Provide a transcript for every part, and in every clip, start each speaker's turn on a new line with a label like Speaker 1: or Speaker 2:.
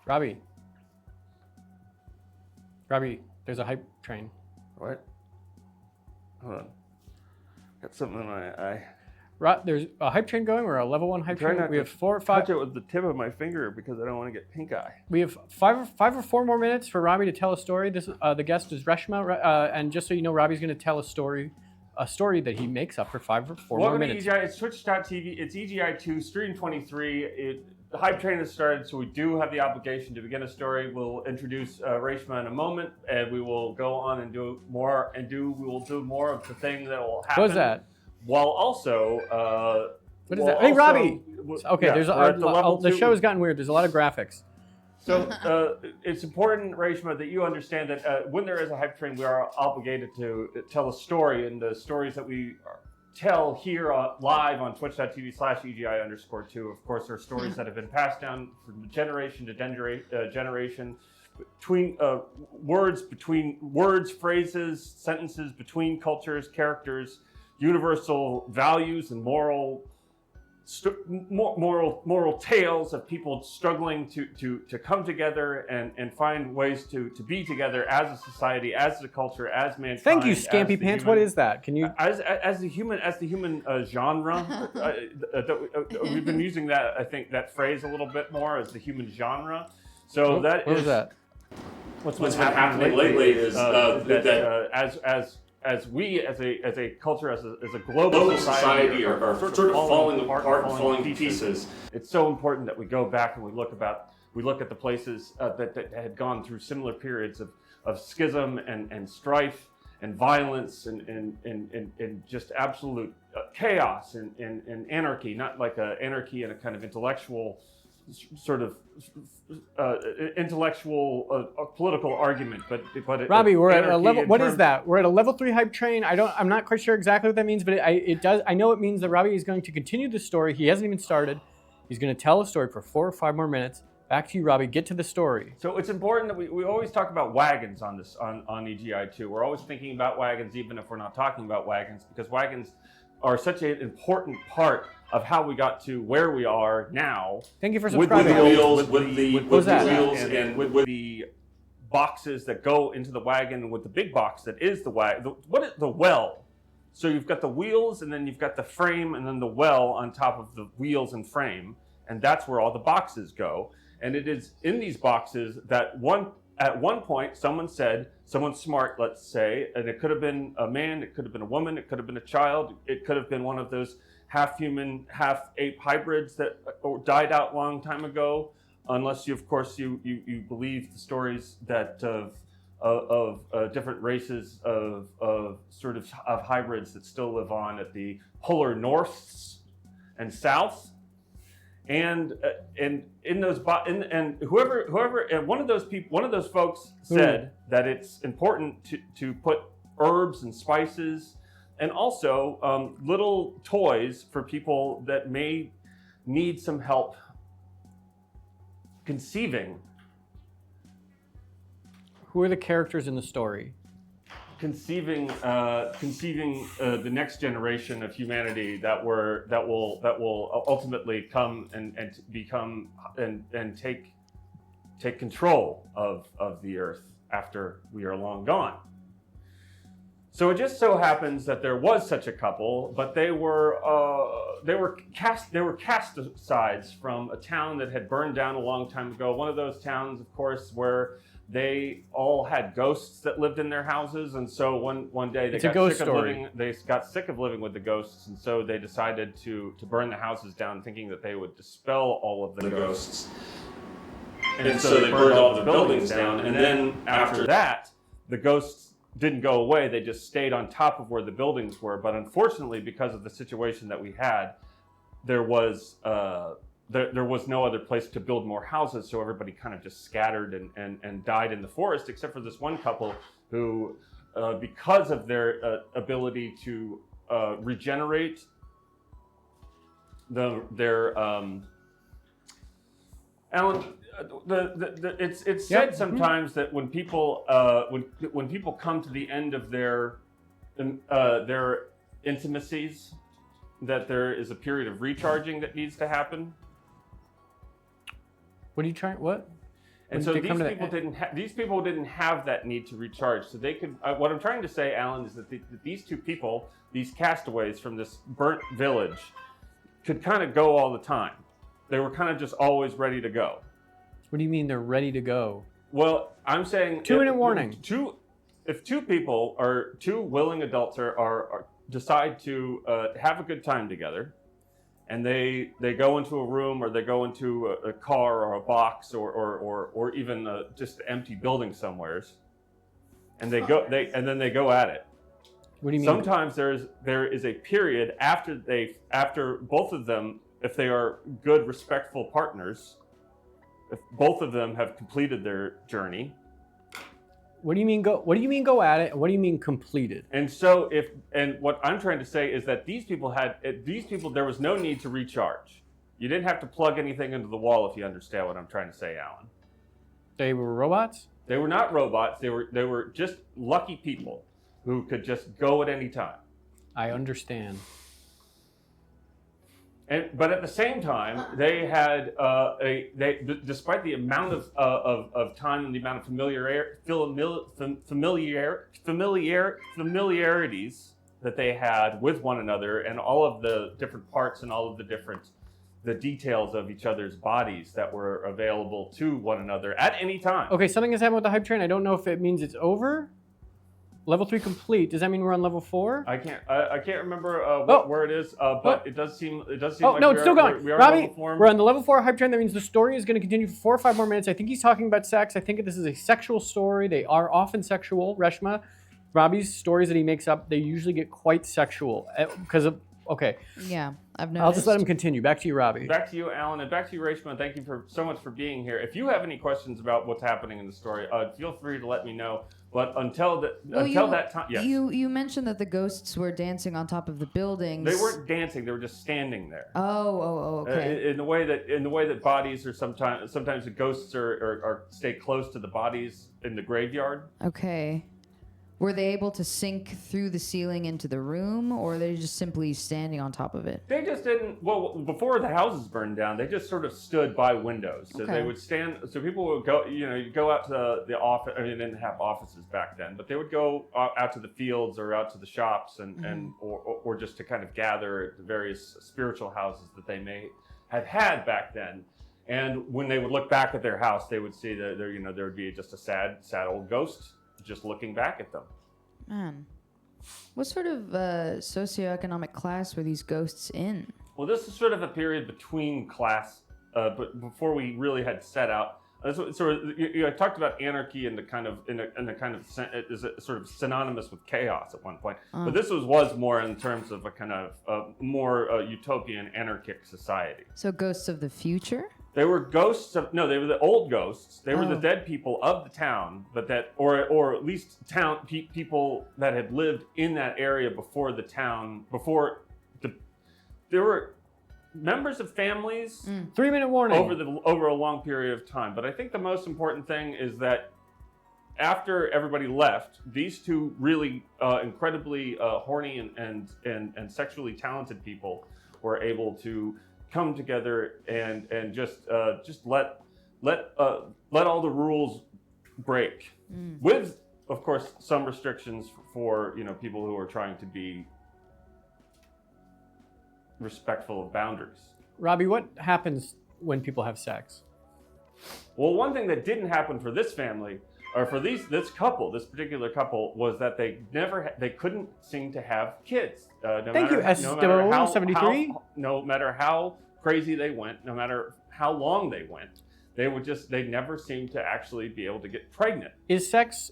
Speaker 1: Robbie, there's a hype train.
Speaker 2: What? Hold on. Got something in my eye.
Speaker 1: There's a hype train going. We're a level 1 hype train. We have 4 or 5.
Speaker 2: Touch it with the tip of my finger because I don't want to get pink eye.
Speaker 1: We have five or four more minutes for Robbie to tell a story. This the guest is Reshma, and just so you know, Robbie's going to tell a story that he makes up for 5 or 4 more minutes.
Speaker 2: Welcome to EGI. It's Twitch.tv. It's EGI 2, Stream 23. The hype train has started, so we do have the obligation to begin a story. We'll introduce Reshma in a moment, and we will go on and do more. We will do more of the thing that will happen.
Speaker 1: What is that?
Speaker 2: While also,
Speaker 1: what is that? Hey, Robbie. Okay,
Speaker 2: yeah,
Speaker 1: there's the show has gotten weird. There's a lot of graphics.
Speaker 2: So it's important, Reshma, that you understand that when there is a hype train, we are obligated to tell a story, and the stories that we tell here live on twitch.tv/EGI_2, of course, are stories that have been passed down from generation to generation, between words, phrases, sentences, between cultures, characters, universal values and moral tales of people struggling to come together and find ways to be together as a society, as a culture, as mankind.
Speaker 1: Thank you, Scampy Pants. What is that? Can you
Speaker 2: as the human genre? We've been using that, I think, that phrase a little bit more as the human genre. So
Speaker 1: what is that?
Speaker 2: What's been happening lately is that as we, as a culture, as a global society, are sort of falling apart, falling to pieces. It's so important that we go back and we look at the places that had gone through similar periods of schism and strife and violence and just absolute chaos and anarchy, not like anarchy in a kind of intellectual sort of political argument, but
Speaker 1: Robbie, we're at a level. What is that? We're at a level 3 hype train. I'm not quite sure exactly what that means, but it does. I know it means that Robbie is going to continue the story. He hasn't even started. He's going to tell a story for 4 or 5 more minutes. Back to you, Robbie. Get to the story.
Speaker 2: So it's important that we always talk about wagons on EGI 2. We're always thinking about wagons, even if we're not talking about wagons, because wagons are such an important part of how we got to where we are now.
Speaker 1: Thank you for subscribing.
Speaker 2: With the with the boxes that go into the wagon, with the big box that is the wagon. What is the well? So you've got the wheels, and then you've got the frame, and then the well on top of the wheels and frame, and that's where all the boxes go. And it is in these boxes that at one point, someone smart, let's say, and it could have been a man, it could have been a woman, it could have been a child, it could have been one of those half human, half ape hybrids that died out a long time ago, unless you believe the stories that of different races of hybrids that still live on at the polar norths and souths. And in those and whoever and one of those folks said that it's important to put herbs and spices and also little toys for people that may need some help conceiving.
Speaker 1: Who are the characters in the story?
Speaker 2: Conceiving the next generation of humanity that will ultimately come and become and take control of the earth after we are long gone. So it just so happens that there was such a couple, but they were cast asides from a town that had burned down a long time ago. One of those towns, of course, where they all had ghosts that lived in their houses, and so one day they got sick of living with the ghosts, and so they decided to burn the houses down, thinking that they would dispel all of the ghosts. And so they burned all the buildings down, and then after that, the ghosts didn't go away. They just stayed on top of where the buildings were. But unfortunately, because of the situation that we had, there was no other place to build more houses, so everybody kind of just scattered and died in the forest, except for this one couple who, because of their ability to regenerate their Allan, it's said sometimes that when people come to the end of their intimacies, that there is a period of recharging that needs to happen.
Speaker 1: What are you trying? What?
Speaker 2: And so these people didn't have that need to recharge. So they could. What I'm trying to say, Allan, is that these two people, these castaways from this burnt village, could kind of go all the time. They were kind of just always ready to go.
Speaker 1: What do you mean they're ready to go?
Speaker 2: Well, I'm saying
Speaker 1: 2-minute warning.
Speaker 2: If two people or two willing adults are decide to have a good time together, and they go into a room or they go into a car or a box or even just an empty building somewheres, and then they go at it.
Speaker 1: What do you mean?
Speaker 2: Sometimes there is a period after both of them, if they are good, respectful partners, if both of them have completed their journey.
Speaker 1: What do you mean go? What do you mean go at it? What do you mean completed?
Speaker 2: And so what I'm trying to say is that these people there was no need to recharge. You didn't have to plug anything into the wall, if you understand what I'm trying to say, Allan.
Speaker 1: They were robots?
Speaker 2: They were not robots. They were just lucky people who could just go at any time.
Speaker 1: I understand.
Speaker 2: But at the same time, they had despite the amount of time and the amount of familiarities that they had with one another, and all of the different parts and all of the details of each other's bodies that were available to one another at any time.
Speaker 1: Okay, something has happened with the hype train. I don't know if it means it's over. Level 3 complete. Does that mean we're on level 4?
Speaker 2: I can't remember where it is, but it does seem like
Speaker 1: no, it's still going.
Speaker 2: We are
Speaker 1: Robbie,
Speaker 2: level 4.
Speaker 1: we're on the level 4 hype train. That means the story is going to continue for 4 or 5 more minutes. I think he's talking about sex. I think this is a sexual story. They are often sexual. Reshma, Robbie's stories that he makes up, they usually get quite sexual because of. Okay.
Speaker 3: Yeah, I've noticed.
Speaker 1: I'll just let him continue. Back to you, Robbie.
Speaker 2: Back to you, Allan, and back to you, Reshma. Thank you so much for being here. If you have any questions about what's happening in the story, feel free to let me know. But until that time, yes.
Speaker 3: You mentioned that the ghosts were dancing on top of the buildings.
Speaker 2: They weren't dancing; they were just standing there.
Speaker 3: Oh, okay.
Speaker 2: In the way that bodies are sometimes the ghosts stay close to the bodies in the graveyard.
Speaker 3: Okay. Were they able to sink through the ceiling into the room, or are they just simply standing on top of it?
Speaker 2: They just didn't. Well, before the houses burned down, they just sort of stood by windows. So they would stand. So people would go. You go out to the office. I mean, they didn't have offices back then, but they would go out to the fields or out to the shops or just to kind of gather at the various spiritual houses that they may have had back then. And when they would look back at their house, they would see that there would be just a sad old ghost just looking back at them.
Speaker 3: Man, what sort of socioeconomic class were these ghosts in?
Speaker 2: Well, this is sort of a period between class, but before we really had set out. I talked about anarchy and is sort of synonymous with chaos at one point. But this was more in terms of a kind of more utopian anarchic society.
Speaker 3: So ghosts of the future?
Speaker 2: They were ghosts of they were the old ghosts. They were the dead people of the town, but or at least people that had lived in that area before the town. There were members of families.
Speaker 1: 3-minute warning.
Speaker 2: Over a long period of time. But I think the most important thing is that after everybody left, these two really incredibly horny and sexually talented people were able to come together and just let all the rules break, with of course some restrictions for people who are trying to be respectful of boundaries.
Speaker 1: Robbie, what happens when people have sex?
Speaker 2: Well, one thing that didn't happen for this family, or for this particular couple, was that they couldn't seem to have kids.
Speaker 1: Thank you, Esto 73.
Speaker 2: No matter how crazy they went, no matter how long they went, they never seemed to actually be able to get pregnant.
Speaker 1: Is sex?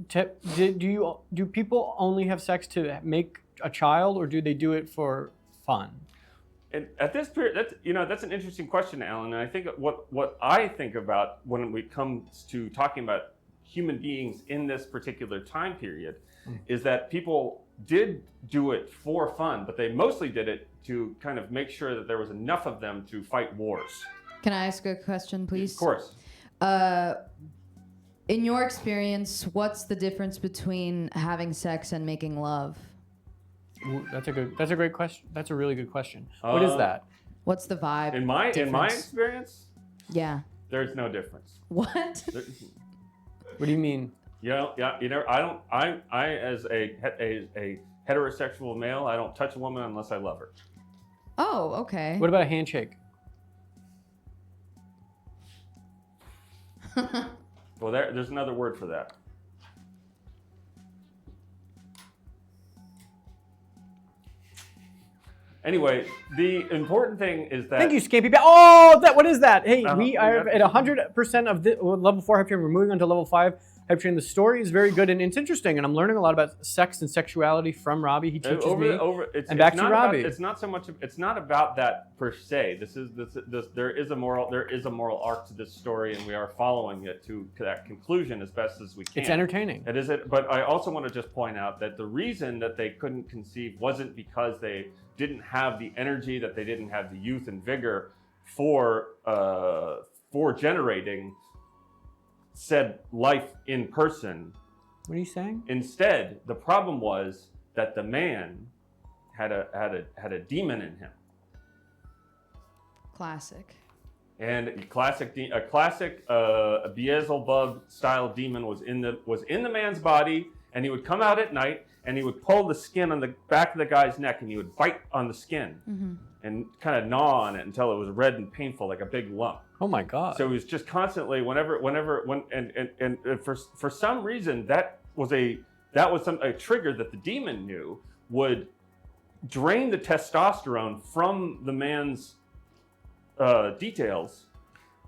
Speaker 1: Do people only have sex to make a child, or do they do it for fun?
Speaker 2: And at this period, that's an interesting question, Allan. And I think what I think about when it comes to talking about human beings in this particular time period is that people did do it for fun, but they mostly did it to kind of make sure that there was enough of them to fight wars.
Speaker 3: Can I ask a question, please?
Speaker 2: Of course.
Speaker 3: In your experience, what's the difference between having sex and making love?
Speaker 1: Ooh, that's a great question. That's a really good question. What is that?
Speaker 3: What's the vibe?
Speaker 2: In my experience,
Speaker 3: yeah,
Speaker 2: There's no difference.
Speaker 3: What?
Speaker 1: What do you mean?
Speaker 2: I as a heterosexual male, I don't touch a woman unless I love her.
Speaker 3: Oh, okay.
Speaker 1: What about a handshake?
Speaker 2: Well, there's another word for that. Anyway, the important thing is that.
Speaker 1: Thank you, Scapy. Oh, what is that? Hey, we
Speaker 2: Uh-huh.
Speaker 1: are at 100% of the level 4 hype train. We're moving on to level 5 hype train. The story is very good and it's interesting, and I'm learning a lot about sex and sexuality from Robbie. He teaches me.
Speaker 2: It's
Speaker 1: back to
Speaker 2: not
Speaker 1: Robbie.
Speaker 2: It's not so much. It's not about that per se. There is a moral arc to this story, and we are following it to that conclusion as best as we can.
Speaker 1: It's entertaining.
Speaker 2: It is it, but I also want to just point out that the reason that they couldn't conceive wasn't because they didn't have the energy, that they didn't have the youth and vigor for generating said life in person.
Speaker 1: What are you saying?
Speaker 2: Instead, the problem was that the man had a demon in him.
Speaker 3: Classic.
Speaker 2: And a classic Beelzebub style demon was in the man's body, and he would come out at night and he would pull the skin on the back of the guy's neck and he would bite on the skin and kind of gnaw on it until it was red and painful, like a big lump.
Speaker 1: Oh my God.
Speaker 2: So he was just constantly for some reason that was a trigger that the demon knew would drain the testosterone from the man's details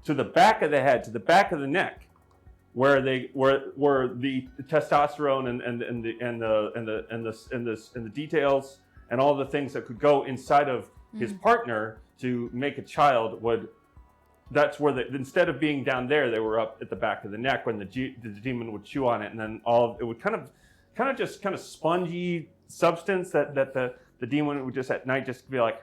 Speaker 2: to the back of the head, to the back of the neck, where the testosterone and the details and all the things that could go inside of his partner to make a child would. That's where instead of being down there, they were up at the back of the neck when the demon would chew on it, and then it would kind of spongy substance that the demon would just at night just be like.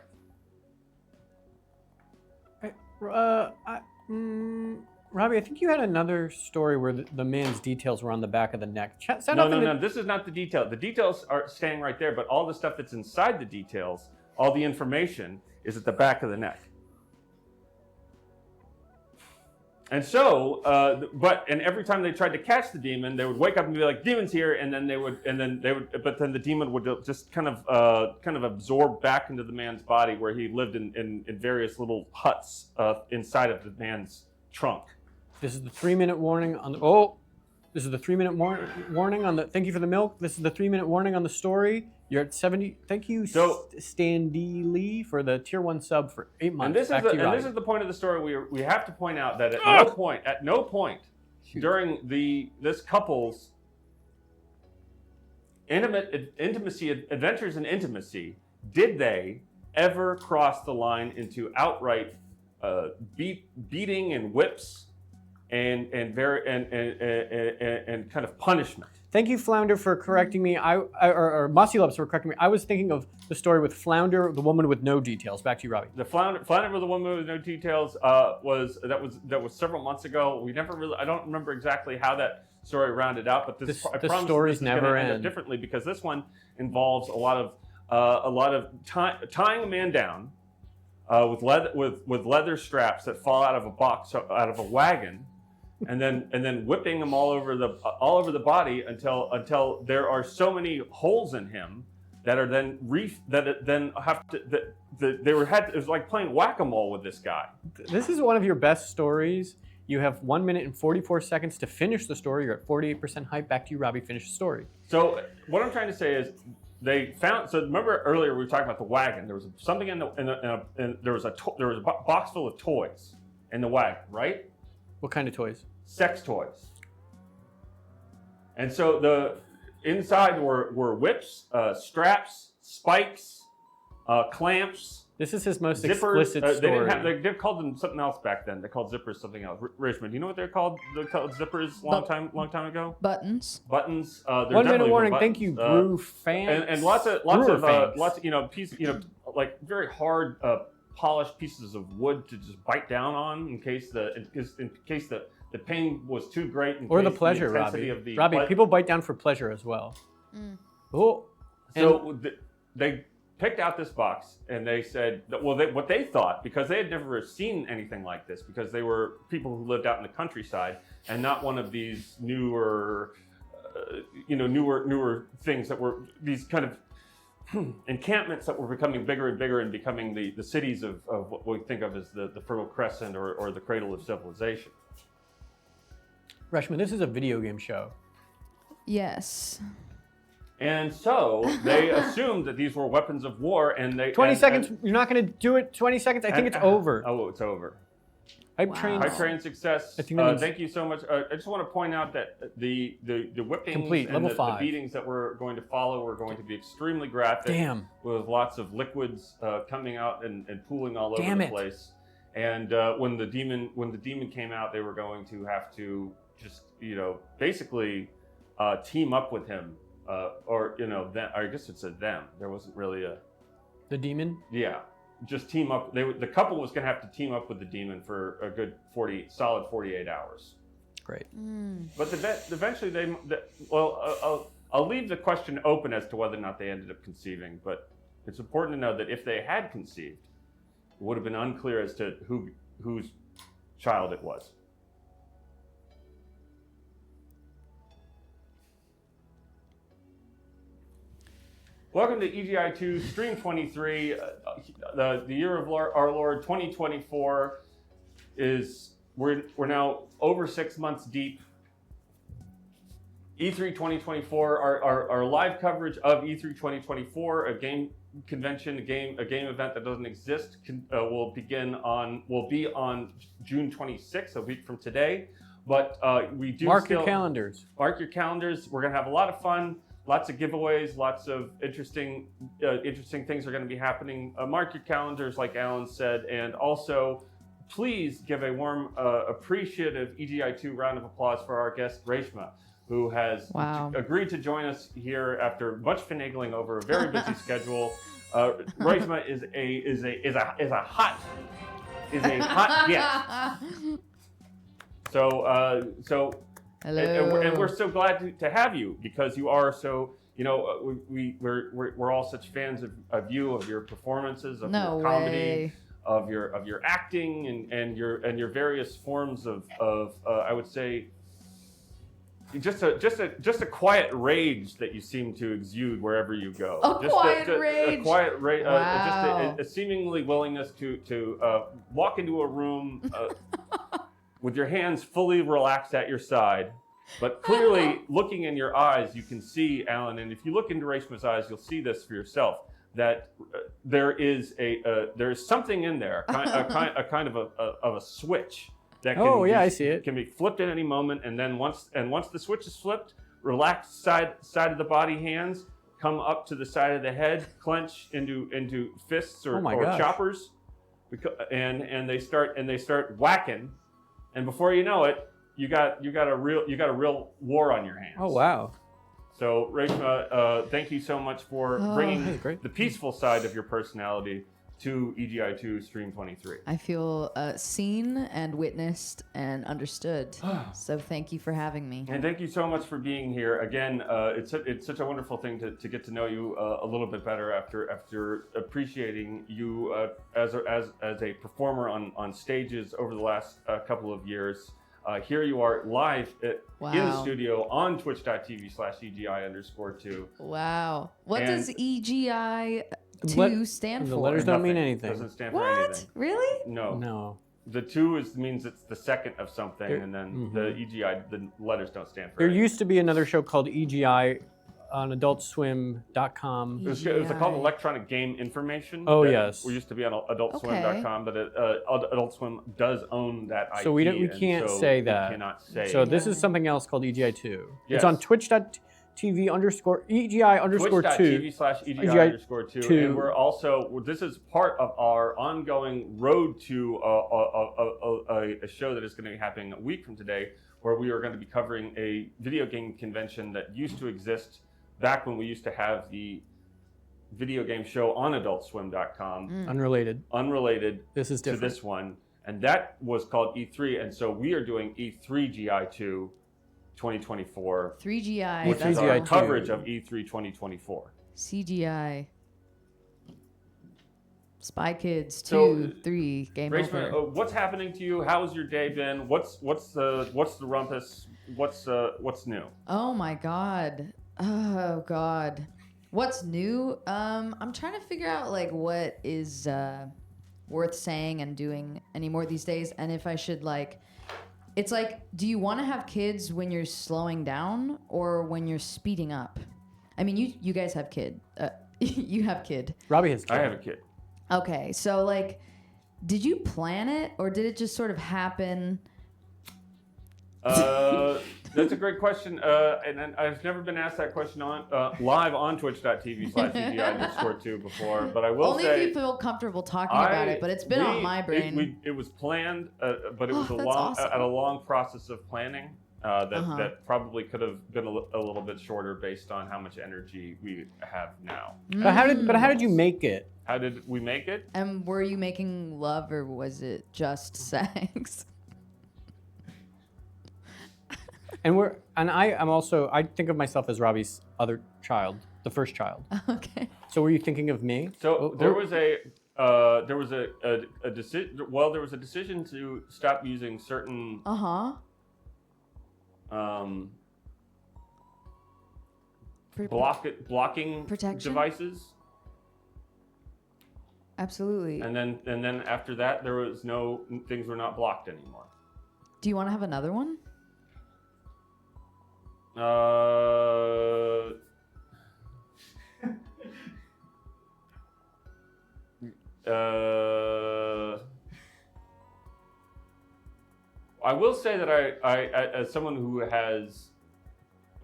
Speaker 1: Robbie, I think you had another story where the man's details were on the back of the neck.
Speaker 2: No. This is not the detail. The details are staying right there, but all the stuff that's inside the details, all the information, is at the back of the neck. And so, and every time they tried to catch the demon, they would wake up and be like, "Demon's here," but then the demon would just kind of absorb back into the man's body, where he lived in various little huts inside of the man's trunk.
Speaker 1: This is the 3-minute warning on the. Oh, this is the 3-minute warning on the. Thank you for the milk. This is the 3-minute warning on the story. You're at 70. Thank you, Standy Lee, for the tier 1 sub for 8 months.
Speaker 2: And this is the point of the story. We have to point out that at no point during this couple's adventures in intimacy, did they ever cross the line into outright beating and whips and kind of punishment.
Speaker 1: Thank you, Flounder, for correcting me. Or Mossy Loves for correcting me. I was thinking of the story with Flounder, the woman with no details. Back to you, Robbie.
Speaker 2: The Flounder with the woman with no details was several months ago. We never really. I don't remember exactly how that story rounded out, but I promise
Speaker 1: stories
Speaker 2: this
Speaker 1: never
Speaker 2: end up
Speaker 1: end
Speaker 2: differently, because this one involves a lot of tying a man down with leather straps that fall out of a box, out of a wagon. And then whipping him all over the body until there are so many holes in him that are then it was like playing whack-a-mole with this guy.
Speaker 1: This is one of your best stories. You have 1 minute and 44 seconds to finish the story. You're at 48% hype. Back to you, Robbie. Finish the story.
Speaker 2: So what I'm trying to say is they found. So remember earlier we were talking about the wagon. There was something there was a box full of toys in the wagon, right?
Speaker 1: What kind of toys?
Speaker 2: Sex toys. And so the inside were whips, straps, spikes, clamps.
Speaker 1: This is his most
Speaker 2: zippers.
Speaker 1: explicit story.
Speaker 2: They called them something else back then. They called zippers something else. Reshma, do you know what they're called? They're called zippers long time ago.
Speaker 3: Buttons.
Speaker 1: 1 minute warning. Thank you, Brew fans.
Speaker 2: And lots of pieces, like very hard polished pieces of wood to just bite down on in case the pain was too great.
Speaker 1: Or the pleasure,
Speaker 2: the
Speaker 1: Robbie. People bite down for pleasure as well.
Speaker 3: Mm.
Speaker 1: Oh.
Speaker 2: So they picked out this box, and they said that, well, what they thought, because they had never seen anything like this, because they were people who lived out in the countryside and not one of these newer things that were these kind of encampments that were becoming bigger and bigger and becoming the cities of what we think of as the Fertile Crescent or the cradle of civilization.
Speaker 1: Reshma, this is a video game show.
Speaker 3: Yes.
Speaker 2: And so they assumed that these were weapons of war, and they
Speaker 1: 20 seconds. You're not going to do it. 20 seconds. I think it's over.
Speaker 2: Oh, it's over.
Speaker 1: Hype train.
Speaker 2: Hype train success.
Speaker 1: I think that means
Speaker 2: thank you so much. I just want to point out that the whippings
Speaker 1: complete,
Speaker 2: and
Speaker 1: level
Speaker 2: the
Speaker 1: 5.
Speaker 2: beatings that we're going to follow are going to be extremely graphic.
Speaker 1: Damn.
Speaker 2: With lots of liquids coming out and pooling all over
Speaker 1: Damn
Speaker 2: the
Speaker 1: it.
Speaker 2: place. And when the demon came out, they were going to have to just basically team up with him. Or I guess it's a them. There wasn't really a.
Speaker 1: The demon.
Speaker 2: Yeah, just team up. The couple was going to have to team up with the demon for a good solid 48 hours.
Speaker 1: Great.
Speaker 2: But eventually I'll leave the question open as to whether or not they ended up conceiving. But it's important to know that if they had conceived, it would have been unclear as to whose child it was. Welcome to EGI 2 Stream 23. The year of our Lord 2024 is we're now over 6 months deep. E3 2024, our live coverage of E3 2024, a game convention, a game event that doesn't exist, will be on June 26th, a week from today. But we do
Speaker 1: Mark your calendars.
Speaker 2: Mark your calendars. We're gonna have a lot of fun. Lots of giveaways, lots of interesting things are going to be happening. Mark your calendars, like Allan said, and also please give a warm, appreciative EGI2 round of applause for our guest Reshma, who has agreed to join us here after much finagling over a very busy schedule. Reshma is a hot guest. So.
Speaker 3: Hello.
Speaker 2: And we're so glad to have you, because you are so, we're all such fans of you, of your performances, of your comedy, of your acting and your various forms of I would say just a quiet rage that you seem to exude wherever you go.
Speaker 3: A quiet rage.
Speaker 2: Just a seemingly willingness to walk into a room with your hands fully relaxed at your side, but clearly looking in your eyes, you can see, Allan, and if you look into Reshma's eyes, you'll see this for yourself, that there is something in there, a kind of a switch that can
Speaker 1: I see it.
Speaker 2: Can be flipped at any moment, and then once the switch is flipped, relaxed side of the body hands come up to the side of the head, clench into fists or choppers, and they start whacking. And before you know it, you got a real war on your hands.
Speaker 1: Oh wow!
Speaker 2: So Reshma, thank you so much for bringing the peaceful side of your personality to EGI2 Stream 23.
Speaker 3: I feel seen and witnessed and understood. So thank you for having me.
Speaker 2: And thank you so much for being here. Again, it's such a wonderful thing to get to know you a little bit better after appreciating you as a performer on stages over the last couple of years. Here you are live in the studio on twitch.tv/EGI_2.
Speaker 3: Wow. What does EGI 2 stand for?
Speaker 1: The letters don't mean anything.
Speaker 2: Doesn't stand for anything.
Speaker 3: Really?
Speaker 2: No. The 2 means it's the second of something, and then the EGI, the letters don't stand for
Speaker 1: There
Speaker 2: anything.
Speaker 1: used to be another show called EGI on AdultSwim.com.
Speaker 2: It was called Electronic Game Information.
Speaker 1: Oh, yes.
Speaker 2: We used to be on AdultSwim.com, but Adult Swim does own that IP.
Speaker 1: So we can't say that.
Speaker 2: We cannot say.
Speaker 1: So this is something else called EGI2.
Speaker 2: Yes.
Speaker 1: It's on twitch.tv_EGI_2.
Speaker 2: Twitch.tv/EGI_2. And we're also, this is part of our ongoing road to a show that is going to be happening a week from today, where we are going to be covering a video game convention that used to exist back when we used to have the video game show on AdultSwim.com. Unrelated
Speaker 1: This is different.
Speaker 2: to this one. And that was called E3. And so we are doing E3GI2 2024.
Speaker 3: 3GI.
Speaker 2: Which is our coverage of E3 2024.
Speaker 3: CGI. Spy Kids 2,
Speaker 2: So,
Speaker 3: 3, game
Speaker 2: Reshma,
Speaker 3: over.
Speaker 2: what's happening to you? How's your day been? What's the rumpus? What's new?
Speaker 3: Oh my God. Oh God. What's new? I'm trying to figure out like what is worth saying and doing anymore these days, and if I should like. It's like, do you want to have kids when you're slowing down or when you're speeding up? I mean, you guys have kid. You have kid.
Speaker 1: Robbie has.
Speaker 2: I have a kid.
Speaker 3: Okay, so like, did you plan it or did it just sort of happen?
Speaker 2: That's a great question, and I've never been asked that question on live on twitch.tv/EGI_2 before, but I will
Speaker 3: Only
Speaker 2: say
Speaker 3: if you feel comfortable talking about it, but it's been on my brain.
Speaker 2: It was planned, but it was
Speaker 3: Oh, that's awesome.
Speaker 2: a long process of planning that probably could have been a little bit shorter based on how much energy we have now.
Speaker 1: But how did you make it?
Speaker 2: How did we make it?
Speaker 3: And were you making love or was it just sex?
Speaker 1: And I think of myself as Robbie's other child, the first child.
Speaker 3: Okay.
Speaker 1: So were you thinking of me?
Speaker 2: So there was a decision. Well, there was a decision to stop using certain blocking
Speaker 3: Protection?
Speaker 2: devices,
Speaker 3: Absolutely.
Speaker 2: and then after that, there was things were not blocked anymore.
Speaker 3: Do you want to have another one?
Speaker 2: I will say that I as someone who has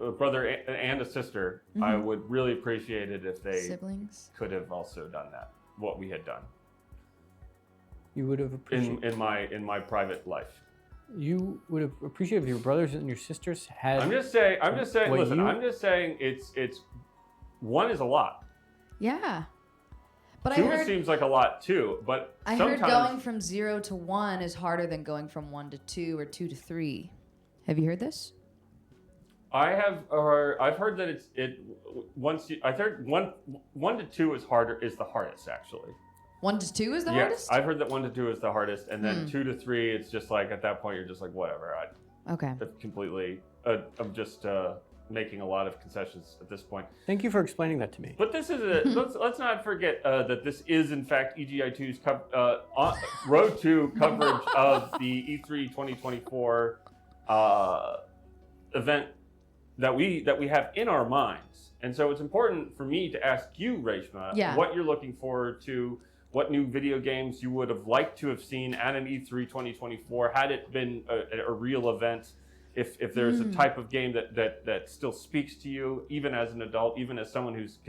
Speaker 2: a brother and a sister, I would really appreciate it if they
Speaker 3: Siblings?
Speaker 2: could have also done that, what we had done
Speaker 1: You would have appreciated.
Speaker 2: in my private life.
Speaker 1: You would have appreciated if your brothers and your sisters had.
Speaker 2: I'm just saying.
Speaker 1: What
Speaker 2: Listen,
Speaker 1: you-
Speaker 2: I'm just saying. It's one is a lot.
Speaker 3: Yeah. But
Speaker 2: Two seems like a lot too. But
Speaker 3: I
Speaker 2: sometimes
Speaker 3: heard going from 0 to 1 is harder than going from 1 to 2 or 2 to 3. Have you heard this?
Speaker 2: I've heard that I've heard 1 to 2 is the hardest actually.
Speaker 3: 1 to 2 is the
Speaker 2: Yes,
Speaker 3: hardest?
Speaker 2: I've heard that 1 to 2 is the hardest, and then 2 to 3, it's just like at that point you're just like whatever.
Speaker 3: Okay.
Speaker 2: I'm just making a lot of concessions at this point.
Speaker 1: Thank you for explaining that to me.
Speaker 2: But this is let's not forget that this is in fact EGI2's road to coverage of the E3 2024 event that we have in our minds, and so it's important for me to ask you, Reshma, what you're looking forward to. What new video games you would have liked to have seen at an E3 2024 had it been a real event? If there's a type of game that still speaks to you, even as an adult, even as someone who's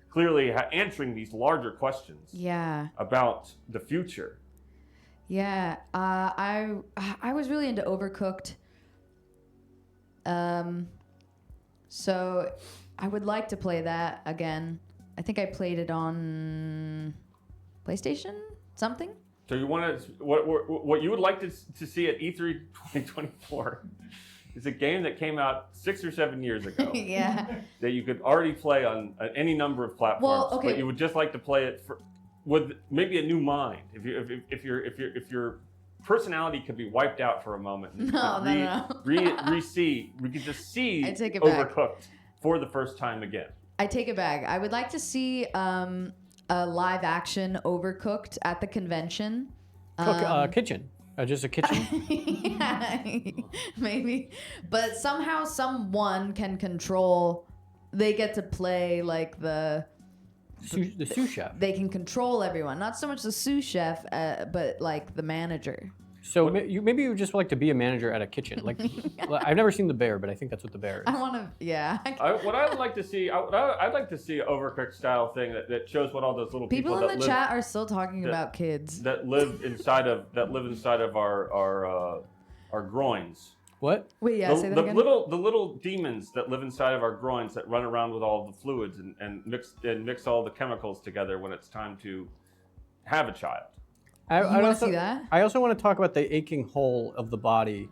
Speaker 2: clearly answering these larger questions about the future.
Speaker 3: Yeah, I was really into Overcooked. So I would like to play that again. I think I played it on PlayStation, something.
Speaker 2: So you want to what you would like to see at E3 2024 is a game that came out 6 or 7 years ago.
Speaker 3: Yeah.
Speaker 2: That you could already play on any number of platforms.
Speaker 3: Well, okay.
Speaker 2: But you would just like to play it with maybe a new mind. If your personality could be wiped out for a moment. And
Speaker 3: No.
Speaker 2: we could just see
Speaker 3: I take it back.
Speaker 2: Overcooked for the first time again.
Speaker 3: I take it back. I would like to see a live action Overcooked at the convention.
Speaker 1: Kitchen. Just a kitchen.
Speaker 3: Yeah, maybe. But somehow someone can control. They get to play like the
Speaker 1: sous chef.
Speaker 3: They can control everyone. Not so much the sous chef, but like the manager.
Speaker 1: So maybe you would just like to be a manager at a kitchen. Like I've never seen The Bear, but I think that's what The Bear is.
Speaker 3: I want to, yeah.
Speaker 2: What I would like to see, I'd like to see an Overcooked style thing that shows what all those little
Speaker 3: people in the chat are still talking about kids
Speaker 2: that live inside of our groins.
Speaker 1: What?
Speaker 3: Wait, yeah, say that again.
Speaker 2: The little demons that live inside of our groins that run around with all the fluids and mix all the chemicals together when it's time to have a child.
Speaker 3: You want to see that?
Speaker 1: I also want to talk about the aching hole of the body.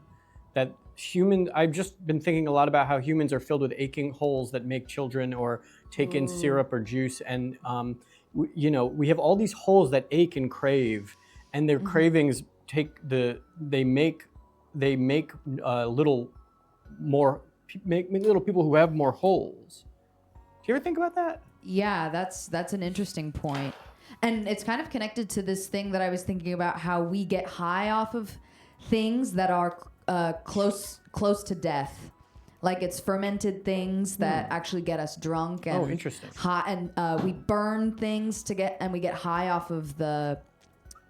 Speaker 1: I've just been thinking a lot about how humans are filled with aching holes that make children or take in syrup or juice. And we have all these holes that ache and crave, and their cravings make little people who have more holes. Do you ever think about that?
Speaker 3: Yeah, that's an interesting point. And it's kind of connected to this thing that I was thinking about, how we get high off of things that are close to death. Like it's fermented things that actually get us drunk and
Speaker 1: interesting.
Speaker 3: hot, and we burn things we get high off of the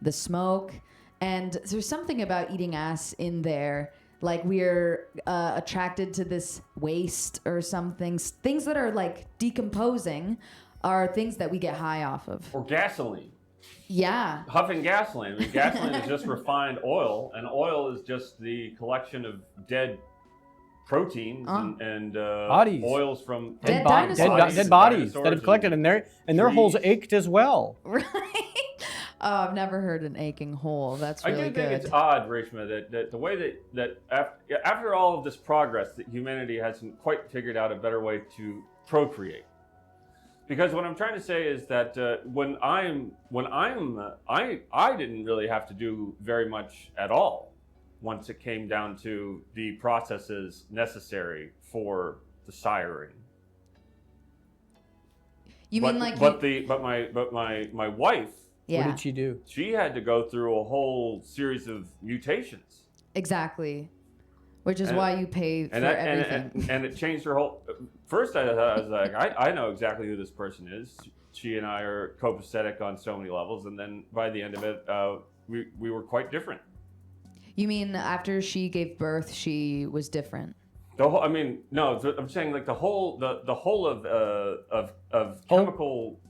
Speaker 3: smoke. And there's something about eating ass in there. Like we're attracted to this waste or something. Things that are like decomposing are things that we get high off of.
Speaker 2: Or gasoline.
Speaker 3: Yeah.
Speaker 2: Huffing gasoline. I mean, gasoline is just refined oil, and oil is just the collection of dead proteins and
Speaker 1: bodies.
Speaker 2: Oils from
Speaker 3: Dead
Speaker 1: bodies that have collected, and their holes ached as well.
Speaker 3: Right. Oh, I've never heard an aching hole. That's really good.
Speaker 2: I do think it's odd, Reshma, that the way that after all of this progress, that humanity hasn't quite figured out a better way to procreate. Because what I'm trying to say is that I didn't really have to do very much at all once it came down to the processes necessary for the siring.
Speaker 3: My
Speaker 2: wife.
Speaker 3: Yeah.
Speaker 1: What did she do?
Speaker 2: She had to go through a whole series of mutations.
Speaker 3: Exactly. Which is why you pay for everything.
Speaker 2: And it changed her whole... First, I was like, I know exactly who this person is. She and I are copacetic on so many levels. And then by the end of it, we were quite different.
Speaker 3: You mean after she gave birth, she was different?
Speaker 2: I'm saying like the whole of chemical...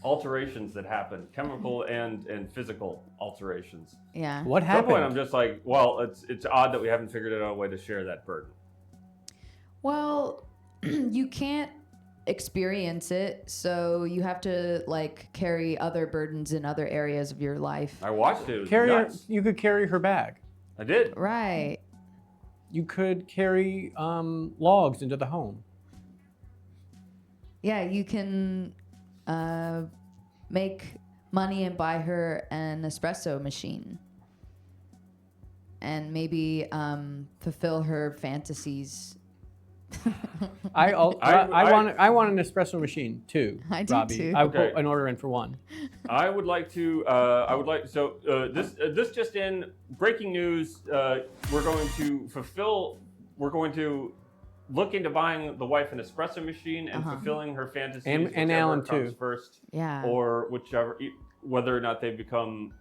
Speaker 2: alterations that happen, chemical and physical alterations.
Speaker 3: Yeah.
Speaker 1: What happened?
Speaker 2: At some point, I'm just like, well, it's odd that we haven't figured out a way to share that burden.
Speaker 3: Well, you can't experience it, so you have to like carry other burdens in other areas of your life.
Speaker 2: I watched it. It was
Speaker 1: you could carry her bag.
Speaker 2: I did.
Speaker 3: Right.
Speaker 1: You could carry logs into the home.
Speaker 3: Yeah, you can make money and buy her an espresso machine, and maybe fulfill her fantasies.
Speaker 1: I want an espresso machine too.
Speaker 3: I do
Speaker 1: Robbie.
Speaker 3: too.
Speaker 1: I would put an order in for one.
Speaker 2: I would like to. This just in breaking news. We're going to look into buying the wife an espresso machine and fulfilling her fantasies.
Speaker 1: And Allan too.
Speaker 2: First,
Speaker 3: yeah.
Speaker 2: Or whichever, whether or not they become,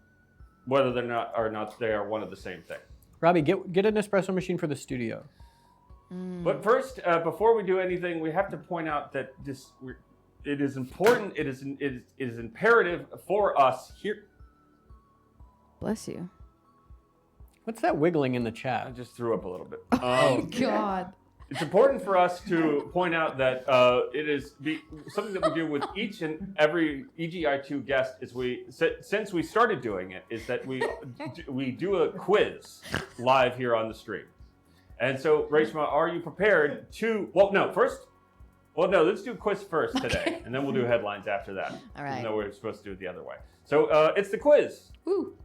Speaker 2: whether they're not or not they are one of the same thing.
Speaker 1: Robbie, get an espresso machine for the studio.
Speaker 2: But first, before we do anything, we have to point out that it is important. It is imperative for us here.
Speaker 3: Bless you.
Speaker 1: What's that wiggling in the chat?
Speaker 2: I just threw up a little bit.
Speaker 3: Oh God.
Speaker 2: It's important for us to point out that it is something that we do with each and every EGI2 guest. Since we started doing it, is that we do a quiz live here on the stream. And so, Reshma, are you prepared to? Let's do quiz first today, and then we'll do headlines after that.
Speaker 3: All right.
Speaker 2: Even though we're supposed to do it the other way. So it's the quiz.
Speaker 3: Woo.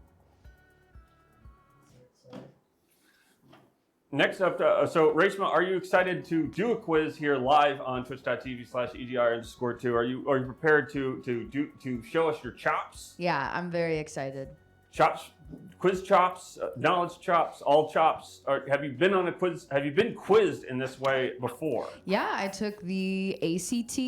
Speaker 2: Next up, so Reshma, are you excited to do a quiz here live on twitch.tv/EGI_2? Are you prepared to show us your chops?
Speaker 3: Yeah, I'm very excited.
Speaker 2: Chops, quiz chops, knowledge chops, all chops. Have you been on a quiz? Have you been quizzed in this way before?
Speaker 3: Yeah, I took the ACT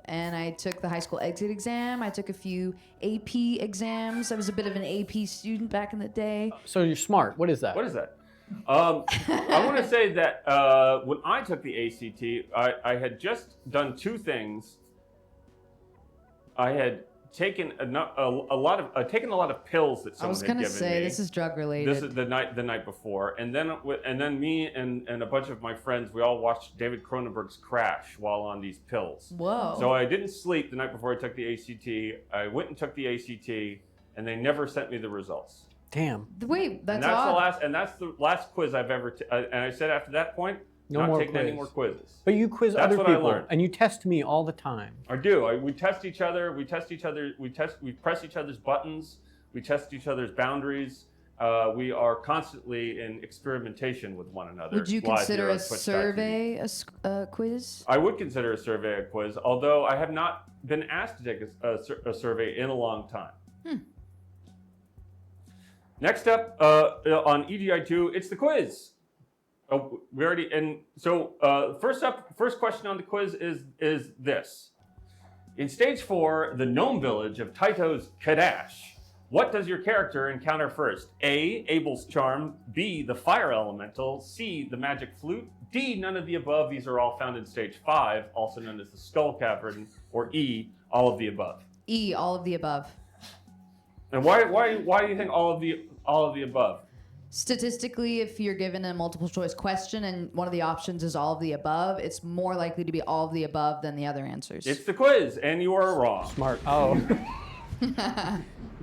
Speaker 3: and I took the high school exit exam. I took a few AP exams. I was a bit of an AP student back in the day.
Speaker 1: So you're smart. What is that?
Speaker 2: What is that? I want to say that when I took the ACT, I had just done two things. I had taken a lot of pills that someone had given me.
Speaker 3: I was gonna say this is drug related.
Speaker 2: This is the night before, and then me and a bunch of my friends, we all watched David Cronenberg's Crash while on these pills.
Speaker 3: Whoa!
Speaker 2: So I didn't sleep the night before I took the ACT. I went and took the ACT, and they never sent me the results.
Speaker 1: Damn.
Speaker 3: Wait, that's
Speaker 2: odd.
Speaker 3: odd.
Speaker 2: That's the last quiz I've ever. And I said after that point,
Speaker 1: No
Speaker 2: not
Speaker 1: more
Speaker 2: taking any
Speaker 1: quiz.
Speaker 2: more quizzes.
Speaker 1: But you quiz
Speaker 2: That's
Speaker 1: other
Speaker 2: what I
Speaker 1: people,
Speaker 2: learned.
Speaker 1: and you test me all the time.
Speaker 2: I do. We test each other. We press each other's buttons. We test each other's boundaries. We are constantly in experimentation with one another.
Speaker 3: Would you
Speaker 2: live
Speaker 3: consider
Speaker 2: here on
Speaker 3: a
Speaker 2: Twitch.tv.
Speaker 3: survey a quiz?
Speaker 2: I would consider a survey a quiz, although I have not been asked to take a survey in a long time. Next up on EGI2, it's the quiz. Oh, we already, and so first question on the quiz is this. In stage 4, the gnome village of Taito's Kadash, what does your character encounter first? A, Abel's charm, B, the fire elemental, C, the magic flute, D, none of the above. These are all found in stage 5, also known as the skull cavern, or E, all of the above.
Speaker 3: E, all of the above.
Speaker 2: And why do you think all of the above?
Speaker 3: Statistically, if you're given a multiple choice question and one of the options is all of the above, it's more likely to be all of the above than the other answers.
Speaker 2: It's the quiz, and you are wrong.
Speaker 1: Smart. Oh.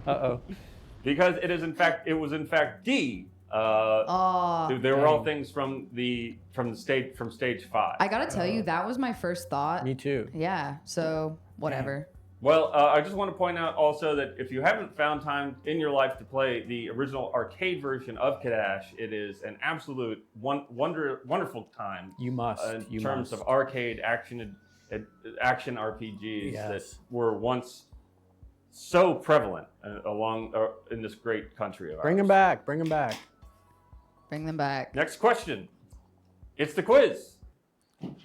Speaker 1: Uh-oh.
Speaker 2: Because it was in fact D. They were all things from stage 5.
Speaker 3: I gotta tell you, that was my first thought.
Speaker 1: Me too.
Speaker 3: Yeah, so whatever.
Speaker 2: Well, I just want to point out also that if you haven't found time in your life to play the original arcade version of Kadash, it is an absolute wonderful time.
Speaker 1: You must.
Speaker 2: In terms of arcade action RPGs that were once so prevalent in this great country of ours.
Speaker 1: Bring them back. Bring them back.
Speaker 3: Bring them back.
Speaker 2: Next question. It's the quiz.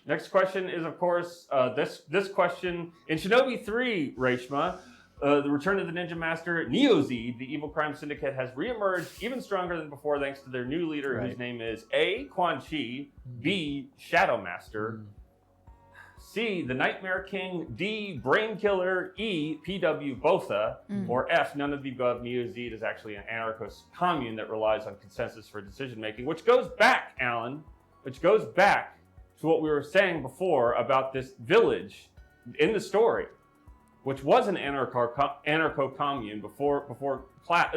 Speaker 2: Next question is, of course, this question. In Shinobi 3, Reshma, the Return of the Ninja Master, Neo-Z, the evil crime syndicate, has reemerged even stronger than before thanks to their new leader, whose name is A, Quan Chi, B, Shadow Master, C, the Nightmare King, D, Brain Killer, E, PW Botha, or F, none of the above. Neo-Z is actually an anarchist commune that relies on consensus for decision-making, which goes back, Allan, to what we were saying before about this village in the story, which was an anarcho commune before class.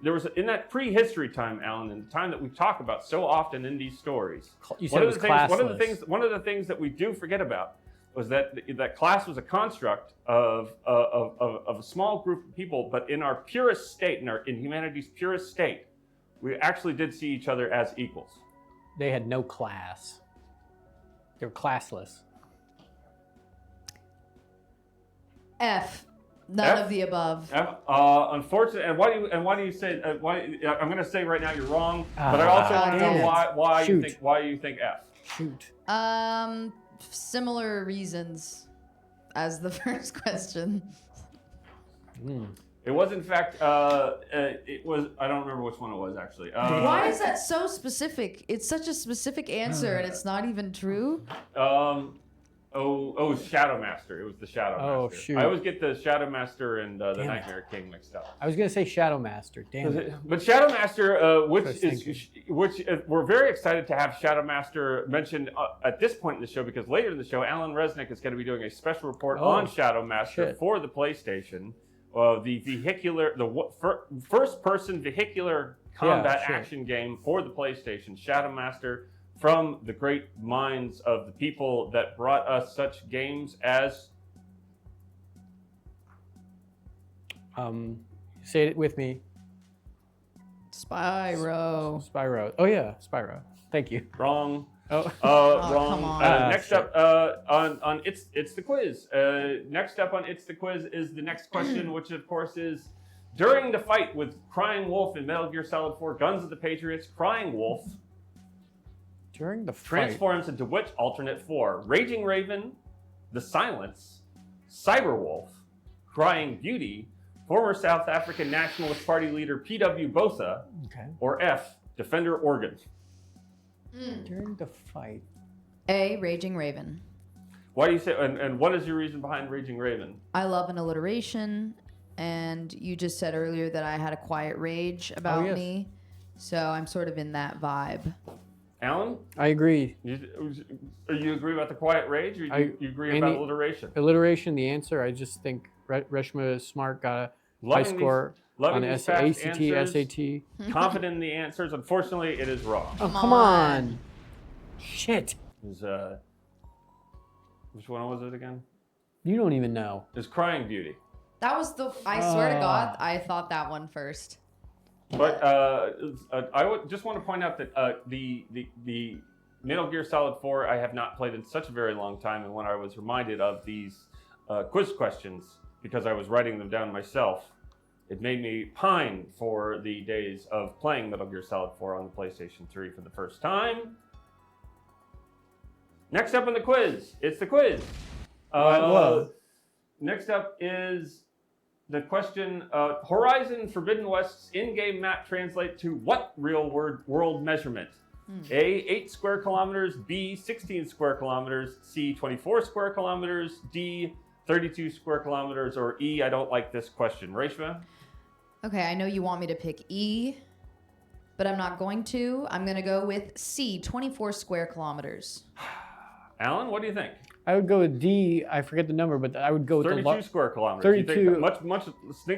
Speaker 2: There was in that prehistory time, Allan, and the time that we talk about so often in these stories. One of the things that we do forget about was that class was a construct of a small group of people, but in our purest state, in humanity's purest state, we actually did see each other as equals.
Speaker 1: They had no class. They were classless.
Speaker 3: F. None of the above.
Speaker 2: F. Unfortunately, and why do you say? I'm going to say right now you're wrong, but I also want to know why you think F.
Speaker 1: Shoot.
Speaker 3: Similar reasons as the first question.
Speaker 2: It was, in fact, it was, I don't remember which one it was, actually.
Speaker 3: Why is that so specific? It's such a specific answer, and it's not even true.
Speaker 2: Shadow Master. It was the Shadow Master.
Speaker 1: Oh, shoot.
Speaker 2: I always get the Shadow Master and the Nightmare King mixed up.
Speaker 1: I was going to say Shadow Master. Damn it.
Speaker 2: But Shadow Master, which we're very excited to have Shadow Master mentioned at this point in the show, because later in the show, Allan Resnick is going to be doing a special report on Shadow Master for the PlayStation. The first-person vehicular combat action game for the PlayStation, Shadow Master, from the great minds of the people that brought us such games as...
Speaker 1: say it with me.
Speaker 3: Spyro.
Speaker 1: Spyro. Oh yeah, Spyro. Thank you.
Speaker 2: Wrong.
Speaker 1: Oh.
Speaker 2: Wrong.
Speaker 3: Come on.
Speaker 2: Next up on It's the Quiz. Next up on It's the Quiz is the next question, which of course is, during the fight with Crying Wolf in Metal Gear Solid 4 Guns of the Patriots, Crying Wolf
Speaker 1: during the fight
Speaker 2: transforms into which alternate 4? Raging Raven, The Silence, Cyberwolf, Crying Beauty, former South African Nationalist Party leader P.W. Botha, or F, Defender Organ.
Speaker 1: During the fight.
Speaker 3: A, Raging Raven.
Speaker 2: Why do you say, and what is your reason behind Raging Raven?
Speaker 3: I love an alliteration, and you just said earlier that I had a quiet rage about me, so I'm sort of in that vibe.
Speaker 2: Allan?
Speaker 1: I agree.
Speaker 2: You agree about the quiet rage, or you agree about alliteration?
Speaker 1: Alliteration, the answer. I just think Reshma is smart, got a high score on ACT, SAT.
Speaker 2: Confident in the answers. Unfortunately, it is wrong.
Speaker 1: Oh, come on. Shit.
Speaker 2: Is which one was it again?
Speaker 1: You don't even know.
Speaker 2: It's Crying Beauty.
Speaker 3: That was the. I swear to God, I thought that one first.
Speaker 2: But I would just want to point out that the Metal Gear Solid 4 I have not played in such a very long time, and when I was reminded of these quiz questions because I was writing them down myself, it made me pine for the days of playing Metal Gear Solid 4 on the PlayStation 3 for the first time. Next up in the quiz, it's the quiz. Next up is the question, Horizon Forbidden West's in-game map translate to what real world measurement? A, 8 square kilometers, B, 16 square kilometers, C, 24 square kilometers, D, 32 square kilometers, or E, I don't like this question. Reshma?
Speaker 3: Okay, I know you want me to pick E, but I'm not going to. I'm going to go with C, 24 square kilometers.
Speaker 2: Allan, what do you think?
Speaker 1: I would go with D. I forget the number, but I would go with
Speaker 2: 32 square kilometers.
Speaker 1: 32.
Speaker 2: You think much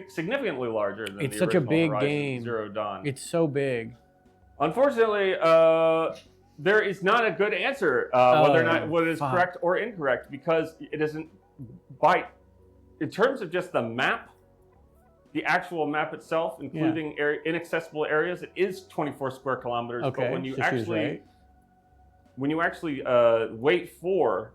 Speaker 2: significantly larger than
Speaker 1: It's
Speaker 2: the
Speaker 1: such a
Speaker 2: original
Speaker 1: big
Speaker 2: Horizon
Speaker 1: game.
Speaker 2: Zero Dawn.
Speaker 1: It's so big.
Speaker 2: Unfortunately, there is not a good answer whether or not what is correct or incorrect because it isn't in terms of just the map, the actual map itself, including inaccessible areas, it is 24 square kilometers.
Speaker 1: Okay,
Speaker 2: But when you
Speaker 1: so she was
Speaker 2: actually
Speaker 1: right.
Speaker 2: wait for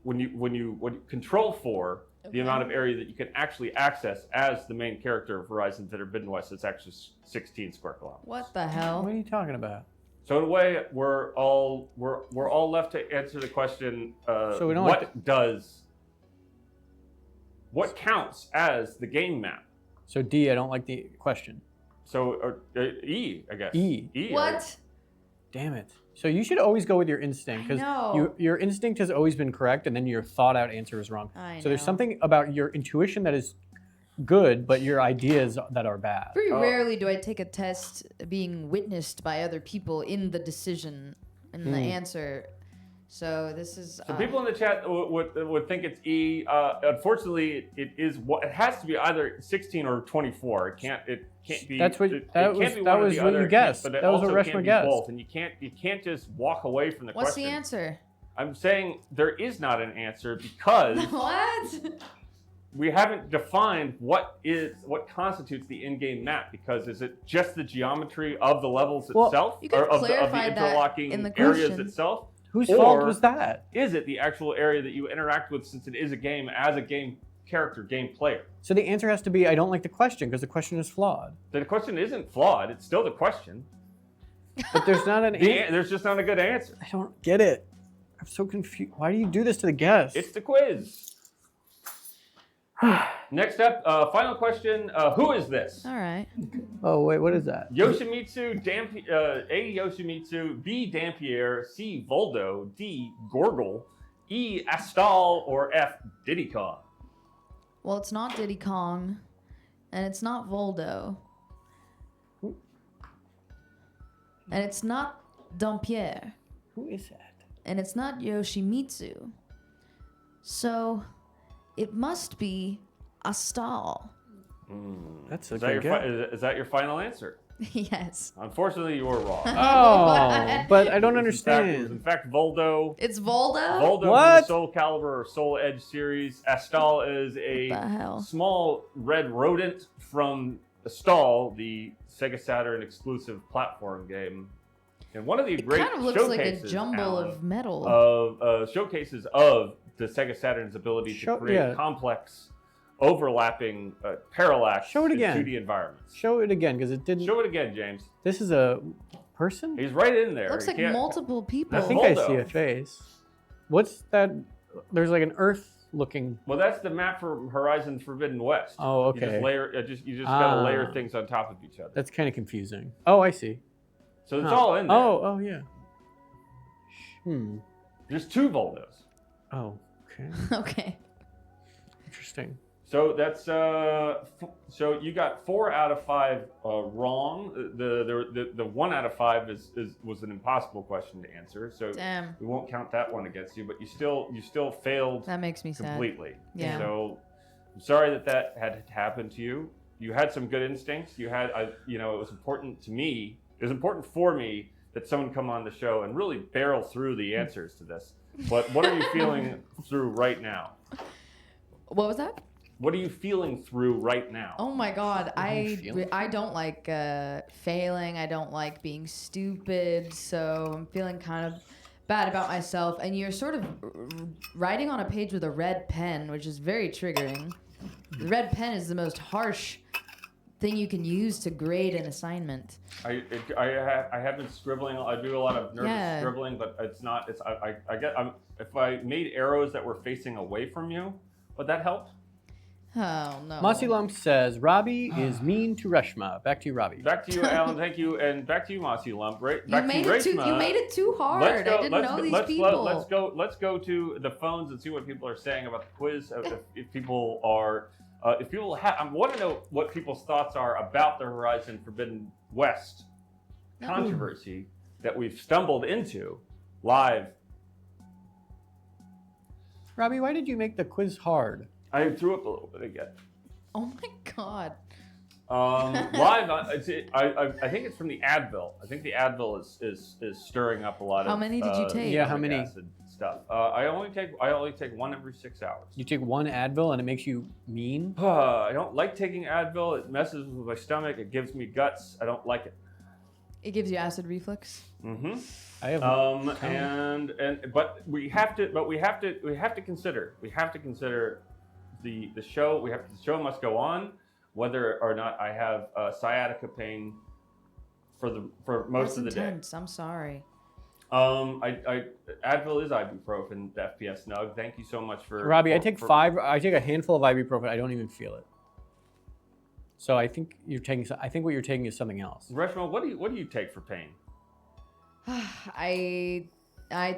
Speaker 2: when you control for the amount of area that you can actually access as the main character of Horizon Forbidden West, it's actually 16 square kilometers.
Speaker 3: What the hell?
Speaker 1: What are you talking about?
Speaker 2: So in a way, we're all left to answer the question:
Speaker 1: So we don't
Speaker 2: what counts as the game map?
Speaker 1: So D, I don't like the question.
Speaker 2: So E, I guess.
Speaker 1: E.
Speaker 3: What?
Speaker 1: Damn it. So you should always go with your instinct because your instinct has always been correct, and then your thought out answer is wrong. So there's something about your intuition that is good, but your ideas that are bad.
Speaker 3: Very rarely do I take a test being witnessed by other people in the decision and the answer. So this is.
Speaker 2: So people in the chat would think it's E. Unfortunately, it has to be either 16 or 24. It can't be.
Speaker 1: That's what that was what you guessed. That was what Reshma guessed.
Speaker 2: Both, and you can't just walk away from the question.
Speaker 3: What's the answer?
Speaker 2: I'm saying there is not an answer because
Speaker 3: what?
Speaker 2: We haven't defined what constitutes the in-game map, because is it just the geometry of the levels itself,
Speaker 3: you could
Speaker 2: or of the
Speaker 3: clarify that
Speaker 2: interlocking
Speaker 3: in the
Speaker 2: areas
Speaker 3: question.
Speaker 2: itself?
Speaker 1: Whose fault was that?
Speaker 2: Is it the actual area that you interact with, since it is a game, as a game character, game player?
Speaker 1: So the answer has to be I don't like the question because the question is flawed.
Speaker 2: The question isn't flawed; it's still the question.
Speaker 1: But there's not an answer.
Speaker 2: There's just not a good answer.
Speaker 1: I don't get it. I'm so confused. Why do you do this to the guests?
Speaker 2: It's the quiz. Next up, final question. Who is this?
Speaker 3: All right.
Speaker 1: Oh, wait, what is that?
Speaker 2: Yoshimitsu, A. Yoshimitsu, B. Dampier, C. Voldo, D. Gorgle, E. Astal, or F. Diddy Kong?
Speaker 3: Well, it's not Diddy Kong, and it's not Voldo, and it's not Dampier,
Speaker 1: Who is that?
Speaker 3: and it's not Yoshimitsu. So, it must be Astal.
Speaker 1: That's a
Speaker 2: Is that
Speaker 1: good guess.
Speaker 2: is that your final answer?
Speaker 3: Yes.
Speaker 2: Unfortunately, you were wrong.
Speaker 1: Oh, but I don't
Speaker 2: It was
Speaker 1: understand.
Speaker 2: in fact, Voldo.
Speaker 3: It's Voldo?
Speaker 2: Voldo
Speaker 1: What?
Speaker 2: from the Soul Calibur or Soul Edge series. Astal is
Speaker 3: What
Speaker 2: a
Speaker 3: the hell?
Speaker 2: small red rodent from Astal, the Sega Saturn exclusive platform game. And one of the great
Speaker 3: Kind of looks like a
Speaker 2: showcases,
Speaker 3: jumble
Speaker 2: Allan,
Speaker 3: of metal.
Speaker 2: of showcases of the Sega Saturn's ability to create complex, overlapping parallax
Speaker 1: Show it
Speaker 2: in
Speaker 1: again.
Speaker 2: 2D environments.
Speaker 1: Show it again because it didn't.
Speaker 2: Show it again, James.
Speaker 1: This is a person?
Speaker 2: He's right in there.
Speaker 3: Looks
Speaker 2: You
Speaker 3: like
Speaker 2: can't-
Speaker 3: multiple people.
Speaker 1: I think I
Speaker 2: Voldo.
Speaker 1: see a face. What's that? There's like an Earth looking.
Speaker 2: Well, that's the map for Horizon Forbidden West.
Speaker 1: Oh,
Speaker 2: You
Speaker 1: okay.
Speaker 2: just layer. You just gotta layer
Speaker 1: Ah.
Speaker 2: things on top of each other.
Speaker 1: That's kind of confusing. Oh, I see.
Speaker 2: So it's all in there.
Speaker 1: Oh, yeah.
Speaker 2: There's 2 Voldos.
Speaker 1: Oh, okay.
Speaker 3: Okay.
Speaker 1: Interesting.
Speaker 2: So that's so you got 4 out of 5 wrong. The 1 out of 5 was an impossible question to answer. So
Speaker 3: Damn.
Speaker 2: we won't count that one against you. But you still failed
Speaker 3: That makes me sad.
Speaker 2: completely.
Speaker 3: Yeah.
Speaker 2: So I'm sorry that had happened to you. You had some good instincts. You had it was important to me. It was important for me that someone come on the show and really barrel through the answers to this. But what are you feeling through right now?
Speaker 3: What was that?
Speaker 2: What are you feeling through right now?
Speaker 3: Oh my God, I don't like failing. I don't like being stupid. So I'm feeling kind of bad about myself. And you're sort of writing on a page with a red pen, which is very triggering. The red pen is the most harsh thing you can use to grade an assignment.
Speaker 2: I have been scribbling. I do a lot of nervous scribbling, but it's not. It's if I made arrows that were facing away from you, would that help?
Speaker 3: Oh no.
Speaker 1: Mossy Lump says Robbie is mean to Reshma. Back to you, Robbie.
Speaker 2: Back to you, Allan. Thank you, and back to you, Mossy Lump. Right,
Speaker 3: You
Speaker 2: back
Speaker 3: made
Speaker 2: to
Speaker 3: it too.
Speaker 2: Reshma.
Speaker 3: You made it too hard. I didn't know these people.
Speaker 2: Let's go to the phones and see what people are saying about the quiz. If people are, if people have, I want to know what people's thoughts are about the Horizon Forbidden West controversy that we've stumbled into live.
Speaker 1: Robbie, why did you make the quiz hard?
Speaker 2: I threw up a little bit again.
Speaker 3: Oh my God.
Speaker 2: Live, I think it's from the Advil. I think the Advil is stirring up a lot of.
Speaker 3: How many did you take?
Speaker 1: Yeah, how many?
Speaker 2: Acid stuff. I only take one every 6 hours.
Speaker 1: You take one Advil and it makes you mean?
Speaker 2: I don't like taking Advil. It messes with my stomach. It gives me guts. I don't like it.
Speaker 3: It gives you acid reflux.
Speaker 2: Mm-hmm.
Speaker 1: I have
Speaker 2: but we have to consider the show. The show must go on, whether or not I have sciatica pain for most of the day.
Speaker 3: I'm sorry.
Speaker 2: Advil is ibuprofen. The FPS Nug. Thank you so much for
Speaker 1: Robbie. I take a handful of ibuprofen. I don't even feel it. So I think what you're taking is something else.
Speaker 2: Reshma, what do you take for pain?
Speaker 3: I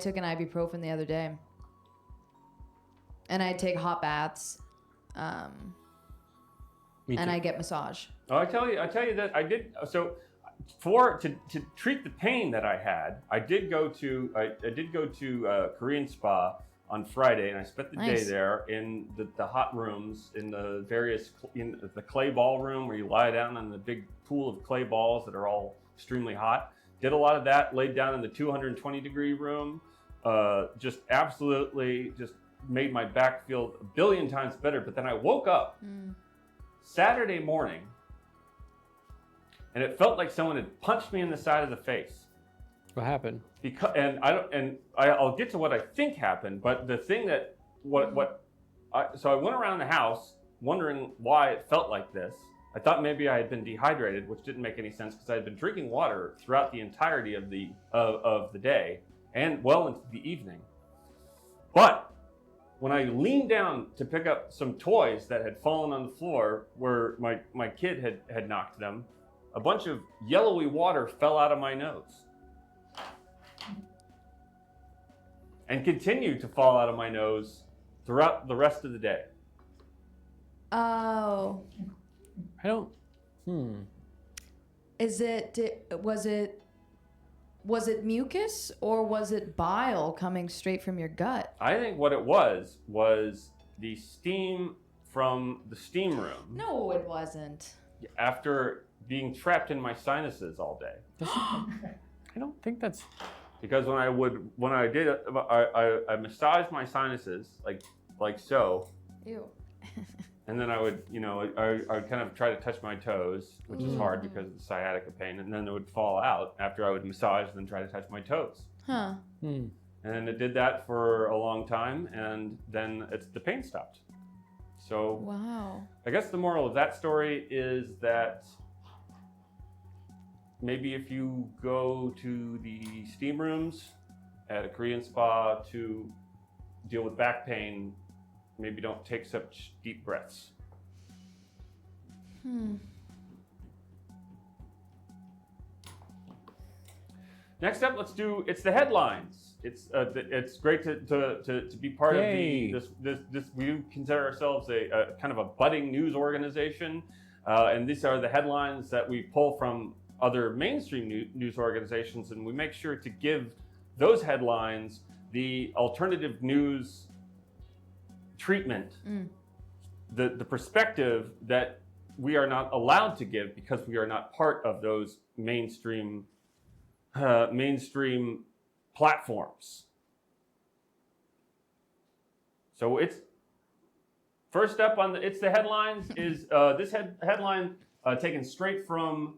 Speaker 3: took an ibuprofen the other day, and I take hot baths, and I get massage.
Speaker 2: Oh, I tell you that I did. So, to treat the pain that I had, I did go to Korean spa on Friday, and I spent the day there in the hot rooms, in the the clay ballroom where you lie down in the big pool of clay balls that are all extremely hot. Did a lot of that, laid down in the 220-degree room, just absolutely just made my back feel a billion times better. But then I woke up Saturday morning, and it felt like someone had punched me in the side of the face.
Speaker 1: What happened?
Speaker 2: I'll get to what I think happened, but the thing that so I went around the house wondering why it felt like this. I thought maybe I had been dehydrated, which didn't make any sense because I had been drinking water throughout the entirety of the day and well into the evening. But when I leaned down to pick up some toys that had fallen on the floor where my kid had knocked them, a bunch of yellowy water fell out of my nose and continued to fall out of my nose throughout the rest of the day.
Speaker 3: Oh.
Speaker 1: I don't.
Speaker 3: Was it mucus or was it bile coming straight from your gut?
Speaker 2: I think what it was the steam from the steam room.
Speaker 3: No, it wasn't.
Speaker 2: After being trapped in my sinuses all day.
Speaker 1: I don't think that's.
Speaker 2: Because when I did it, I massaged my sinuses like so.
Speaker 3: Ew.
Speaker 2: And then I would, I would kind of try to touch my toes, which is hard because of the sciatica pain, and then it would fall out after I would massage and then try to touch my toes.
Speaker 3: Huh.
Speaker 2: And it did that for a long time, and then the pain stopped. So
Speaker 3: wow.
Speaker 2: I guess the moral of that story is that maybe if you go to the steam rooms at a Korean spa to deal with back pain, maybe don't take such deep breaths. Next up, it's the headlines. It's great to be part
Speaker 1: Yay.
Speaker 2: of this. We consider ourselves a kind of a budding news organization, and these are the headlines that we pull from other mainstream news organizations, and we make sure to give those headlines the alternative news treatment, the perspective that we are not allowed to give because we are not part of those mainstream mainstream platforms. So it's first up on the headlines is this headline taken straight from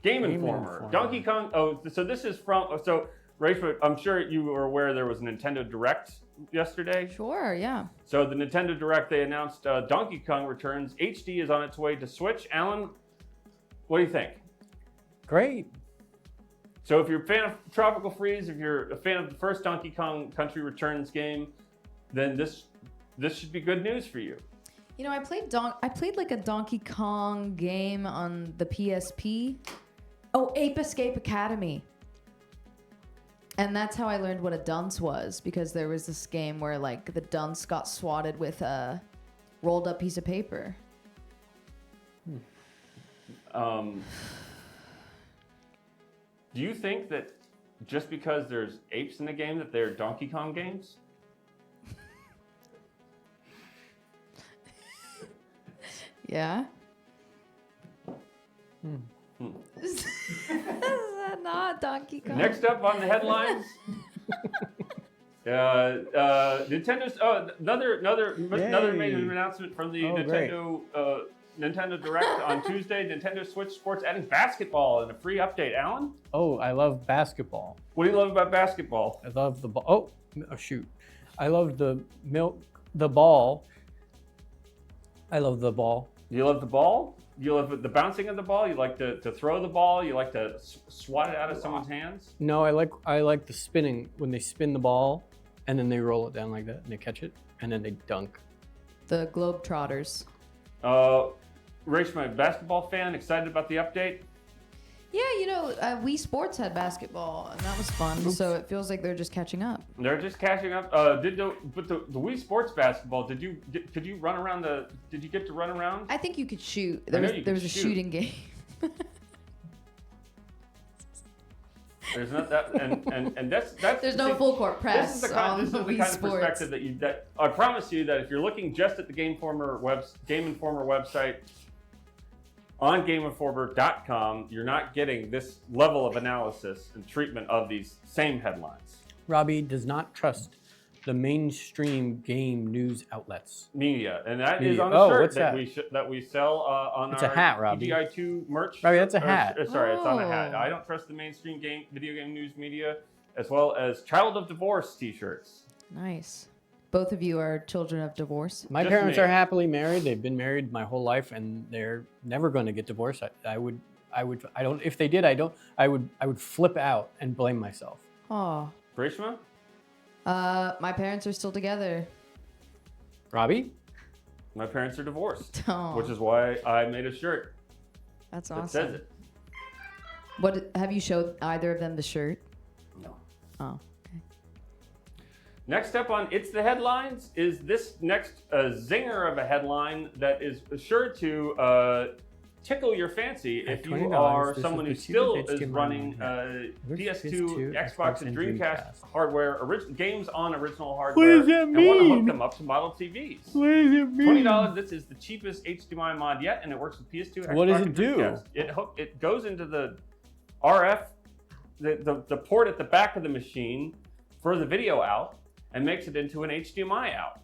Speaker 2: Game Informer. Donkey Kong. Oh, so this is from. So, Reshma, I'm sure you were aware there was a Nintendo Direct yesterday.
Speaker 3: Sure, yeah.
Speaker 2: So the Nintendo Direct, they announced Donkey Kong returns. HD is on its way to Switch. Allan, what do you think?
Speaker 1: Great.
Speaker 2: So if you're a fan of Tropical Freeze, if you're a fan of the first Donkey Kong Country Returns game, then this should be good news for you.
Speaker 3: You know, I played like a Donkey Kong game on the PSP. Oh, Ape Escape Academy. And that's how I learned what a dunce was, because there was this game where like the dunce got swatted with a rolled up piece of paper.
Speaker 2: Do you think that just because there's apes in the game that they're Donkey Kong games?
Speaker 3: Yeah. Is that not Donkey Kong?
Speaker 2: Next up on the headlines, Nintendo's another major announcement from the Nintendo Direct on Tuesday. Nintendo Switch Sports adding basketball in a free update. Allan?
Speaker 1: Oh, I love basketball.
Speaker 2: What do you love about basketball?
Speaker 1: I love the ball. Oh, shoot. I love the ball. I love the ball.
Speaker 2: You love the ball? You love the bouncing of the ball? You like to throw the ball? You like to swat it out of someone's hands?
Speaker 1: No, I like the spinning, when they spin the ball and then they roll it down like that and they catch it and then they dunk.
Speaker 3: The Globetrotters.
Speaker 2: Reshma, basketball fan, excited about the update?
Speaker 3: Yeah, you know, Wii Sports had basketball, and that was fun. Oops. So it feels like they're just catching up.
Speaker 2: They're just catching up. The Wii Sports basketball? Could you run around Did you get to run around?
Speaker 3: I think you could shoot. There was a shooting game.
Speaker 2: There's not that, and that's.
Speaker 3: There's no full court press.
Speaker 2: This is the kind of perspective that I promise you that if you're looking just at the Game Informer website. On GameInformer.com, you're not getting this level of analysis and treatment of these same headlines.
Speaker 1: Robbie does not trust the mainstream game news outlets.
Speaker 2: Media, and that is on a shirt that we sell on
Speaker 1: it's
Speaker 2: our
Speaker 1: a hat, Robbie.
Speaker 2: EGI 2 merch.
Speaker 1: Robbie, that's a hat.
Speaker 2: It's on a hat. I don't trust the mainstream video game news media, as well as Child of Divorce t-shirts.
Speaker 3: Nice. Both of you are children of divorce?
Speaker 1: My parents are happily married. They've been married my whole life, and they're never going to get divorced. If they did, I would flip out and blame myself.
Speaker 3: Oh.
Speaker 2: Reshma?
Speaker 3: My parents are still together.
Speaker 2: Robbie? My parents are divorced, which is why I made a shirt.
Speaker 3: That's awesome.
Speaker 2: That says it.
Speaker 3: What have you showed either of them the shirt?
Speaker 2: No.
Speaker 3: Oh.
Speaker 2: Next up on It's the Headlines is this next zinger of a headline that is sure to tickle your fancy if you are someone who still is running PS2, Xbox, and Dreamcast hardware, games on original hardware,
Speaker 1: what does that mean?
Speaker 2: And want to hook them up to model TVs.
Speaker 1: What does it mean?
Speaker 2: $20. This is the cheapest HDMI mod yet, and it works with PS2, Xbox,
Speaker 1: what does it
Speaker 2: and
Speaker 1: do?
Speaker 2: Dreamcast. It goes into the RF, the port at the back of the machine for the video out, and makes it into an HDMI out.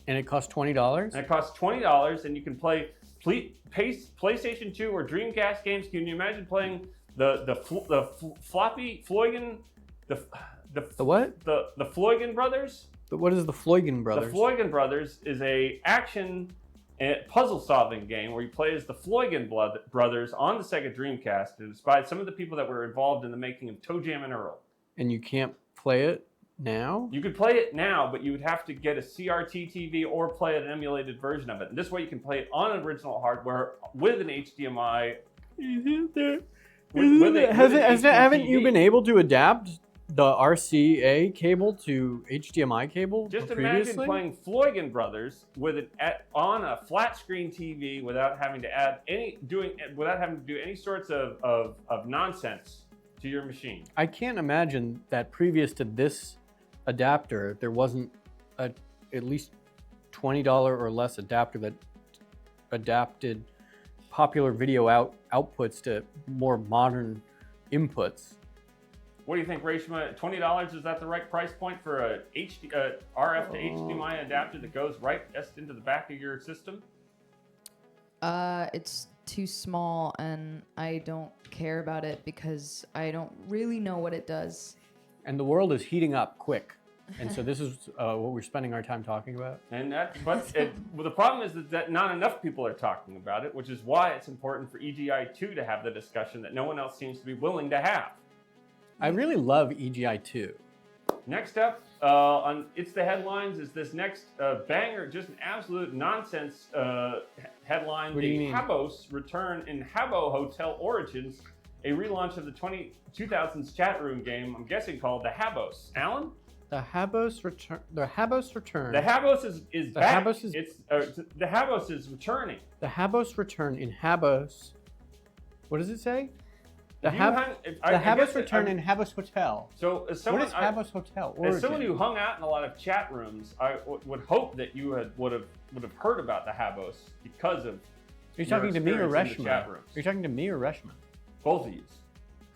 Speaker 1: And it costs $20?
Speaker 2: And it costs $20, and you can play PlayStation 2 or Dreamcast games. Can you imagine playing the floppy Floygen, the
Speaker 1: what?
Speaker 2: The Floygen brothers?
Speaker 1: What is the Floygen brothers?
Speaker 2: The Floygen brothers is a action puzzle solving game where you play as the Floygen brothers on the Sega Dreamcast. It inspired some of the people that were involved in the making of Toe Jam and Earl. And
Speaker 1: you can't play it now?
Speaker 2: You could play it now, but you would have to get a CRT TV or play an emulated version of it. And this way you can play it on original hardware with an HDMI.
Speaker 1: Haven't you been able to adapt the RCA cable to HDMI cable
Speaker 2: Just
Speaker 1: previously?
Speaker 2: imagine playing Floygen Brothers on a flat screen TV without having to do any sorts of nonsense to your machine.
Speaker 1: I can't imagine that previous to this adapter, there wasn't at least $20 or less adapter that adapted popular video outputs to more modern inputs.
Speaker 2: What do you think, Reshma? $20, is that the right price point for a RF to HDMI adapter that goes right into the back of your system?
Speaker 3: It's too small, and I don't care about it because I don't really know what it does.
Speaker 1: And the world is heating up quick. And so this is what we're spending our time talking about.
Speaker 2: And well, the problem is that not enough people are talking about it, which is why it's important for EGI 2 to have the discussion that no one else seems to be willing to have.
Speaker 1: I really love EGI 2.
Speaker 2: Next up on It's the Headlines is this next banger, just an absolute nonsense headline.
Speaker 1: What do you mean?
Speaker 2: Habos return in Habbo Hotel Origins, a relaunch of the 2000s chat room game, I'm guessing called the Habos. Allan?
Speaker 1: The Habos return. The Habos return.
Speaker 2: The Habos is back.
Speaker 1: Habos is,
Speaker 2: the Habos is returning.
Speaker 1: The Habos return in Habos. What does it say? The
Speaker 2: I
Speaker 1: Habos return in Habos Hotel.
Speaker 2: So as someone,
Speaker 1: what is Habos Hotel? Origin?
Speaker 2: As someone who hung out in a lot of chat rooms, I would hope that you would have heard about the Habos because of.
Speaker 1: Are you talking to me or Reshma?
Speaker 2: Are
Speaker 1: you talking to me or Reshma?
Speaker 2: Both of you.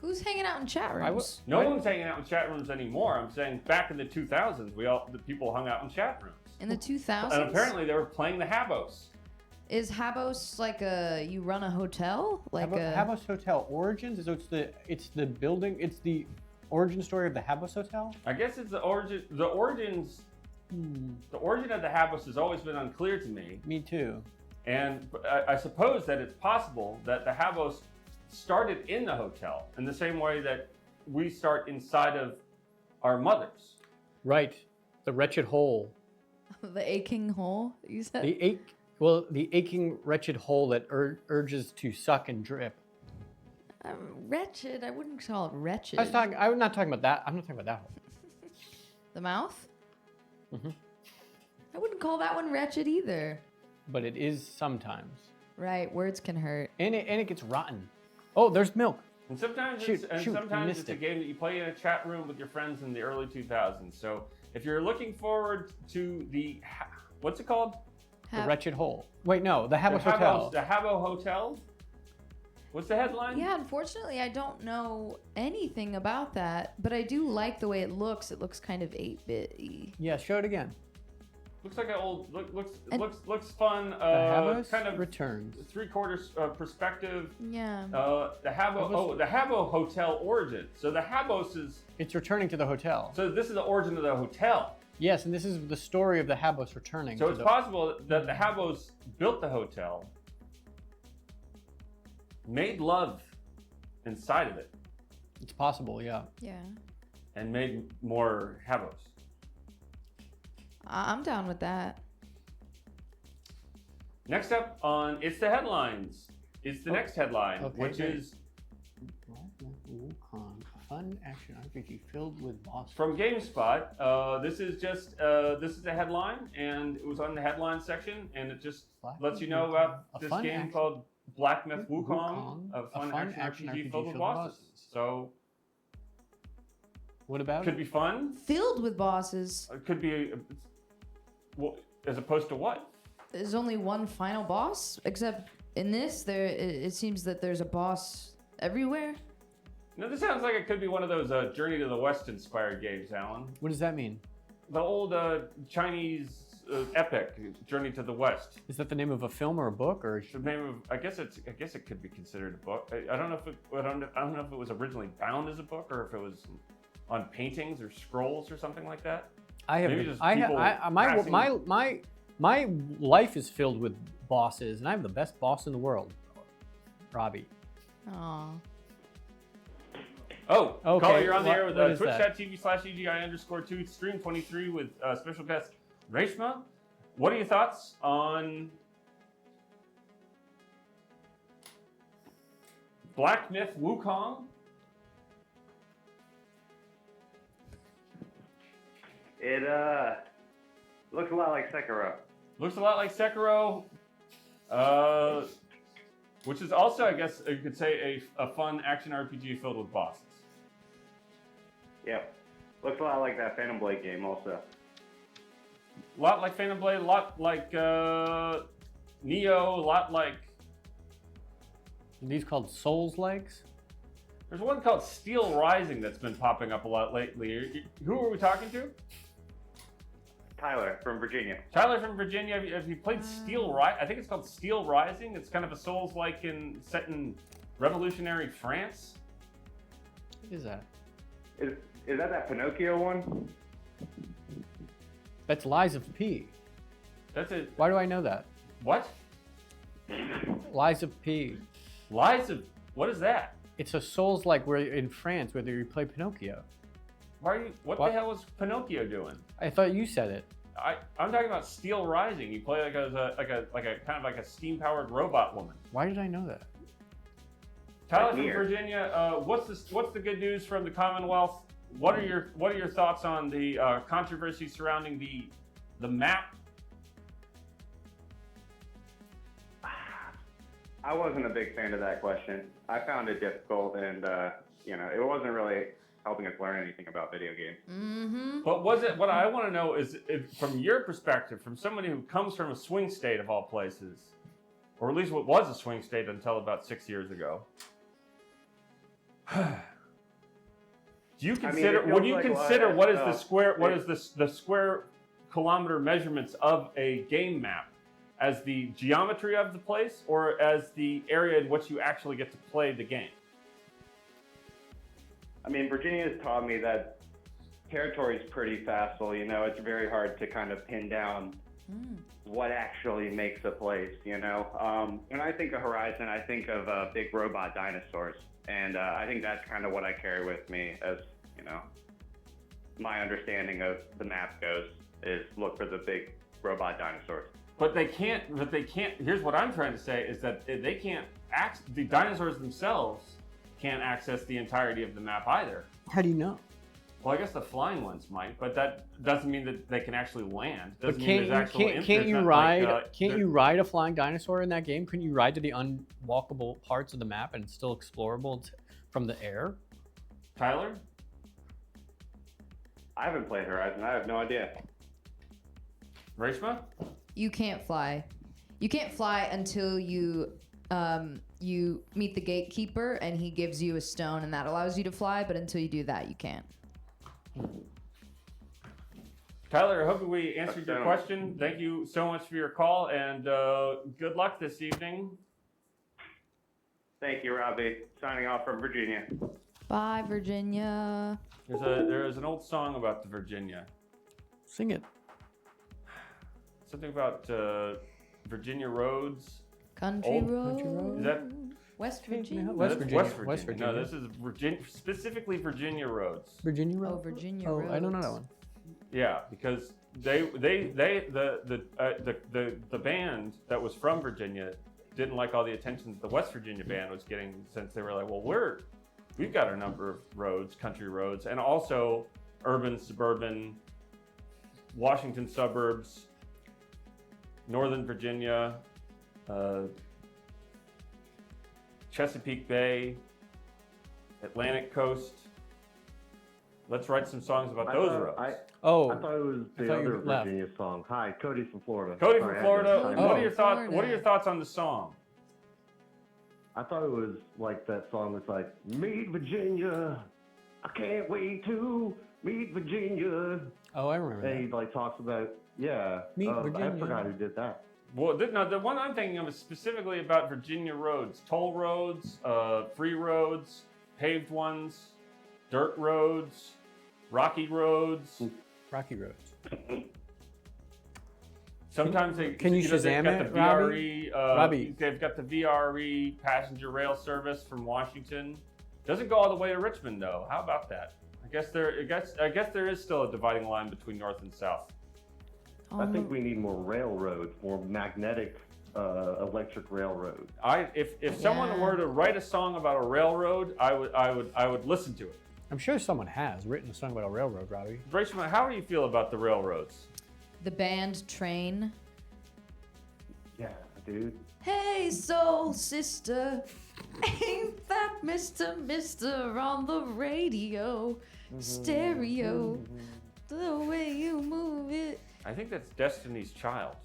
Speaker 3: Who's hanging out in chat rooms?
Speaker 2: No one's hanging out in chat rooms anymore. I'm saying back in the 2000s, the people hung out in chat rooms.
Speaker 3: In the 2000s?
Speaker 2: And apparently they were playing the Habos.
Speaker 3: Is Habos like you run a hotel?
Speaker 1: Habos Hotel Origins? So it's the building, it's the origin story of the Habos Hotel?
Speaker 2: I guess it's the origin of the Habos has always been unclear to me.
Speaker 1: Me too.
Speaker 2: And I suppose that it's possible that the Habos started in the hotel in the same way that we start inside of our mothers.
Speaker 1: Right. The wretched hole.
Speaker 3: The aching hole, you said?
Speaker 1: The aching, wretched hole that urges to suck and drip.
Speaker 3: Wretched? I wouldn't call it wretched.
Speaker 1: I'm not talking about that. I'm not talking about that hole.
Speaker 3: The mouth?
Speaker 1: Mm-hmm.
Speaker 3: I wouldn't call that one wretched either.
Speaker 1: But it is sometimes.
Speaker 3: Right. Words can hurt.
Speaker 1: And it gets rotten. Oh, there's milk.
Speaker 2: And sometimes it's a game that you play in a chat room with your friends in the early 2000s. So if you're looking forward to what's it called?
Speaker 1: The wretched hole. Wait, no, the Habos Hotel.
Speaker 2: The Habbo Hotel? What's the headline?
Speaker 3: Yeah, unfortunately, I don't know anything about that, but I do like the way it looks. It looks kind of 8-bit-y.
Speaker 1: Yeah, show it again.
Speaker 2: Looks like an old. Looks fun.
Speaker 1: The Habos
Speaker 2: kind of
Speaker 1: returns.
Speaker 2: 3/4 perspective.
Speaker 3: Yeah.
Speaker 2: The Habbo Hotel Origin. So the Habos is.
Speaker 1: It's returning to the hotel.
Speaker 2: So this is the origin of the hotel.
Speaker 1: Yes, and this is the story of the Habos returning.
Speaker 2: So it's possible that the Habos built the hotel, made love inside of it.
Speaker 1: It's possible, yeah.
Speaker 3: Yeah.
Speaker 2: And made more Habos.
Speaker 3: I'm down with that.
Speaker 2: Next up on It's the Headlines is the next headline, which is
Speaker 1: Wukong, a fun action RPG filled with bosses.
Speaker 2: From GameSpot. This is the headline, and it was on the headline section, and it just lets you know about this game called Black Myth Wukong, a fun action RPG filled with bosses. So,
Speaker 1: what about
Speaker 2: could be fun?
Speaker 3: Filled with bosses.
Speaker 2: It could be, well, as opposed to what?
Speaker 3: There's only one final boss, except in this, it seems that there's a boss everywhere.
Speaker 2: No, this sounds like it could be one of those Journey to the West inspired games, Allan.
Speaker 1: What does that mean?
Speaker 2: The old Chinese epic, Journey to the West.
Speaker 1: Is that the name of a film or a book, or
Speaker 2: the name of? I guess it could be considered a book. I don't know if it was originally bound as a book or if it was on paintings or scrolls or something like that.
Speaker 1: My life is filled with bosses, and I have the best boss in the world, Robbie.
Speaker 3: Aww.
Speaker 2: Oh,
Speaker 1: okay.
Speaker 2: Caller, you're on the air with twitch.tv/EGI_2 stream 23 with special guest Reshma. What are your thoughts on Black Myth Wukong?
Speaker 4: It looks a lot like Sekiro.
Speaker 2: Looks a lot like Sekiro, which is also, I guess you could say, a fun action RPG filled with bosses.
Speaker 4: Yep. Looks a lot like that Phantom Blade game also.
Speaker 2: Phantom Blade, a lot like Neo, a lot like.
Speaker 1: Are these called Souls legs?
Speaker 2: There's one called Steel Rising that's been popping up a lot lately. Who are we talking to?
Speaker 4: Tyler from Virginia.
Speaker 2: Tyler from Virginia. Have you played Steel Rising? I think it's called Steel Rising. It's kind of a Souls-like set in revolutionary France.
Speaker 1: What is that?
Speaker 4: Is that Pinocchio one?
Speaker 1: That's Lies of P.
Speaker 2: That's it.
Speaker 1: Why do I know that?
Speaker 2: What?
Speaker 1: Lies of P.
Speaker 2: Lies of. What is that?
Speaker 1: It's a Souls like where in France where you play Pinocchio.
Speaker 2: Why are you? What the hell was Pinocchio doing?
Speaker 1: I thought you said it.
Speaker 2: I'm talking about Steel Rising. You play like a kind of like a steam-powered robot woman.
Speaker 1: Why did I know that?
Speaker 2: Tyler from Virginia. What's the good news from the Commonwealth? What are your thoughts on the controversy surrounding the map?
Speaker 4: I wasn't a big fan of that question. I found it difficult, and it wasn't really helping us learn anything about video games.
Speaker 3: Mm-hmm.
Speaker 2: But what I want to know is, if, from your perspective, from somebody who comes from a swing state of all places, or at least what was a swing state until about 6 years ago. Do you consider? Would you consider what is the square? What is the square kilometer measurements of a game map as the geometry of the place, or as the area in which you actually get to play the game?
Speaker 4: I mean, Virginia has taught me that territory is pretty facile. It's very hard to kind of pin down what actually makes a place. When I think of Horizon, I think of big robot dinosaurs. And I think that's kind of what I carry with me as, my understanding of the map goes, is look for the big robot dinosaurs.
Speaker 2: But they can't, here's what I'm trying to say, is that they can't, the dinosaurs themselves can't access the entirety of the map either.
Speaker 1: How do you know?
Speaker 2: Well, I guess the flying ones might, but that doesn't mean that they can actually land.
Speaker 1: But can't you ride a flying dinosaur in that game? Couldn't you ride to the unwalkable parts of the map and it's still explorable from the air?
Speaker 2: Tyler?
Speaker 4: I haven't played Horizon. I have no idea.
Speaker 2: Reshma?
Speaker 3: You can't fly. You can't fly until you meet the gatekeeper and he gives you a stone and that allows you to fly, but until you do that, you can't.
Speaker 2: Tyler, I hope we answered your question. Thank you so much for your call, and good luck this evening.
Speaker 4: Thank you, Robbie. Signing off from Virginia.
Speaker 3: Bye, Virginia.
Speaker 2: There is an old song about the Virginia.
Speaker 1: Sing it.
Speaker 2: Something about Virginia roads.
Speaker 3: Country road.
Speaker 2: Is that
Speaker 3: West Virginia?
Speaker 1: West Virginia.
Speaker 2: West Virginia. No, this is specifically Virginia roads.
Speaker 1: Virginia road.
Speaker 3: Oh, Virginia
Speaker 1: Oh,
Speaker 3: roads.
Speaker 1: I don't know that one.
Speaker 2: Yeah, because the band that was from Virginia didn't like all the attention that the West Virginia band was getting, since they were like, well, we've got a number of roads, country roads, and also urban, suburban, Washington suburbs, Northern Virginia, Chesapeake Bay, Atlantic Coast. Let's write some songs about those roads.
Speaker 5: I thought it was the other Virginia song. Hi, Cody from Florida.
Speaker 2: Cody from Florida.
Speaker 1: Oh.
Speaker 2: What are your thoughts? What are your thoughts on the song?
Speaker 5: I thought it was like that song that's like, meet Virginia, I can't wait to meet Virginia.
Speaker 1: Oh, I remember
Speaker 5: And he
Speaker 1: that.
Speaker 5: like talks about,
Speaker 1: Meet Virginia.
Speaker 5: I forgot who did that.
Speaker 2: Well, the one I'm thinking of is specifically about Virginia roads, toll roads, free roads, paved ones, dirt roads, rocky roads.
Speaker 1: Rocky roads.
Speaker 2: Sometimes they
Speaker 1: Can you Shazam
Speaker 2: they've got
Speaker 1: it,
Speaker 2: the VRE,
Speaker 1: Robbie?
Speaker 2: They've got the VRE passenger rail service from Washington. Doesn't go all the way to Richmond though. How about that? I guess there is still a dividing line between north and south.
Speaker 5: I think we need more railroads, more magnetic electric railroads.
Speaker 2: If someone were to write a song about a railroad, I would listen to it.
Speaker 1: I'm sure someone has written a song about a railroad, Robbie.
Speaker 2: Reshma, how do you feel about the railroads?
Speaker 3: The band Train.
Speaker 5: Yeah, dude.
Speaker 3: Hey, soul sister, ain't that Mr. on the radio? Stereo, the way you move it.
Speaker 2: I think that's Destiny's Child.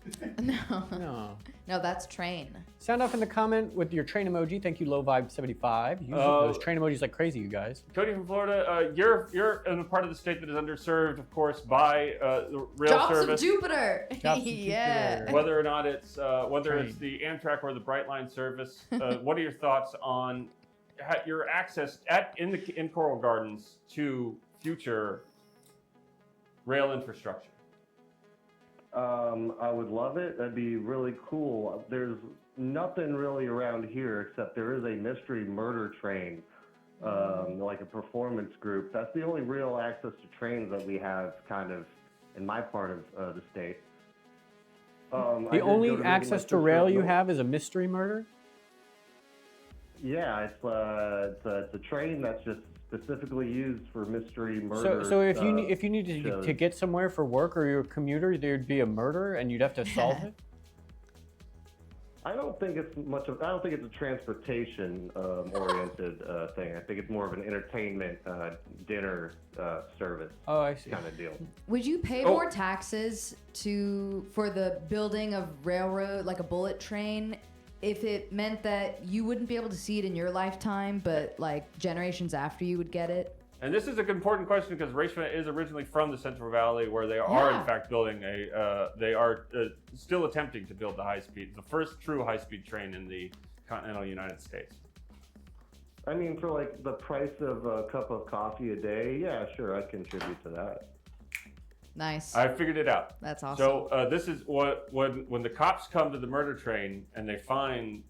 Speaker 3: No, that's train.
Speaker 1: Sound off in the comment with your train emoji. Thank you, Low Vibe 75. Use those train emojis like crazy, you guys.
Speaker 2: Cody from Florida, you're in a part of the state that is underserved, of course, by the rail
Speaker 3: Drops
Speaker 2: service.
Speaker 3: of Jupiter.
Speaker 1: Drops of
Speaker 3: Yeah.
Speaker 1: Jupiter.
Speaker 2: Whether or not it's it's the Amtrak or the Brightline service, what are your thoughts on your access in Coral Gardens to future rail infrastructure?
Speaker 5: I would love it. That'd be really cool. There's nothing really around here except there is a mystery murder train, like a performance group. That's the only real access to trains that we have kind of in my part of the state.
Speaker 1: The only access to rail you have is a mystery murder?
Speaker 5: Yeah, it's a train that's just specifically used for mystery murder.
Speaker 1: So if you needed to get somewhere for work or you're a commuter, there'd be a murder and you'd have to solve it?
Speaker 5: I don't think it's a transportation oriented thing. I think it's more of an entertainment dinner service.
Speaker 1: Oh, I see.
Speaker 5: Kind of deal.
Speaker 3: Would you pay more taxes for the building of railroad, like a bullet train, if it meant that you wouldn't be able to see it in your lifetime, but like generations after you would get it?
Speaker 2: And this is an important question because Reshma is originally from the Central Valley, where they are in fact building they are still attempting to build the first true high-speed train in the continental United States.
Speaker 5: I mean, for like the price of a cup of coffee a day, yeah, sure, I'd contribute to that.
Speaker 3: Nice.
Speaker 2: I figured it out.
Speaker 3: That's awesome.
Speaker 2: So this is when the cops come to the murder train and they find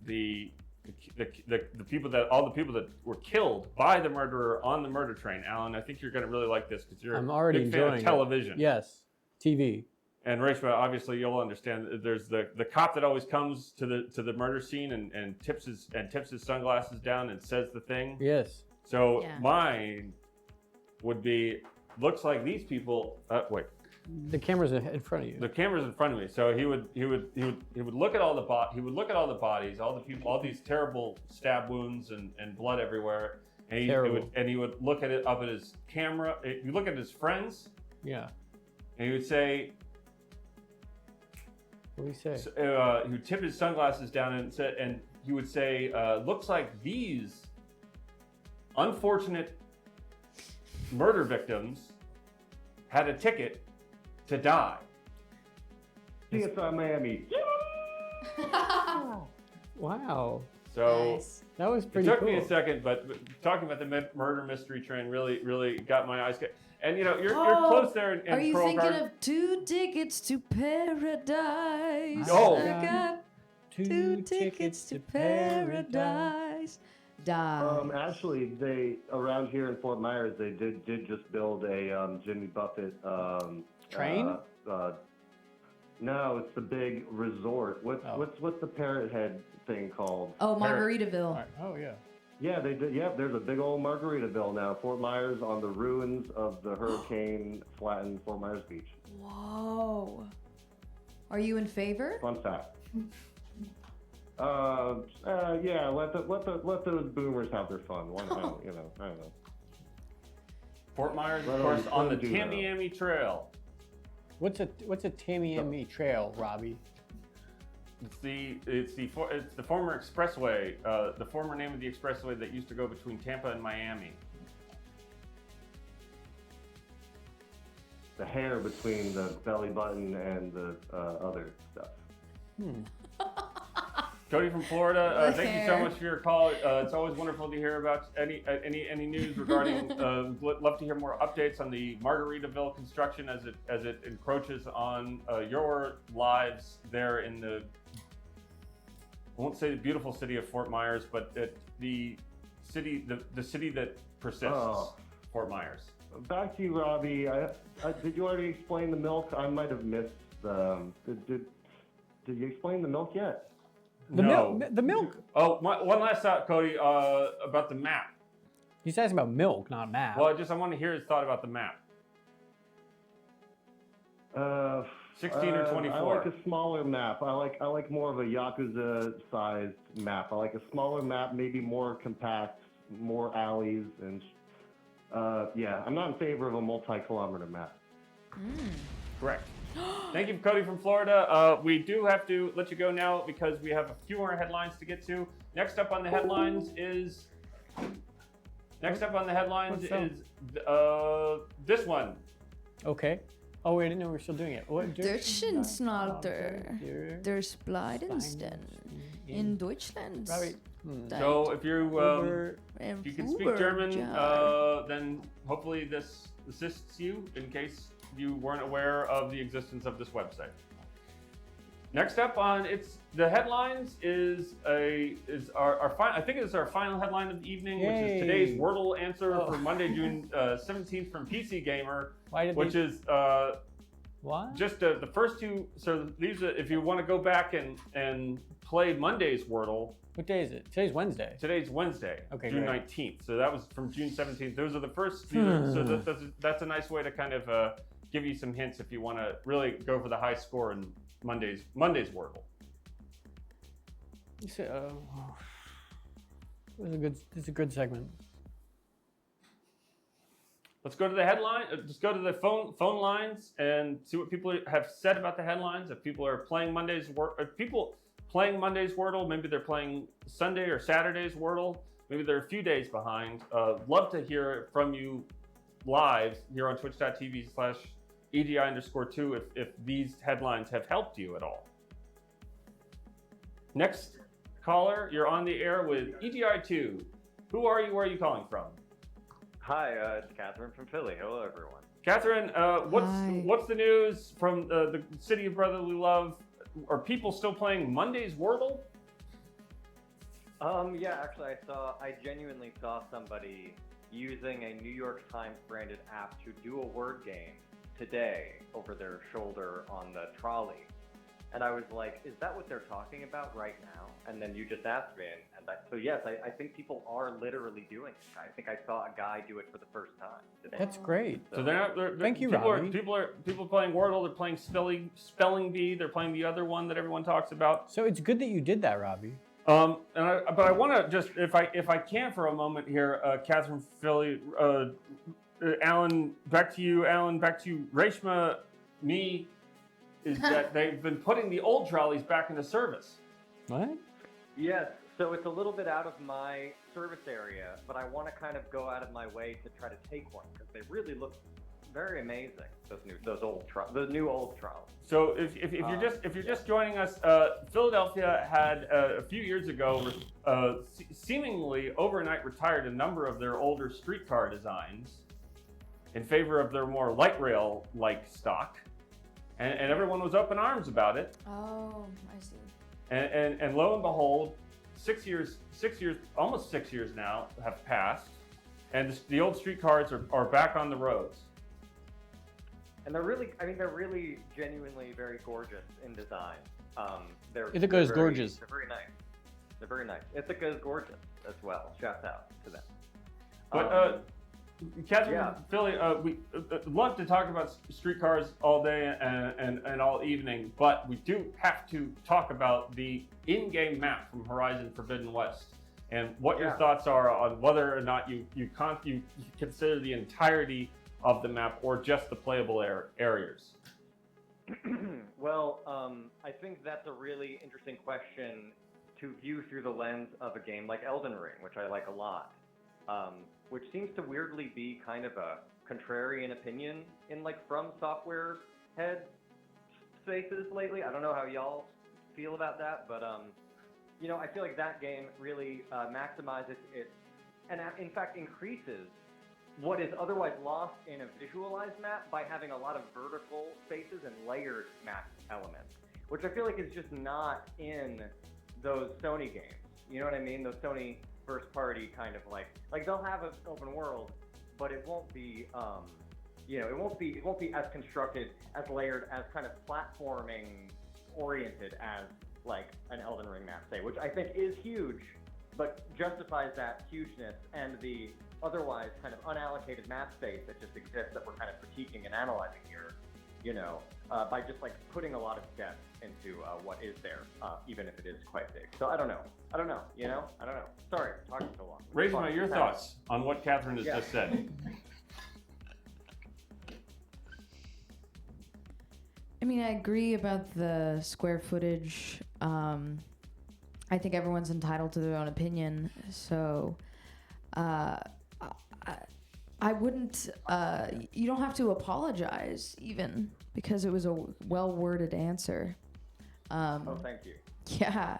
Speaker 2: all the people that were killed by the murderer on the murder train. Allan, I think you're going to really like this because you're a big fan of television.
Speaker 1: Yes, TV.
Speaker 2: And Reshma, obviously, you'll understand. There's the cop that always comes to the murder scene and tips his sunglasses down and says the thing.
Speaker 1: Yes.
Speaker 2: So mine would be looks like these people. Wait.
Speaker 1: The camera's in front of you.
Speaker 2: The camera's in front of me. So he would look at all the bodies, all the people, all these terrible stab wounds and blood everywhere. And he would look at it up at his camera. You look at his friends.
Speaker 1: Yeah.
Speaker 2: And he would say.
Speaker 1: What do you say?
Speaker 2: He would tip his sunglasses down and he would say, "Looks like these unfortunate murder victims had a ticket to die."
Speaker 5: CSI Miami.
Speaker 1: Wow.
Speaker 2: So
Speaker 3: nice.
Speaker 1: That was pretty
Speaker 2: cool. It
Speaker 1: cool.
Speaker 2: took me a second, but talking about the murder mystery train really got my eyes. And you're close there in
Speaker 3: Are you
Speaker 2: Coral
Speaker 3: thinking
Speaker 2: Garden.
Speaker 3: of 2 tickets to paradise?
Speaker 2: Oh.
Speaker 3: I got 2 tickets to paradise. Die.
Speaker 5: Actually, they around here in Fort Myers, they did just build a Jimmy Buffett
Speaker 1: train.
Speaker 5: No, it's the big resort. What's the Parrot Head thing called?
Speaker 3: Oh, Margaritaville.
Speaker 1: Oh yeah.
Speaker 5: Yeah, they did. Yeah, there's a big old Margaritaville now, Fort Myers, on the ruins of the hurricane flattened Fort Myers Beach.
Speaker 3: Whoa. Are you in favor?
Speaker 5: Fun fact. Yeah, let those boomers have their fun. Why not? I don't know.
Speaker 2: Fort Myers, of course, on the Tamiami Trail.
Speaker 1: What's a Tamiami Trail, Robbie?
Speaker 2: It's the former expressway, the former name of the expressway that used to go between Tampa and Miami.
Speaker 5: The hair between the belly button and the other stuff.
Speaker 2: Cody from Florida, thank you so much for your call. It's always wonderful to hear about any news regarding. Love to hear more updates on the Margaritaville construction as it encroaches on your lives there in the. I won't say the beautiful city of Fort Myers, but the city that persists, Fort Myers.
Speaker 5: Back to you, Robbie. Did you already explain the milk? I might have missed the. Did you explain the milk yet?
Speaker 1: The milk.
Speaker 2: Oh, one last thought, Cody, about the map.
Speaker 1: He's asking about milk, not map.
Speaker 2: Well, I want to hear his thought about the map. 16 or 24.
Speaker 5: I like a smaller map. I like more of a Yakuza-sized map. I like a smaller map, maybe more compact, more alleys, and yeah, I'm not in favor of a multi-kilometer map.
Speaker 2: Correct. Thank you, Cody from Florida. We do have to let you go now because we have a few more headlines to get to. Next up on the headlines is this one.
Speaker 1: Okay. Oh, wait, I didn't know we were still doing it. What?
Speaker 3: Deutschensnalter. Der Spleidensten. In Deutschland.
Speaker 1: Robbie.
Speaker 2: So if you can speak German, then hopefully this assists you in case you weren't aware of the existence of this website. Next up on the headlines is our I think it's our final headline of the evening, which is today's Wordle answer for Monday, June 17th from PC Gamer, which is just the first two. So these are, if you want to go back and play Monday's Wordle.
Speaker 1: What day is it? Today's Wednesday.
Speaker 2: Today's Wednesday,
Speaker 1: okay,
Speaker 2: June 19th. So that was from June 17th. Those are the first. So that's a nice way to kind of give you some hints if you want to really go for the high score in Monday's Wordle.
Speaker 1: This is a good segment.
Speaker 2: Let's go to the headline. Just go to the phone lines and see what people have said about the headlines. If people are playing Monday's Wordle, maybe they're playing Sunday or Saturday's Wordle. Maybe they're a few days behind. Love to hear from you live here on twitch.tv/EGI_2 if these headlines have helped you at all. Next caller, you're on the air with EGI2. Who are you? Where are you calling from?
Speaker 6: Hi, it's Catherine from Philly. Hello, everyone.
Speaker 2: Catherine, what's the news from the city of brotherly love? Are people still playing Monday's Wordle?
Speaker 6: Yeah, actually, I genuinely saw somebody using a New York Times branded app to do a word game today over their shoulder on the trolley. And I was like, is that what they're talking about right now? And then you just asked me, so yes, I think people are literally doing it. I think I saw a guy do it for the first time today.
Speaker 1: That's great.
Speaker 2: So they're
Speaker 1: thank you,
Speaker 2: people
Speaker 1: Robbie.
Speaker 2: People playing Wordle. They're playing spelling bee. They're playing the other one that everyone talks about.
Speaker 1: So it's good that you did that, Robbie.
Speaker 2: But I want to just, if I can for a moment here, Catherine, Philly, Allan, back to you. Allan, back to you. Reshma, me, is that they've been putting the old trolleys back into service.
Speaker 1: What?
Speaker 6: Yes. So it's a little bit out of my service area, but I want to kind of go out of my way to try to take one because they really look very amazing. Those new old trolleys.
Speaker 2: So if you're just joining us, Philadelphia had a few years ago seemingly overnight retired a number of their older streetcar designs in favor of their more light rail like stock, and everyone was up in arms about it.
Speaker 3: Oh, I see.
Speaker 2: And lo and behold, 6 years, almost 6 years now have passed, and the old streetcars are back on the roads.
Speaker 6: And they're really genuinely very gorgeous in design.
Speaker 1: Ithaca is gorgeous.
Speaker 6: They're very nice. They're very nice. Ithaca is gorgeous as well. Shout out to them.
Speaker 2: But Catherine, Philly, we love to talk about streetcars all day and all evening, but we do have to talk about the in-game map from Horizon Forbidden West and what your thoughts are on whether or not you consider the entirety of the map or just the playable areas.
Speaker 6: Well, I think that's a really interesting question to view through the lens of a game like Elden Ring, which I like a lot. Which seems to weirdly be kind of a contrarian opinion in From Software head spaces lately. I don't know how y'all feel about that, but I feel like that game really maximizes it, and in fact increases what is otherwise lost in a visualized map by having a lot of vertical spaces and layered map elements, which I feel like is just not in those Sony games. You know what I mean? Those Sony first party kind of like they'll have an open world, but it won't be it won't be as constructed, as layered, as kind of platforming oriented as an Elden Ring map, say, which I think is huge, but justifies that hugeness and the otherwise kind of unallocated map space that just exists that we're kind of critiquing and analyzing here, by just putting a lot of depth into what is there, even if it is quite big. So I don't know. I don't know. Sorry, talking so long.
Speaker 2: Reshma, your thoughts on what Catherine has just said.
Speaker 3: I mean, I agree about the square footage. I think everyone's entitled to their own opinion. So, I wouldn't. You don't have to apologize even because it was a well-worded answer.
Speaker 6: Oh, thank you.
Speaker 3: Yeah.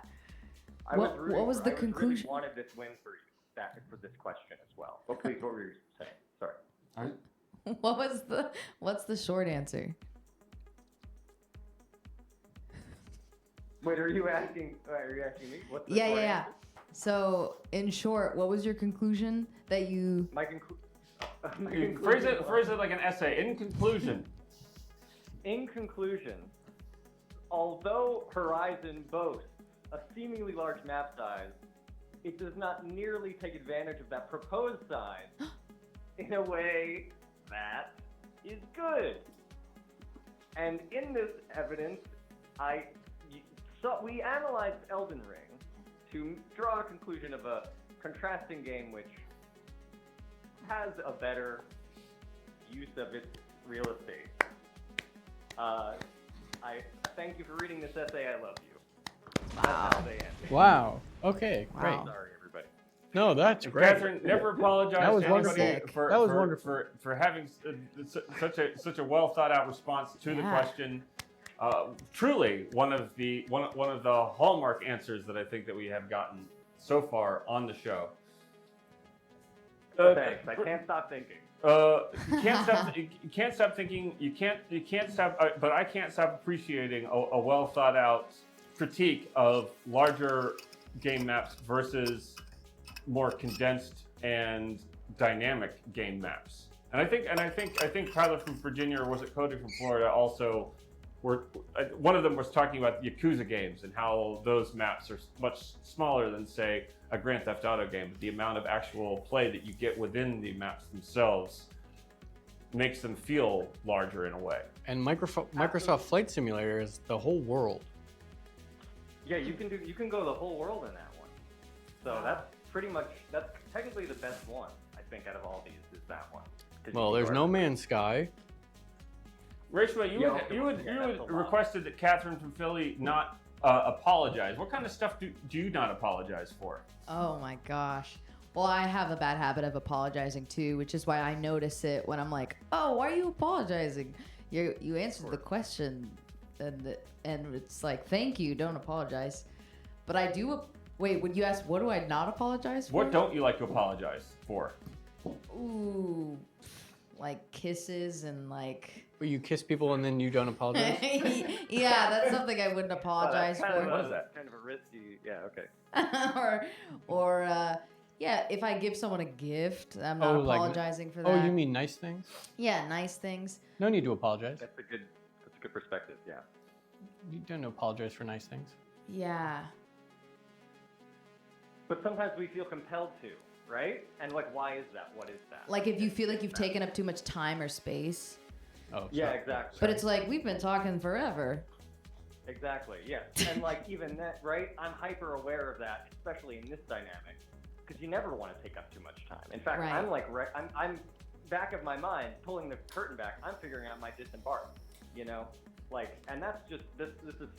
Speaker 3: What was the conclusion?
Speaker 6: I really wanted this win for you for this question as well. But please, what were you saying? Sorry.
Speaker 3: What's the short answer?
Speaker 6: Wait, are you asking me? What's the
Speaker 3: Yeah.
Speaker 6: answer?
Speaker 3: So, in short, what was your conclusion that you?
Speaker 6: My conclusion.
Speaker 2: Phrase it like an essay. In conclusion.
Speaker 6: In conclusion, although Horizon boasts a seemingly large map size, it does not nearly take advantage of that proposed size in a way that is good. And in this evidence, we analyzed Elden Ring to draw a conclusion of a contrasting game which has a better use of its real estate. I thank you for reading this essay. I love you. That's how they end.
Speaker 1: Wow. Okay.
Speaker 3: Wow.
Speaker 1: Great.
Speaker 6: Sorry, everybody.
Speaker 1: No, that's great.
Speaker 2: Catherine, never apologize
Speaker 1: That was
Speaker 2: to anybody
Speaker 1: wonderful.
Speaker 2: for having such a well thought out response to the
Speaker 3: Yeah.
Speaker 2: question. Truly one of the hallmark answers that I think that we have gotten so far on the show.
Speaker 6: Thanks. I can't stop thinking.
Speaker 2: You can't stop thinking. You can't stop. But I can't stop appreciating a well thought out critique of larger game maps versus more condensed and dynamic game maps. And I think Tyler from Virginia, or was it Cody from Florida, also one of them was talking about Yakuza games and how those maps are much smaller than, say, a Grand Theft Auto game. The amount of actual play that you get within the maps themselves makes them feel larger in a way.
Speaker 1: And Microsoft Flight Simulator is the whole world.
Speaker 6: Yeah, you can go the whole world in that one. So that's technically the best one, I think, out of all these is that one.
Speaker 1: Well, there's No Man's Sky.
Speaker 2: Reshma, you had requested that Catherine from Philly not apologize. What kind of stuff do you not apologize for?
Speaker 3: Oh my gosh. Well, I have a bad habit of apologizing too, which is why I notice it when I'm like, "Oh, why are you apologizing?" You answered the question, and it's like, "Thank you, don't apologize." But I do. Wait, would you ask what do I not apologize for?
Speaker 2: What don't you like to apologize for?
Speaker 3: Ooh, like kisses and like.
Speaker 1: Where you kiss people and then you don't apologize?
Speaker 3: Yeah, that's something I wouldn't apologize for.
Speaker 2: What is that?
Speaker 6: Kind of a risky. Yeah. Okay.
Speaker 3: Yeah, if I give someone a gift, I'm not apologizing for that.
Speaker 1: Oh, you mean nice things?
Speaker 3: Yeah, nice things.
Speaker 1: No need to apologize.
Speaker 6: That's a good perspective. Yeah.
Speaker 1: You don't apologize for nice things.
Speaker 3: Yeah.
Speaker 6: But sometimes we feel compelled to, right? And like, why is that? What is that?
Speaker 3: Like if you feel like you've taken up too much time or space.
Speaker 1: Oh,
Speaker 6: yeah,
Speaker 1: sorry.
Speaker 6: exactly.
Speaker 3: But it's like we've been talking forever.
Speaker 6: Exactly. Yeah. And like even that, right? I'm hyper aware of that, especially in this dynamic, because you never want to take up too much time. In fact,
Speaker 3: Right.
Speaker 6: I'm like, I'm back of my mind, pulling the curtain back. I'm figuring out my disembark. You know, like, and that's just this is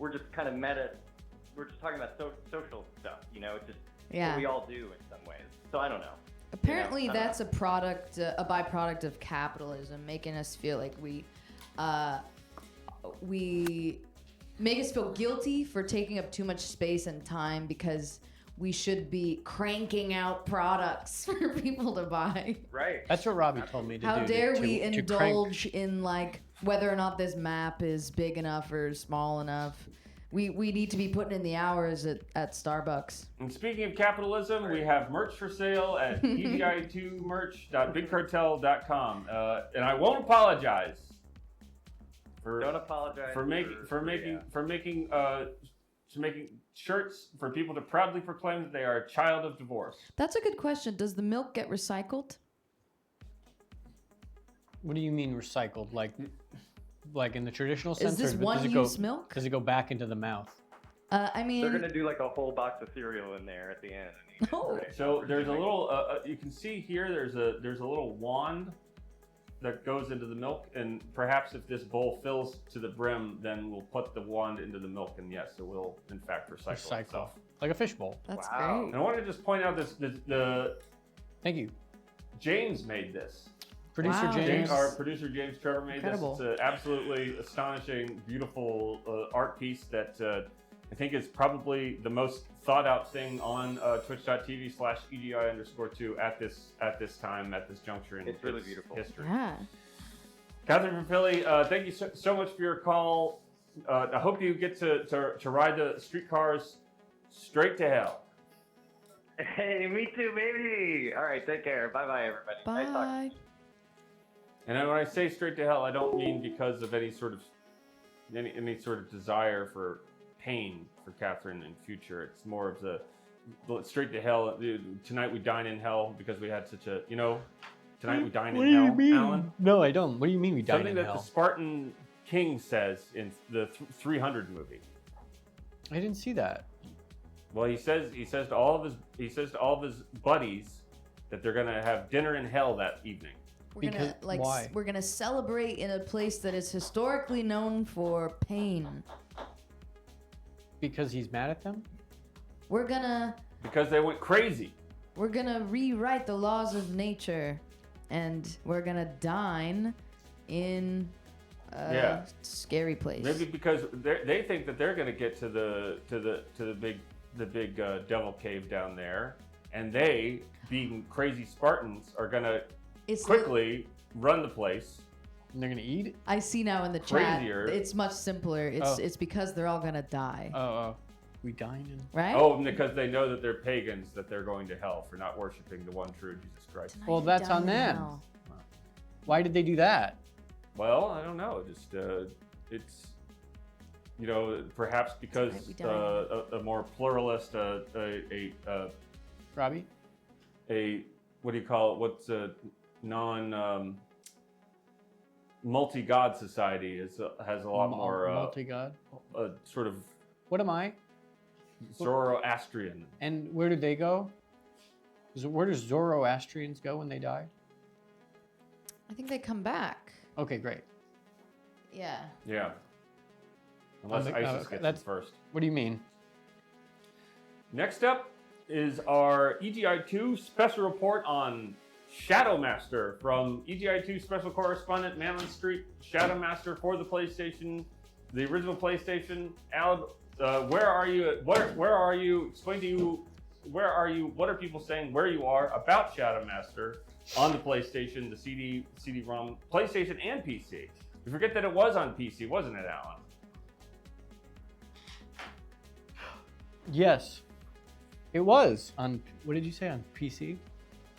Speaker 6: we're just kind of meta. We're just talking about social stuff. You know, it's just what we all do in some ways. So I don't know.
Speaker 3: Apparently, that's a byproduct of capitalism, making us feel like we make us feel guilty for taking up too much space and time because we should be cranking out products for people to buy.
Speaker 6: Right.
Speaker 1: That's what Robbie told me to do.
Speaker 3: How dare we
Speaker 1: to
Speaker 3: indulge in like whether or not this map is big enough or small enough. We need to be putting in the hours at Starbucks.
Speaker 2: And speaking of capitalism, we have merch for sale at EGI2merch.bigcartel.com. And I won't apologize
Speaker 6: Don't apologize
Speaker 2: for making shirts for people to proudly proclaim that they are a child of divorce.
Speaker 3: That's a good question. Does the milk get recycled?
Speaker 1: What do you mean recycled? Like in the traditional sense?
Speaker 3: Is this
Speaker 1: or
Speaker 3: one-use milk?
Speaker 1: Does it go back into the mouth?
Speaker 3: I mean...
Speaker 6: They're going to do like a whole box of cereal in there at the end.
Speaker 3: Oh.
Speaker 6: Right?
Speaker 2: So there's a little, you can see here, there's a little wand that goes into the milk, and perhaps if this bowl fills to the brim, then we'll put the wand into the milk, and yes, it will in fact recycle itself.
Speaker 1: Like a fish bowl.
Speaker 3: That's
Speaker 6: Wow.
Speaker 3: great.
Speaker 2: And I want to just point out the
Speaker 1: Thank you.
Speaker 2: James made this.
Speaker 1: Producer
Speaker 3: Wow,
Speaker 1: James.
Speaker 2: Our producer James Trevor made
Speaker 3: Incredible.
Speaker 2: this. It's an absolutely astonishing, beautiful art piece that I think is probably the most thought out thing on twitch.tv/EGI_2 at this time, at this juncture in
Speaker 6: It's really
Speaker 2: its
Speaker 6: beautiful.
Speaker 2: history.
Speaker 3: Yeah.
Speaker 2: Catherine from Philly, thank you so much for your call. I hope you get to ride the streetcars straight to hell.
Speaker 6: Hey, me too, baby. All right, take care. Bye-bye, everybody. Nice talking.
Speaker 3: Bye.
Speaker 2: And when I say straight to hell, I don't mean because of any sort of desire for pain for Catherine in future. It's more of the straight to hell. Tonight we dine in hell because we had such a, tonight we dine in hell, Allan.
Speaker 1: No, I don't. What do you mean we dine
Speaker 2: Something
Speaker 1: in
Speaker 2: that
Speaker 1: hell?
Speaker 2: the Spartan King says in the 300 movie.
Speaker 1: I didn't see that.
Speaker 2: Well, he says to all of his buddies that they're gonna have dinner in hell that evening.
Speaker 3: We're gonna
Speaker 1: Because- why?
Speaker 3: we're gonna celebrate in a place that is historically known for pain.
Speaker 1: Because he's mad at them?
Speaker 3: We're gonna
Speaker 2: Because they went crazy.
Speaker 3: rewrite the laws of nature, and we're gonna dine in a
Speaker 2: Yeah.
Speaker 3: scary place.
Speaker 2: Maybe because they think that they're going to get to the big devil cave down there, and they, being crazy Spartans, are going to
Speaker 3: It's
Speaker 2: quickly run the place.
Speaker 1: And they're gonna eat it?
Speaker 3: I see now in the
Speaker 2: Crazier.
Speaker 3: chat. It's much simpler. It's because they're all gonna die,
Speaker 1: Oh. We dine in.
Speaker 3: right?
Speaker 2: Oh, and because they know that they're pagans, that they're going to hell for not worshiping the one true Jesus Christ.
Speaker 3: Tonight
Speaker 1: Well,
Speaker 3: we
Speaker 1: that's
Speaker 3: dine
Speaker 1: on
Speaker 3: in
Speaker 1: them.
Speaker 3: hell.
Speaker 1: Why did they do that?
Speaker 2: Well, I don't know. Just it's perhaps because
Speaker 3: Tonight we dine
Speaker 2: a more pluralist
Speaker 1: Robbie?
Speaker 2: what do you call it? What's a multi-god society has a lot more
Speaker 1: multi-god.
Speaker 2: sort of
Speaker 1: What am I?
Speaker 2: Zoroastrian.
Speaker 1: And where did they go? Where does Zoroastrians go when they die?
Speaker 3: I think they come back.
Speaker 1: Okay, great.
Speaker 3: Yeah.
Speaker 2: Yeah. Unless ISIS gets them first.
Speaker 1: What do you mean?
Speaker 2: Next up is our EGI 2 special report on Shadow Master from EGI 2 special correspondent Mammon Street. Shadow Master for the PlayStation, the original PlayStation. Allan, where are you? Where are you? Explain to you. Where are you? What are people saying? Where you are about Shadow Master on the PlayStation, the CD-ROM, PlayStation and PC. You forget that it was on PC, wasn't it, Allan?
Speaker 1: Yes. It was on, what did you say, on PC?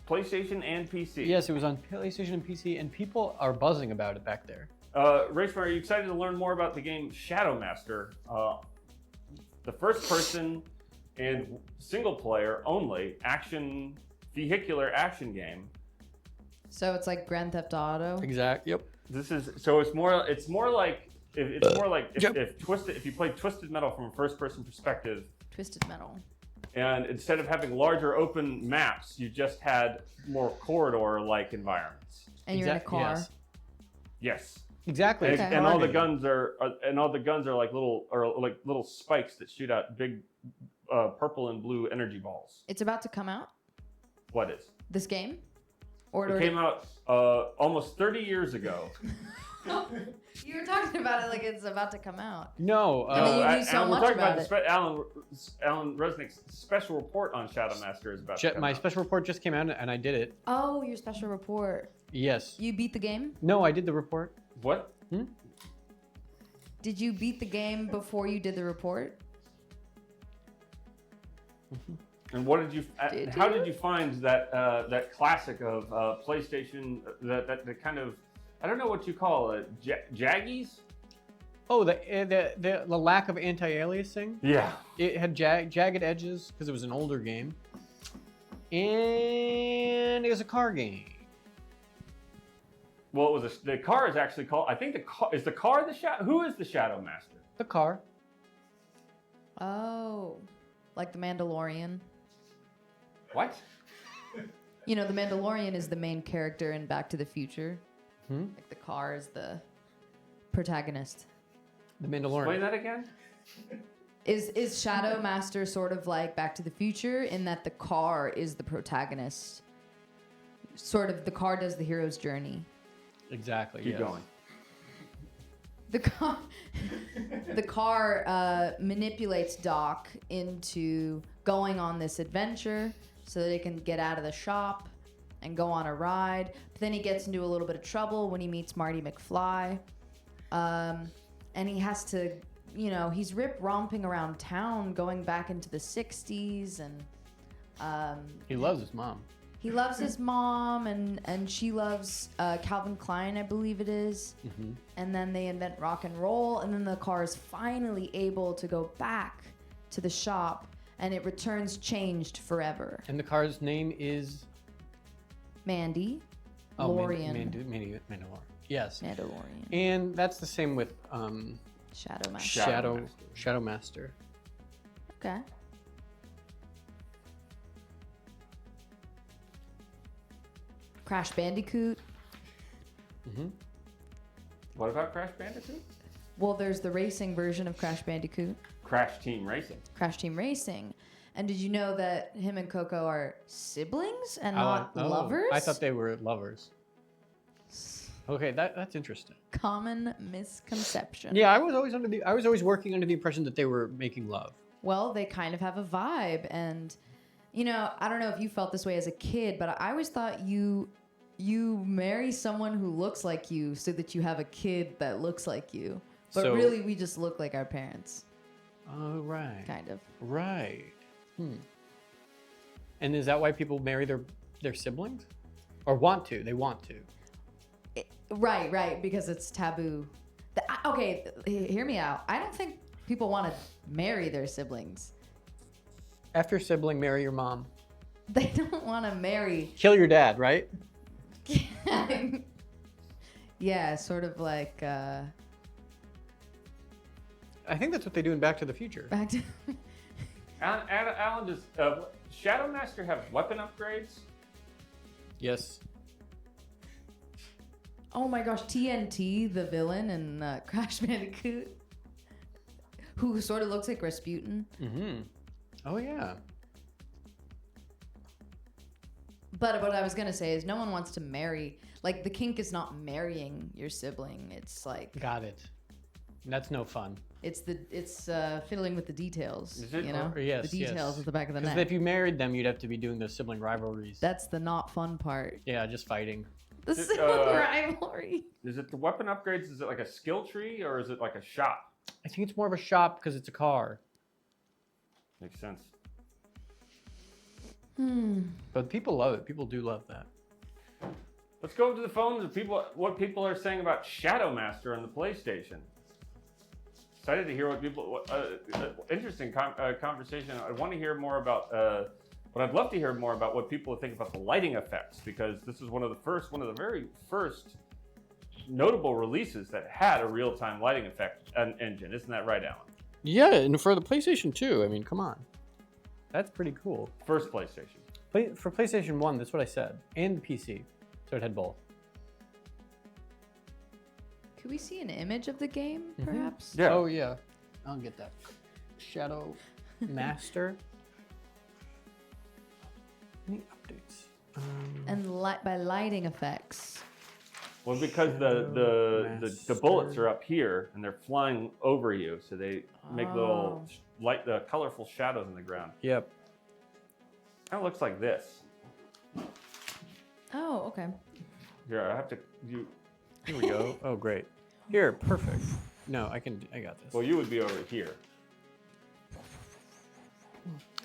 Speaker 2: PlayStation and PC.
Speaker 1: Yes, it was on PlayStation and PC, and people are buzzing about it back there.
Speaker 2: Reshma, are you excited to learn more about the game Shadow Master? The first person and single player only vehicular action game.
Speaker 3: So it's like Grand Theft Auto.
Speaker 1: Exact. Yep.
Speaker 2: This is so it's more like if you play Twisted Metal from a first person perspective,
Speaker 3: Twisted Metal.
Speaker 2: and instead of having larger open maps, you just had more corridor like environments.
Speaker 3: And you're in a car.
Speaker 1: Yes.
Speaker 2: Yes.
Speaker 1: Exactly.
Speaker 2: And,
Speaker 3: Okay.
Speaker 2: and all the guns are like little spikes that shoot out big purple and blue energy balls.
Speaker 3: It's about to come out.
Speaker 2: What is?
Speaker 3: This game. Or
Speaker 2: It came out almost 30 years ago.
Speaker 3: You were talking about it like it's about to come out.
Speaker 1: No.
Speaker 3: I mean, you knew so
Speaker 2: Alan,
Speaker 3: much
Speaker 2: we're talking
Speaker 3: about
Speaker 2: the Allan Resnick's special report on Shadow Master is about to come
Speaker 1: My
Speaker 2: out.
Speaker 1: special report just came out, and I did it.
Speaker 3: Oh, your special report.
Speaker 1: Yes.
Speaker 3: You beat the game?
Speaker 1: No, I did the report.
Speaker 2: What?
Speaker 3: Did you beat the game before you did the report?
Speaker 2: And what did you?
Speaker 3: Did
Speaker 2: how
Speaker 3: you?
Speaker 2: did you find that classic of PlayStation? That kind of, I don't know what you call it, jaggies?
Speaker 1: Oh, the lack of anti-aliasing.
Speaker 2: Yeah.
Speaker 1: It had jagged edges because it was an older game, and it was a car game.
Speaker 2: Well, it was the car is actually called. I think the car is the car the shadow. Who is the Shadow Master?
Speaker 1: The car.
Speaker 3: Oh, like the Mandalorian.
Speaker 2: What?
Speaker 3: You know, the Mandalorian is the main character in Back to the Future. Like the car is the protagonist.
Speaker 1: The Mandalorian.
Speaker 2: Explain that again.
Speaker 3: Is Shadow Master sort of like Back to the Future in that the car is the protagonist? Sort of the car does the hero's journey.
Speaker 1: Exactly.
Speaker 2: Keep going.
Speaker 3: The car manipulates Doc into going on this adventure so that he can get out of the shop and go on a ride. But then he gets into a little bit of trouble when he meets Marty McFly. And he has to, he's romping around town going back into the 60s. And
Speaker 1: he loves his mom.
Speaker 3: he loves his mom, and she loves Calvin Klein, I believe it is.
Speaker 1: Mm-hmm.
Speaker 3: And then they invent rock and roll, and then the car is finally able to go back to the shop, and it returns changed forever.
Speaker 1: And the car's name is
Speaker 3: Mandy.
Speaker 1: Oh,
Speaker 3: Lorian.
Speaker 1: Mandalorian. Yes.
Speaker 3: Mandalorian.
Speaker 1: And that's the same with
Speaker 3: Shadow Master.
Speaker 1: Shadow Master.
Speaker 3: Okay. Crash Bandicoot.
Speaker 1: Mm-hmm.
Speaker 2: What about Crash Bandicoot?
Speaker 3: Well, there's the racing version of Crash Bandicoot.
Speaker 2: Crash Team Racing.
Speaker 3: Crash Team Racing. And did you know that him and Coco are siblings and not lovers?
Speaker 1: I thought they were lovers. Okay, that's interesting.
Speaker 3: Common misconception.
Speaker 1: Yeah, I was always working under the impression that they were making love.
Speaker 3: Well, they kind of have a vibe, and I don't know if you felt this way as a kid, but I always thought you marry someone who looks like you so that you have a kid that looks like you. But
Speaker 1: So-
Speaker 3: really, we just look like our parents,
Speaker 1: Oh, right.
Speaker 3: kind of.
Speaker 1: Right. And is that why people marry their siblings? Or want to? They want to.
Speaker 3: Right, because it's taboo. Okay, hear me out. I don't think people want to marry their siblings.
Speaker 1: After sibling, marry your mom.
Speaker 3: They don't want to marry.
Speaker 1: Kill your dad, right?
Speaker 3: Yeah, sort of like
Speaker 1: I think that's what they do in Back to the Future.
Speaker 3: back to.
Speaker 2: Allan, does Shadow Master have weapon upgrades?
Speaker 1: Yes.
Speaker 3: Oh my gosh, TNT, the villain in Crash Bandicoot, who sort of looks like Rasputin.
Speaker 1: Mm-hmm. Oh, yeah.
Speaker 3: But what I was gonna say is, no one wants to marry. Like, the kink is not marrying your sibling. It's like
Speaker 1: Got it. That's no fun.
Speaker 3: it's fiddling with the details.
Speaker 2: Is it?
Speaker 1: Or yes,
Speaker 3: the details
Speaker 1: yes.
Speaker 3: at the back of the
Speaker 1: Because
Speaker 3: neck.
Speaker 1: if you married them, you'd have to be doing those sibling rivalries.
Speaker 3: That's the not fun part.
Speaker 1: Yeah, just fighting.
Speaker 3: The
Speaker 2: Is it,
Speaker 3: sibling rivalry.
Speaker 2: Is it the weapon upgrades? Is it like a skill tree or is it like a shop?
Speaker 1: I think it's more of a shop because it's a car.
Speaker 2: Makes sense.
Speaker 1: But people love it. People do love that.
Speaker 2: Let's go to the phones and what people are saying about Shadow Master on the PlayStation. Excited to hear what people. Interesting conversation. I want to hear more about. But I'd love to hear more about what people think about the lighting effects, because this is one of the very first notable releases that had a real-time lighting effect engine. Isn't that right, Allan?
Speaker 1: Yeah, and for the PlayStation 2, I mean, come on. That's pretty cool.
Speaker 2: First PlayStation.
Speaker 1: For PlayStation 1, that's what I said. And the PC. So it had both.
Speaker 3: Could we see an image of the game, perhaps?
Speaker 2: Yeah.
Speaker 1: Oh, yeah. I'll get that. Shadow Master. Any updates?
Speaker 3: And by lighting effects.
Speaker 2: Well, because the bullets are up here and they're flying over you, so they make little colorful shadows in the ground.
Speaker 1: Yep.
Speaker 2: Kind of looks like this.
Speaker 3: Oh, okay.
Speaker 2: Here, I have to.
Speaker 1: Here we go. Oh, great. Here, perfect. No, I got this.
Speaker 2: Well, you would be over here.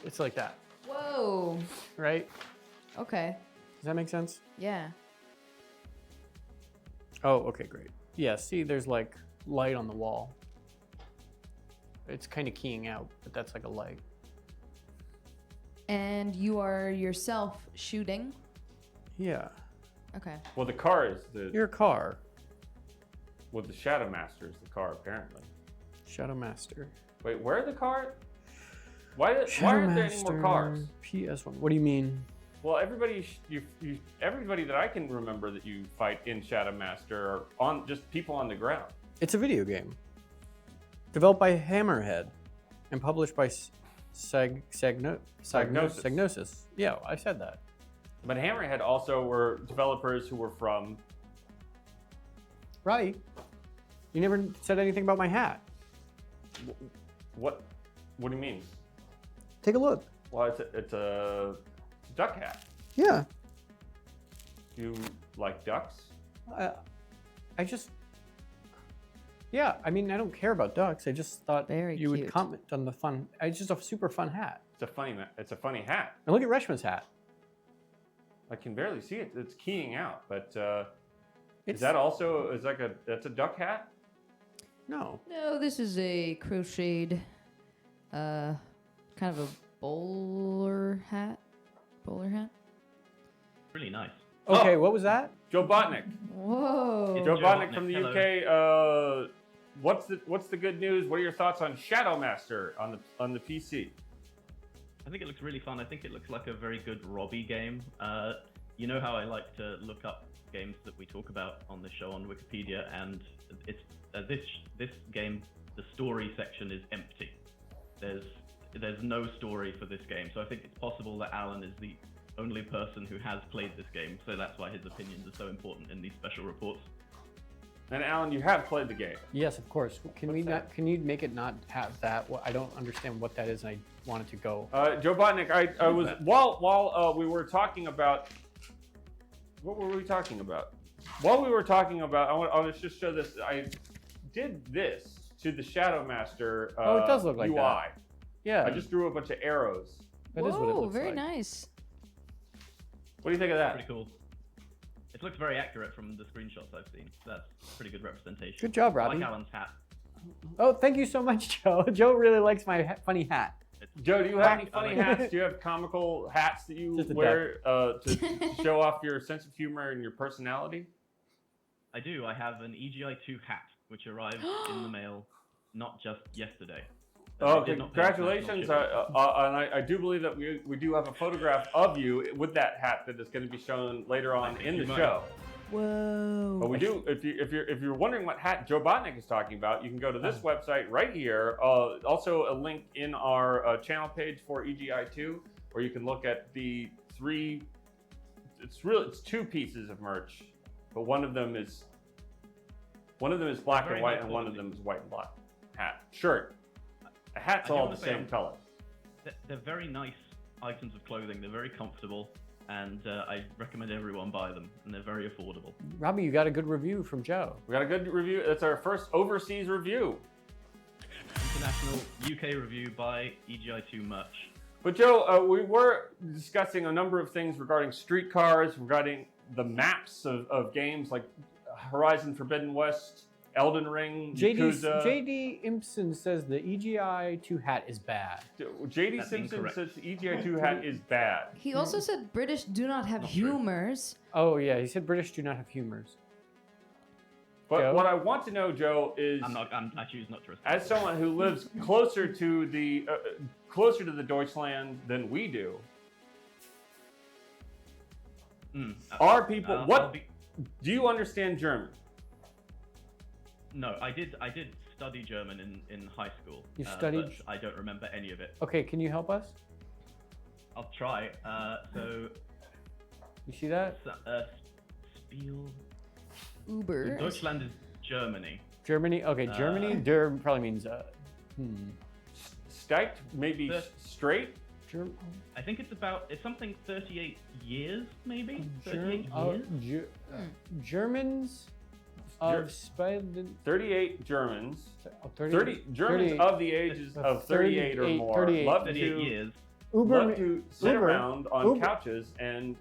Speaker 1: It's like that,
Speaker 3: Whoa.
Speaker 1: right?
Speaker 3: Okay.
Speaker 1: Does that make sense?
Speaker 3: Yeah.
Speaker 1: Oh, okay, great. Yeah, see, there's like light on the wall. It's kind of keying out, but that's like a light.
Speaker 3: And you are yourself shooting.
Speaker 1: Yeah.
Speaker 3: Okay.
Speaker 2: Well, the car is
Speaker 1: Your car.
Speaker 2: Well, the Shadow Master is the car, apparently.
Speaker 1: Shadow Master.
Speaker 2: Wait, where are the car? Why aren't
Speaker 1: Shadow
Speaker 2: there any more cars?
Speaker 1: PS1. What do you mean?
Speaker 2: Well, everybody that I can remember that you fight in Shadow Master are just people on the ground.
Speaker 1: It's a video game. Developed by Hammerhead and published by Psygnosis. Yeah, I said that.
Speaker 2: But Hammerhead also were developers who were from...
Speaker 1: Right. You never said anything about my hat.
Speaker 2: What do you mean?
Speaker 1: Take a look.
Speaker 2: Well, it's a duck hat.
Speaker 1: Yeah.
Speaker 2: You like ducks?
Speaker 1: Yeah, I mean, I don't care about ducks. I just thought
Speaker 3: Very
Speaker 1: you would
Speaker 3: cute.
Speaker 1: comment on the fun. It's just a super fun hat.
Speaker 2: It's a funny hat.
Speaker 1: And look at Reshma's hat.
Speaker 2: I can barely see it. It's keying out, but
Speaker 1: It's,
Speaker 2: that's a duck hat?
Speaker 1: No.
Speaker 3: No, this is a crocheted, kind of a bowler hat.
Speaker 7: Really nice.
Speaker 1: Okay,
Speaker 2: Oh.
Speaker 1: what was that?
Speaker 2: Joe Botnick.
Speaker 3: Whoa.
Speaker 2: Joe
Speaker 7: Joe
Speaker 2: Botnick
Speaker 7: Botnick,
Speaker 2: from the
Speaker 7: hello.
Speaker 2: UK. What's the good news? What are your thoughts on Shadow Master on the PC?
Speaker 7: I think it looks really fun. I think it looks like a very good Robbie game. You know how I like to look up games that we talk about on the show on Wikipedia, and it's this game. The story section is empty. There's no story for this game, so I think it's possible that Allan is the only person who has played this game, so that's why his opinions are so important in these special reports.
Speaker 2: And Allan, you have played the game.
Speaker 1: Yes, of course. Can
Speaker 2: What's that?
Speaker 1: Can you make it not have that? Well, I don't understand what that is, and I want it to go.
Speaker 2: Joe Botnick, I was while we were talking about. What were we talking about? While we were talking about, I want to just show this. I did this to the Shadow Master
Speaker 1: It does look like
Speaker 2: UI.
Speaker 1: that. Yeah,
Speaker 2: I just drew a bunch of arrows.
Speaker 1: that is what it looks
Speaker 3: very
Speaker 1: like.
Speaker 3: nice.
Speaker 2: What do you think of that?
Speaker 7: Pretty cool. It looks very accurate from the screenshots I've seen. That's pretty good representation.
Speaker 1: Good job,
Speaker 7: I
Speaker 1: Robbie.
Speaker 7: like Allan's hat.
Speaker 1: Oh, thank you so much, Joe. Joe really likes my funny hat.
Speaker 2: Joe, do you have any
Speaker 7: I
Speaker 2: funny
Speaker 7: like it.
Speaker 2: hats? Do you have comical hats that you
Speaker 1: Just a
Speaker 2: wear to show off your sense of humor and your personality?
Speaker 7: I do. I have an EGI 2 hat, which arrived in the mail not just yesterday.
Speaker 2: Oh,
Speaker 7: They did not pay us
Speaker 2: congratulations!
Speaker 7: national shipping.
Speaker 2: And I do believe that we do have a photograph of you with that hat that is going to be shown later on
Speaker 7: Thank
Speaker 2: in
Speaker 7: you
Speaker 2: the
Speaker 7: much.
Speaker 2: show.
Speaker 3: Whoa.
Speaker 2: But we do. If you're wondering what hat Joe Botnick is talking about, you can go to this website right here. Also, a link in our channel page for EGI2, where you can look at the three. It's two pieces of merch, but one of them is black
Speaker 7: Very
Speaker 2: and white,
Speaker 7: high
Speaker 2: and one of
Speaker 7: quality.
Speaker 2: them is white and black. Shirt. A hat's
Speaker 7: I do
Speaker 2: all
Speaker 7: wanna
Speaker 2: the
Speaker 7: say
Speaker 2: same
Speaker 7: I'm-
Speaker 2: color.
Speaker 7: They're very nice items of clothing. They're very comfortable, and I recommend everyone buy them. And they're very affordable.
Speaker 1: Robbie, you got a good review from Joe.
Speaker 2: We got a good review. That's our first overseas review.
Speaker 7: International UK review by EGI2 merch.
Speaker 2: But Joe, we were discussing a number of things regarding streetcars, regarding the maps of games like Horizon Forbidden West, Elden Ring, Yakuza.
Speaker 1: JD Impson says the EGI 2 hat is bad.
Speaker 2: JD
Speaker 7: That's
Speaker 2: Simpson
Speaker 7: incorrect.
Speaker 2: says the EGI2 hat is bad.
Speaker 3: He also said British do not have
Speaker 7: Not true.
Speaker 3: humors.
Speaker 1: Oh yeah, he said British do not have humors.
Speaker 2: But
Speaker 1: Joe?
Speaker 2: what I want to know, Joe, is
Speaker 7: I choose not to respond.
Speaker 2: as someone who lives closer to the Deutschland than we do, are people
Speaker 7: I'll be-
Speaker 2: do you understand German?
Speaker 7: No, I did study German in high school.
Speaker 1: You studied-
Speaker 7: But I don't remember any of it.
Speaker 1: Okay, can you help us?
Speaker 7: I'll try. So,
Speaker 1: You see that?
Speaker 7: Spiel.
Speaker 3: Uber.
Speaker 7: Deutschland is Germany.
Speaker 1: Germany. Okay, Germany. Der probably means
Speaker 2: Steigt, maybe
Speaker 7: The-
Speaker 2: straight.
Speaker 7: I think it's something 38 years, maybe? 38 years?
Speaker 1: Germans of Spain.
Speaker 2: 38 Germans.
Speaker 1: 30
Speaker 2: Germans of the ages of 38 or more
Speaker 1: 38.
Speaker 2: love
Speaker 7: 38
Speaker 2: to
Speaker 7: years.
Speaker 2: love to sit
Speaker 1: Uber-
Speaker 2: around on
Speaker 1: Uber-
Speaker 2: couches and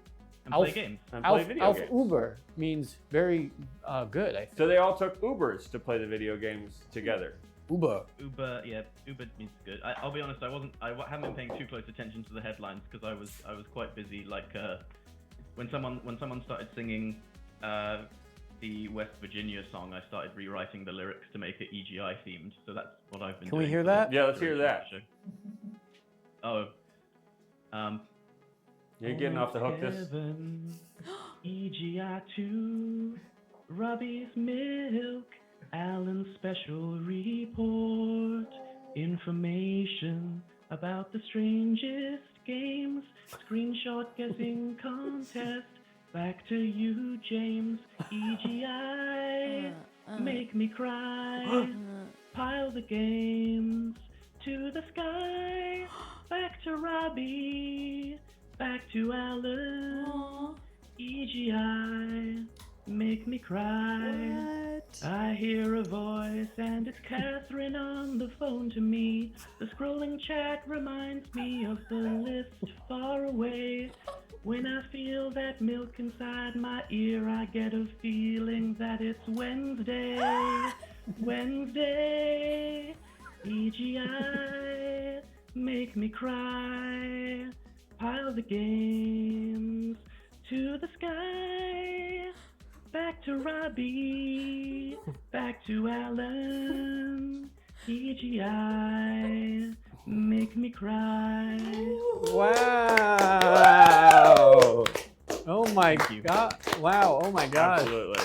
Speaker 7: And play games.
Speaker 2: play video
Speaker 1: Alf
Speaker 2: games.
Speaker 1: Uber means very good, I think.
Speaker 2: So they all took Ubers to play the video games together.
Speaker 1: Uber.
Speaker 7: Uber means good. I'll be honest, I haven't been paying too close attention to the headlines because I was quite busy. Like when someone started singing the West Virginia song, I started rewriting the lyrics to make it EGI themed. So that's what I've been
Speaker 1: Can we
Speaker 7: doing
Speaker 1: hear
Speaker 7: for the
Speaker 1: that?
Speaker 2: Yeah, let's hear
Speaker 7: duration of
Speaker 2: that.
Speaker 7: the show.
Speaker 2: You're getting off the hook this.
Speaker 7: Heaven, EGI 2, Robbie's milk, Allan's special report, information about the strangest games, screenshot guessing contest, back to you, James, EGI, make me cry, pile the games to the sky, back to Robbie, back to Allan, EGI, make me cry.
Speaker 3: What?
Speaker 7: I hear a voice and it's Catherine on the phone to me. The scrolling chat reminds me of the list far away. When I feel that milk inside my ear, I get a feeling that it's Wednesday. Wednesday, EGI, make me cry. Pile the games to the sky. Back to Robbie, back to Allan, EGI, make me cry.
Speaker 1: Wow. Oh my
Speaker 7: you.
Speaker 1: god. Wow. Oh my god.
Speaker 2: Absolutely.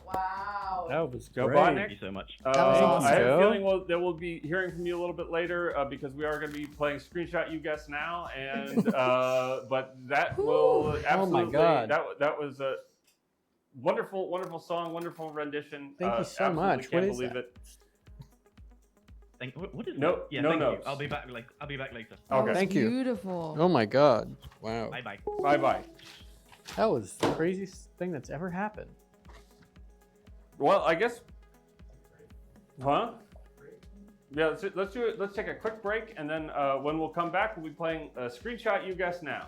Speaker 3: Wow.
Speaker 1: That was
Speaker 2: Joe
Speaker 1: great.
Speaker 2: Botnick?
Speaker 7: Thank you so much.
Speaker 3: was awesome.
Speaker 2: I have a
Speaker 1: Joe.
Speaker 2: feeling that we'll be hearing from you a little bit later because we are going to be playing Screenshot You Guess Now, and but that will absolutely.
Speaker 1: God.
Speaker 2: That was a wonderful, wonderful song, wonderful rendition.
Speaker 1: Thank you so
Speaker 2: absolutely
Speaker 1: much.
Speaker 2: Can't
Speaker 1: What is
Speaker 2: believe
Speaker 1: that?
Speaker 2: it.
Speaker 7: What is
Speaker 2: No-
Speaker 7: that? Yeah,
Speaker 2: no
Speaker 7: thank
Speaker 2: notes.
Speaker 7: you. I'll be back later. I'll be back later.
Speaker 2: Okay.
Speaker 1: Thank you.
Speaker 3: Beautiful.
Speaker 1: Oh my god. Wow.
Speaker 7: Bye bye.
Speaker 2: Bye bye.
Speaker 1: That was the craziest thing that's ever happened.
Speaker 2: Well, I guess. Huh? Yeah, let's do it. Let's take a quick break, and then when we'll come back, we'll be playing Screenshot You Guess Now.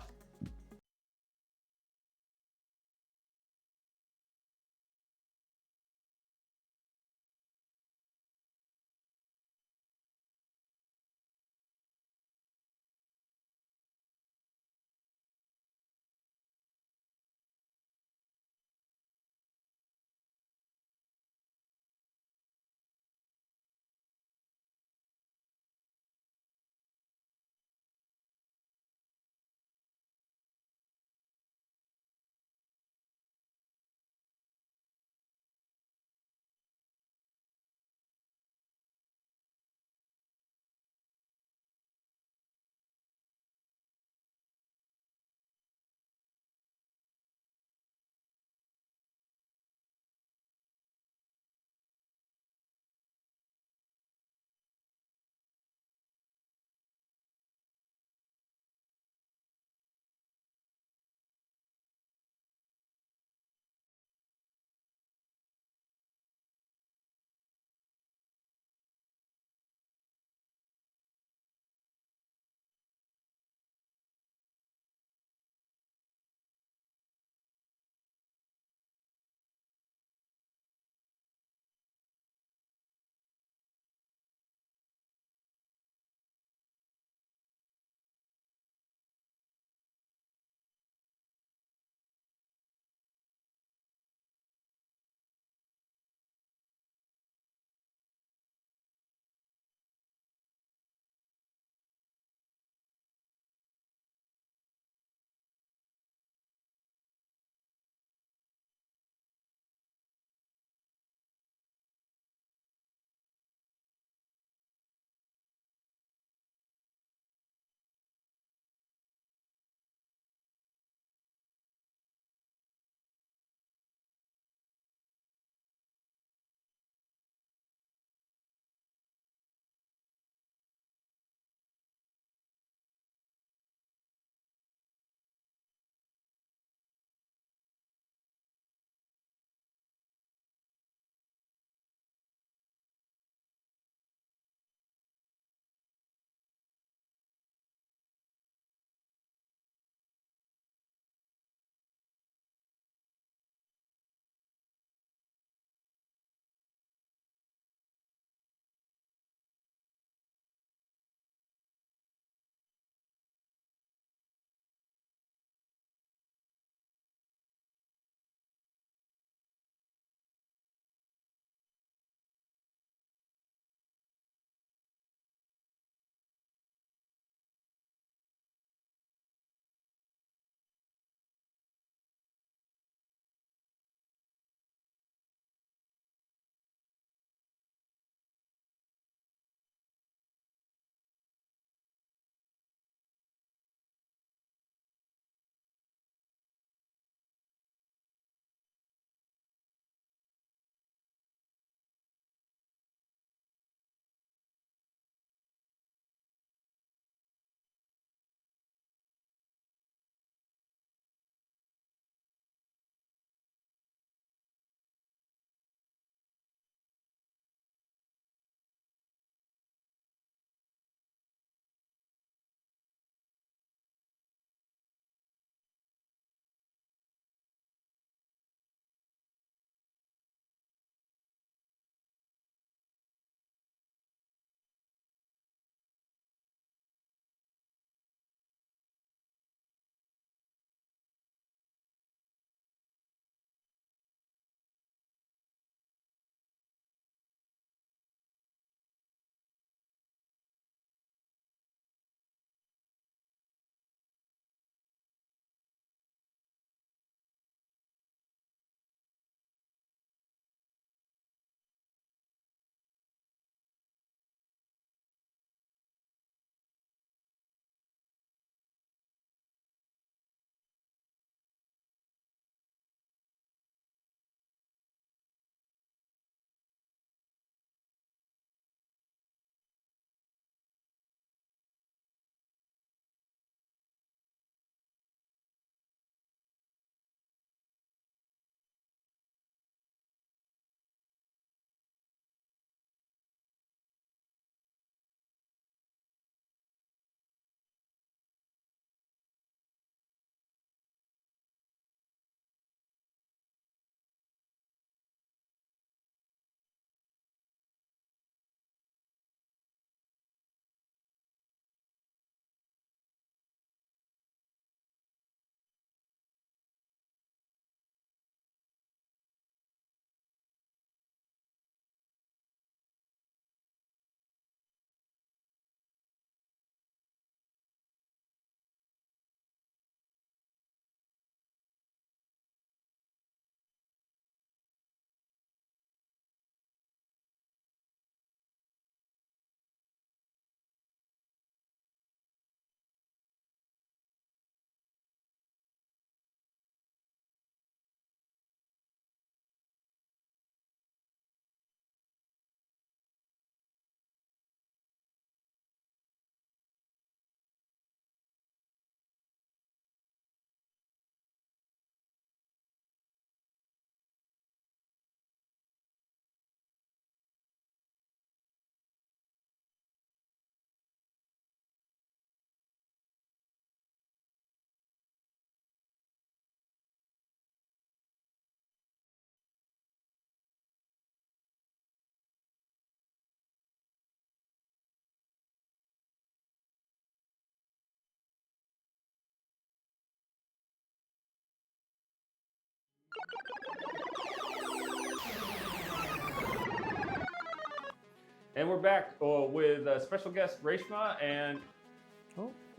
Speaker 2: And we're back with special guest Reshma and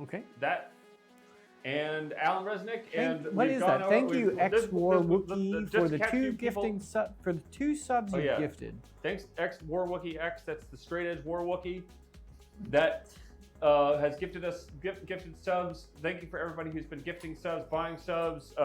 Speaker 1: Okay.
Speaker 2: And Allan Resnick. And
Speaker 1: what is that? Thank you, X War Wookie, for the two subs you gifted.
Speaker 2: Thanks, X War Wookie X. That's the straight edge War Wookie that has gifted us gifted subs. Thank you for everybody who's been gifting subs, buying subs,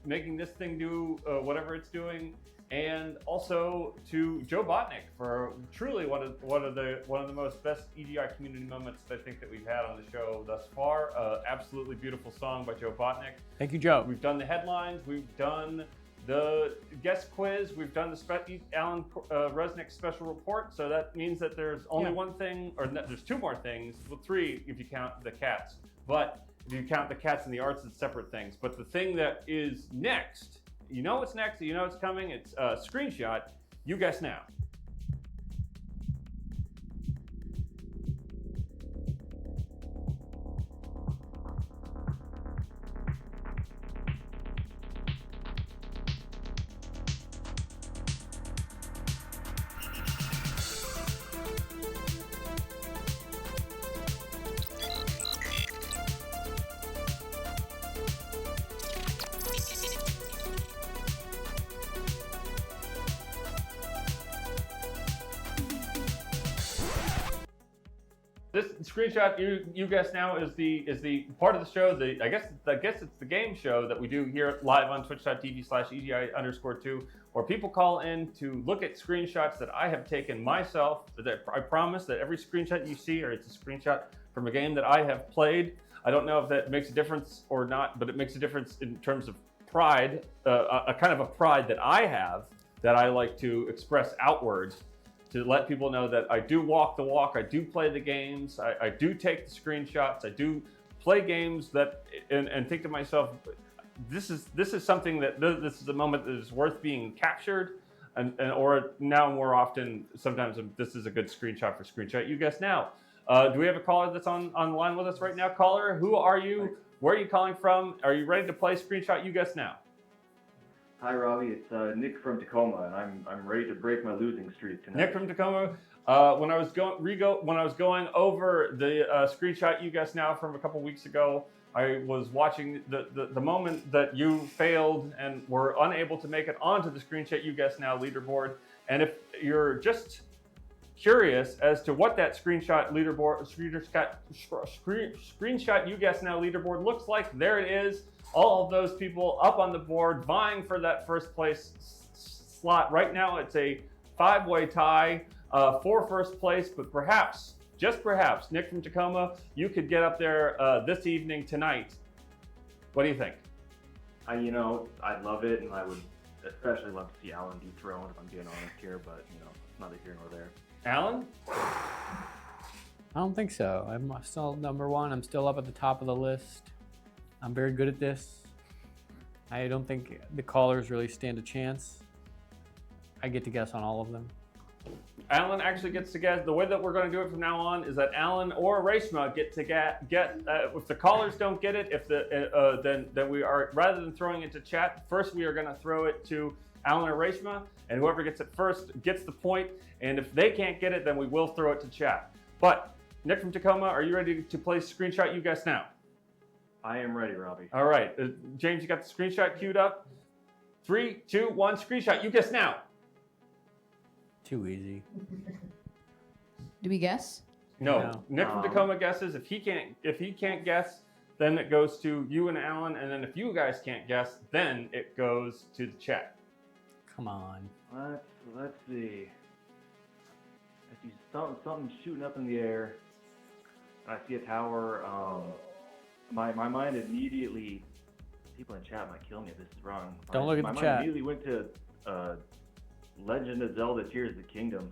Speaker 2: making this thing do whatever it's doing. And also to Joe Botnick for truly one of the most best EGI community moments I think that we've had on the show thus far. Absolutely beautiful song by Joe Botnick.
Speaker 1: Thank you, Joe.
Speaker 2: We've done the headlines. We've done the guest quiz. We've done the Allan Resnick special report. So that means that there's only one thing, or there's two more things. Well, three if you count the cats. But if you count the cats and the arts, it's separate things. But the thing that is next. You know what's next, you know it's coming, it's a screenshot. You guess now. This screenshot you guess now is the part of the show. I guess it's the game show that we do here live on twitch.tv/EGI_2, where people call in to look at screenshots that I have taken myself. That I promise that every screenshot you see, or it's a screenshot from a game that I have played. I don't know if that makes a difference or not, but it makes a difference in terms of pride, a kind of a pride that I have that I like to express outwards, to let people know that I do walk the walk, I do play the games, I do take the screenshots, I do play games that, and think to myself, this is something that, this is a moment that is worth being captured, or now more often, sometimes this is a good screenshot for screenshot. You guess now. Do we have a caller that's on the line with us right now? Caller, who are you? Where are you calling from? Are you ready to play screenshot? You guess now.
Speaker 8: Hi, Robbie. It's Nick from Tacoma, and I'm ready to break my losing streak tonight.
Speaker 2: Nick from Tacoma. When I was going over the screenshot you guess now from a couple weeks ago, I was watching the moment that you failed and were unable to make it onto the screenshot you guess now leaderboard. And if you're just curious as to what that screenshot you guess now leaderboard looks like, there it is. All of those people up on the board vying for that first place slot. Right now it's a 5-way tie for first place, but perhaps, just perhaps, Nick from Tacoma, you could get up there this evening, tonight. What do you think?
Speaker 8: I'd love it, and I would especially love to see Allan dethroned, if I'm being honest here, but, it's neither here nor there.
Speaker 2: Allan?
Speaker 1: I don't think so. I'm still number one. I'm still up at the top of the list. I'm very good at this. I don't think the callers really stand a chance. I get to guess on all of them.
Speaker 2: Allan actually gets to guess. The way that we're going to do it from now on is that Allan or Reshma get to get if the callers don't get it, then we are, rather than throwing it to chat, first we are going to throw it to Allan or Reshma, and whoever gets it first gets the point. And if they can't get it, then we will throw it to chat. But Nick from Tacoma, are you ready to play screenshot you guess now?
Speaker 8: I am ready, Robbie.
Speaker 2: All right, James, you got the screenshot queued up? 3, 2, 1, screenshot. You guess now.
Speaker 1: Too easy.
Speaker 3: Do we guess?
Speaker 2: No. Nick from Tacoma guesses. If he can't guess, then it goes to you and Allan. And then if you guys can't guess, then it goes to the chat.
Speaker 1: Come on.
Speaker 8: Let's see. I see something shooting up in the air. I see a tower. My mind immediately, people in chat might kill me if this is wrong.
Speaker 1: Don't look at the
Speaker 8: chat.
Speaker 1: chat.
Speaker 8: My mind immediately went to Legend of Zelda Tears of the Kingdom.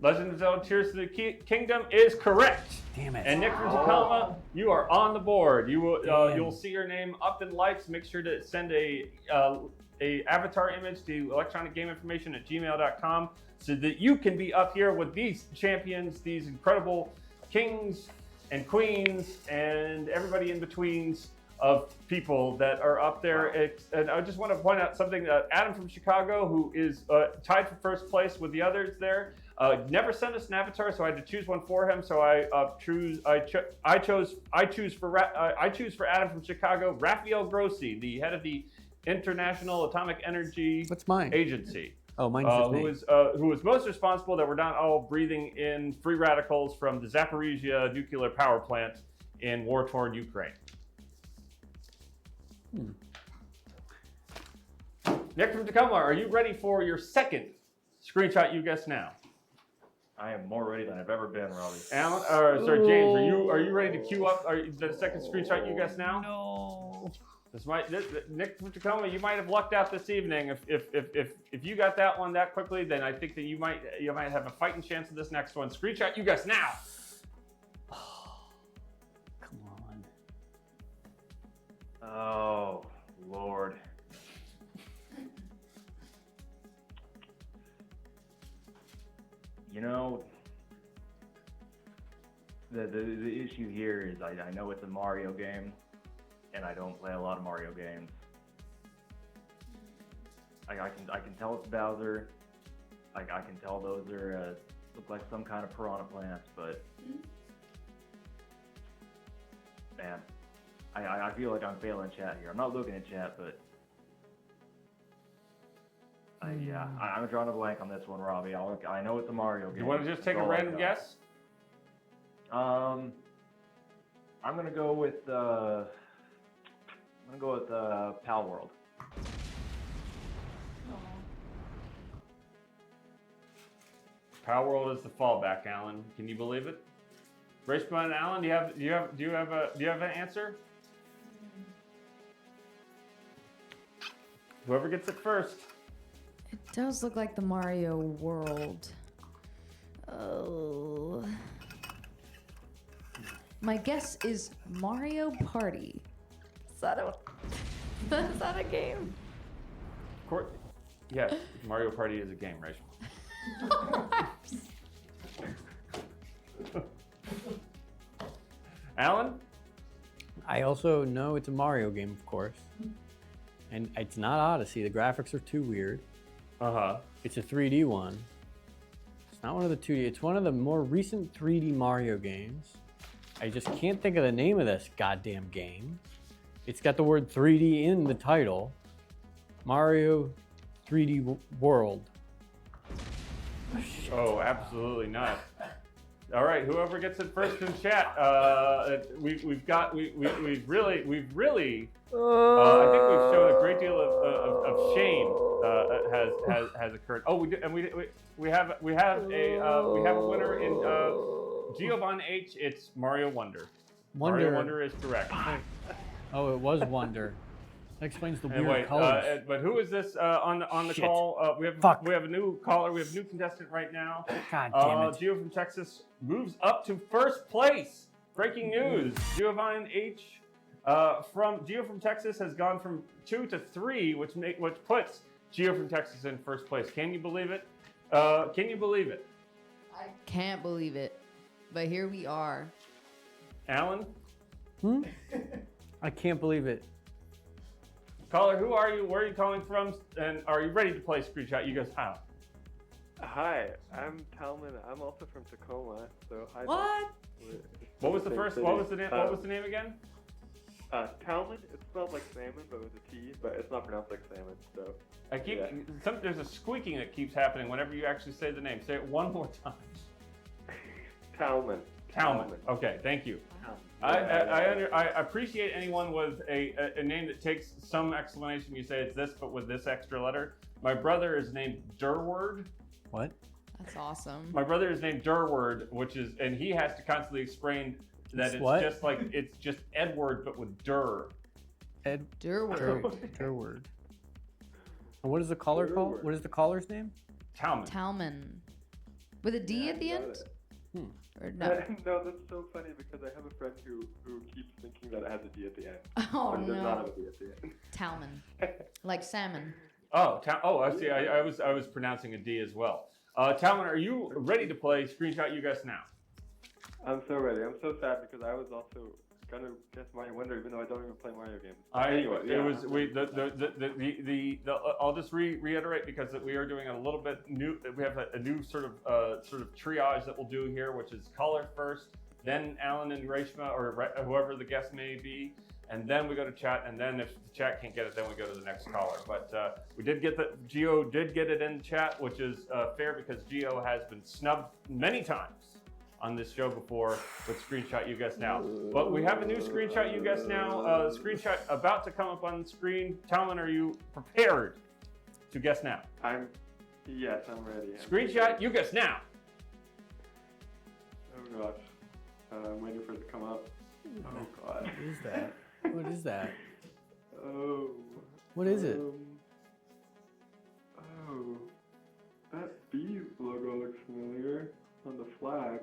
Speaker 2: Legend of Zelda Tears of the Kingdom is correct.
Speaker 1: Damn it.
Speaker 2: And Nick from Tacoma, you are on the board. You will you'll see your name up in lights. Make sure to send a avatar image to electronicgameinformation@gmail.com so that you can be up here with these champions, these incredible kings and queens and everybody in betweens of people that are up there. And I just want to point out something that Adam from Chicago, who is tied for first place with the others there, Never sent us an avatar, so I had to choose one for him. So I choose for Adam from Chicago, Rafael Grossi, the head of the International Atomic Energy
Speaker 1: What's mine?
Speaker 2: Agency.
Speaker 1: Oh, mine's his name.
Speaker 2: Who is most responsible that we're not all breathing in free radicals from the Zaporizhia nuclear power plant in war-torn Ukraine. Nick from Tacoma, are you ready for your second screenshot? You guess now.
Speaker 8: I am more ready than I've ever been, Robbie.
Speaker 2: Alan, or sorry, James, are you ready to queue up? The second screenshot? You guess now.
Speaker 1: No.
Speaker 2: Nick from Tacoma, you might have lucked out this evening. If you got that one that quickly, then I think that you might have a fighting chance of this next one. Screenshot, you guess now.
Speaker 1: Come on.
Speaker 8: Oh, Lord. You know, the issue here is I know it's a Mario game, and I don't play a lot of Mario games. I can tell it's Bowser. I can tell those are look like some kind of piranha plants, but man, I feel like I'm failing chat here. I'm not looking at chat, but I'm drawing a blank on this one, Robbie. I know it's a Mario game.
Speaker 2: You want to just take a random guess?
Speaker 8: I'm gonna go with Pal World.
Speaker 2: Power World is the fallback, Alan. Can you believe it? Reshma and Allan, do you have an answer? Whoever gets it first.
Speaker 3: It does look like the Mario World. Oh. My guess is Mario Party. Is that a game?
Speaker 2: Yes, Mario Party is a game, Reshma. Alan?
Speaker 1: I also know it's a Mario game, of course. And it's not Odyssey. The graphics are too weird.
Speaker 2: Uh-huh.
Speaker 1: It's a 3D one. It's not one of the 2D. It's one of the more recent 3D Mario games. I just can't think of the name of this goddamn game. It's got the word 3D in the title. Mario 3D World.
Speaker 2: Oh, absolutely not. All right, whoever gets it first in chat. We've really. I think we've shown a great deal of shame has occurred. Oh, we have a winner in Giovanni H. It's Mario Wonder. Mario Wonder is correct.
Speaker 1: Oh, it was Wonder. That explains the weird colors.
Speaker 2: But who is this on the
Speaker 1: Shit.
Speaker 2: call? We have a new caller. We have a new contestant right now.
Speaker 1: God damn it.
Speaker 2: Gio from Texas moves up to first place. Breaking news: Giovanni H. Gio from Texas has gone from 2 to 3, which puts Gio from Texas in first place. Can you believe it? Can you believe it?
Speaker 3: I can't believe it, but here we are.
Speaker 2: Alan?
Speaker 1: I can't believe it.
Speaker 2: Caller, who are you? Where are you calling from? And are you ready to play Screenshot? You guys, how?
Speaker 9: Hi, I'm Talman. I'm also from Tacoma. So hi.
Speaker 3: What?
Speaker 2: What was the first? What was the name? What was the name again?
Speaker 9: Talman. It's spelled like salmon, but with a T. But it's not pronounced like salmon. So.
Speaker 2: I keep. There's a squeaking that keeps happening whenever you actually say the name. Say it one more time.
Speaker 9: Talman.
Speaker 2: Talman. Okay, thank you. I appreciate anyone with a name that takes some explanation. You say it's this, but with this extra letter. My brother is named Durward.
Speaker 1: What?
Speaker 3: That's awesome.
Speaker 2: My brother is named Durward, and he has to constantly explain that it's just Edward, but with Dur.
Speaker 3: Durward.
Speaker 1: Durward. And what is the caller called? What is the caller's name?
Speaker 2: Talman.
Speaker 3: Talman. With a D at the end? Or no?
Speaker 9: No, that's so funny because I have a friend who keeps thinking that it has a D at the end.
Speaker 3: Oh,
Speaker 9: but it does
Speaker 3: no.
Speaker 9: not have a D at the end.
Speaker 3: Talman. Like salmon.
Speaker 2: Oh, I see. I was pronouncing a D as well. Talman, are you ready to play Screenshot? You guess now.
Speaker 9: I'm so ready. I'm so sad because I was also gonna guess Mario Wonder, even though I don't even play Mario games.
Speaker 2: I'll just reiterate because we are doing a little bit new. We have a new sort of triage that we'll do here, which is caller first, then Allan and Reshma or whoever the guest may be, and then we go to chat, and then if the chat can't get it, then we go to the next caller. But we did get Geo did get it in chat, which is fair because Geo has been snubbed many times on this show before with Screenshot You Guess Now. But we have a new Screenshot You Guess Now. Screenshot about to come up on the screen. Talman, are you prepared to guess now?
Speaker 9: Yes, I'm ready.
Speaker 2: Screenshot You Guess Now.
Speaker 9: Oh gosh. I'm waiting for it to come up. Oh god.
Speaker 1: What is that? What is that?
Speaker 9: Oh.
Speaker 1: What is it?
Speaker 9: Oh. That bees logo looks familiar on the flag.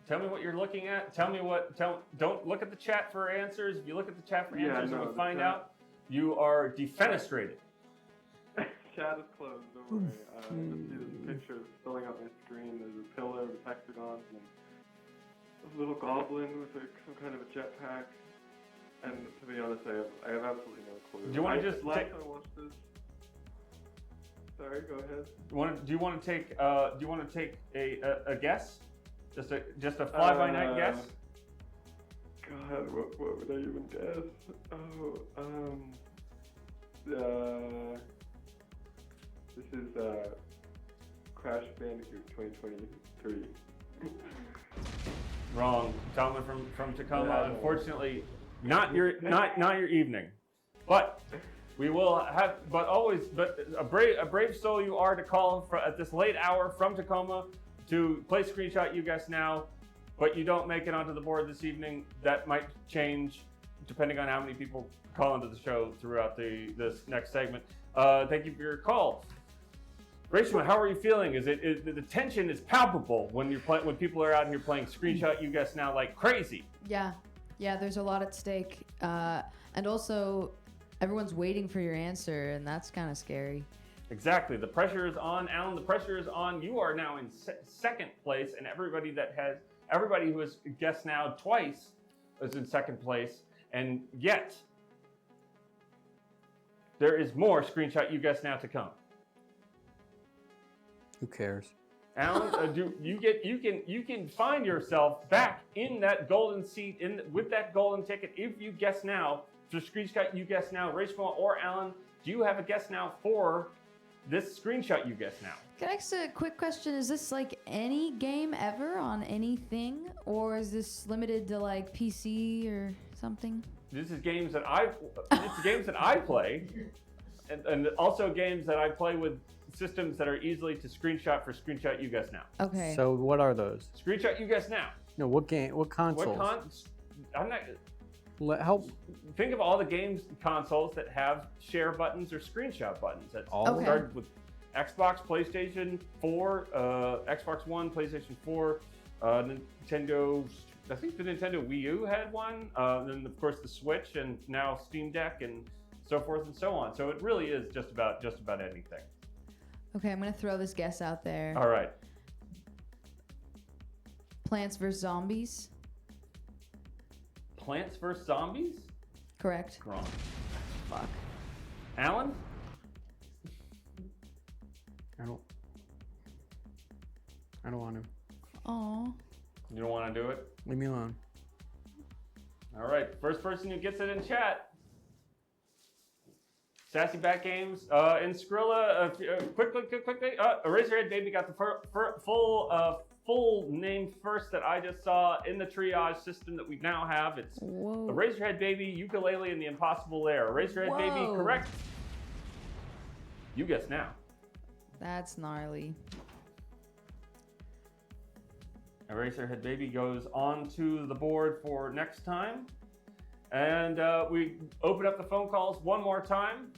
Speaker 2: Tell me what you're looking at. Tell me what. Don't look at the chat for answers. If you look at the chat for answers and we find out, you are defenestrated.
Speaker 9: Chat is closed. Don't worry. I just see this picture filling up my screen. There's a pillar with hexagons and a little goblin with some kind of a jetpack. And to be honest, I have absolutely no clue.
Speaker 2: Do you want to just
Speaker 9: last time I watched this? Sorry, go ahead.
Speaker 2: Do you want to take a guess? Just a fly by night guess?
Speaker 9: God, what would I even guess? This is Crash Bandicoot 2023.
Speaker 2: Wrong. Talman from Tacoma. Unfortunately, not your evening. But we will have. But a brave soul you are to call at this late hour from Tacoma to play Screenshot You Guess Now. But you don't make it onto the board this evening. That might change depending on how many people call into the show throughout this next segment. Thank you for your call. Reshma, how are you feeling? The tension is palpable when when people are out here playing Screenshot You Guess Now like crazy.
Speaker 3: Yeah, there's a lot at stake, and also everyone's waiting for your answer, and that's kind of scary.
Speaker 2: Exactly. The pressure is on, Allan. The pressure is on. You are now in second place, and everybody who has guessed now twice is in second place, and yet there is more Screenshot You Guess Now to come.
Speaker 1: Who cares?
Speaker 2: Allan, you can find yourself back in that golden seat with that golden ticket if you guess now. For Screenshot You Guess Now, Reshma or Allan, do you have a guess now for this Screenshot You Guess Now?
Speaker 3: Can I ask a quick question? Is this like any game ever on anything, or is this limited to like PC or something?
Speaker 2: This is games that I play, and also games that I play with systems that are easily to screenshot for Screenshot You Guess Now.
Speaker 3: Okay.
Speaker 1: So what are those?
Speaker 2: Screenshot You Guess Now.
Speaker 1: No, what game? What consoles?
Speaker 2: I'm not.
Speaker 1: Help.
Speaker 2: Think of all the games consoles that have share buttons or screenshot buttons. That started with Xbox, PlayStation 4, Xbox One, PlayStation 4, Nintendo. I think the Nintendo Wii U had one. Then of course the Switch, and now Steam Deck, and so forth and so on. So it really is just about anything.
Speaker 3: Okay, I'm gonna throw this guess out there.
Speaker 2: All right.
Speaker 3: Plants vs. Zombies.
Speaker 2: Plants vs. Zombies?
Speaker 3: Correct.
Speaker 2: Wrong.
Speaker 3: Fuck.
Speaker 2: Allan?
Speaker 1: I don't want to.
Speaker 3: Aw.
Speaker 2: You don't want to do it?
Speaker 1: Leave me alone.
Speaker 2: All right. First person who gets it in chat. Sassy Bat Games and Skrilla. Quickly. Eraserhead Baby got the full name first that I just saw in the triage system that we now have. It's Eraserhead Baby, Ukulele, and the Impossible Lair. Eraserhead Baby, correct? You guess now.
Speaker 3: That's gnarly.
Speaker 2: Eraserhead Baby goes on to the board for next time. And we open up the phone calls one more time.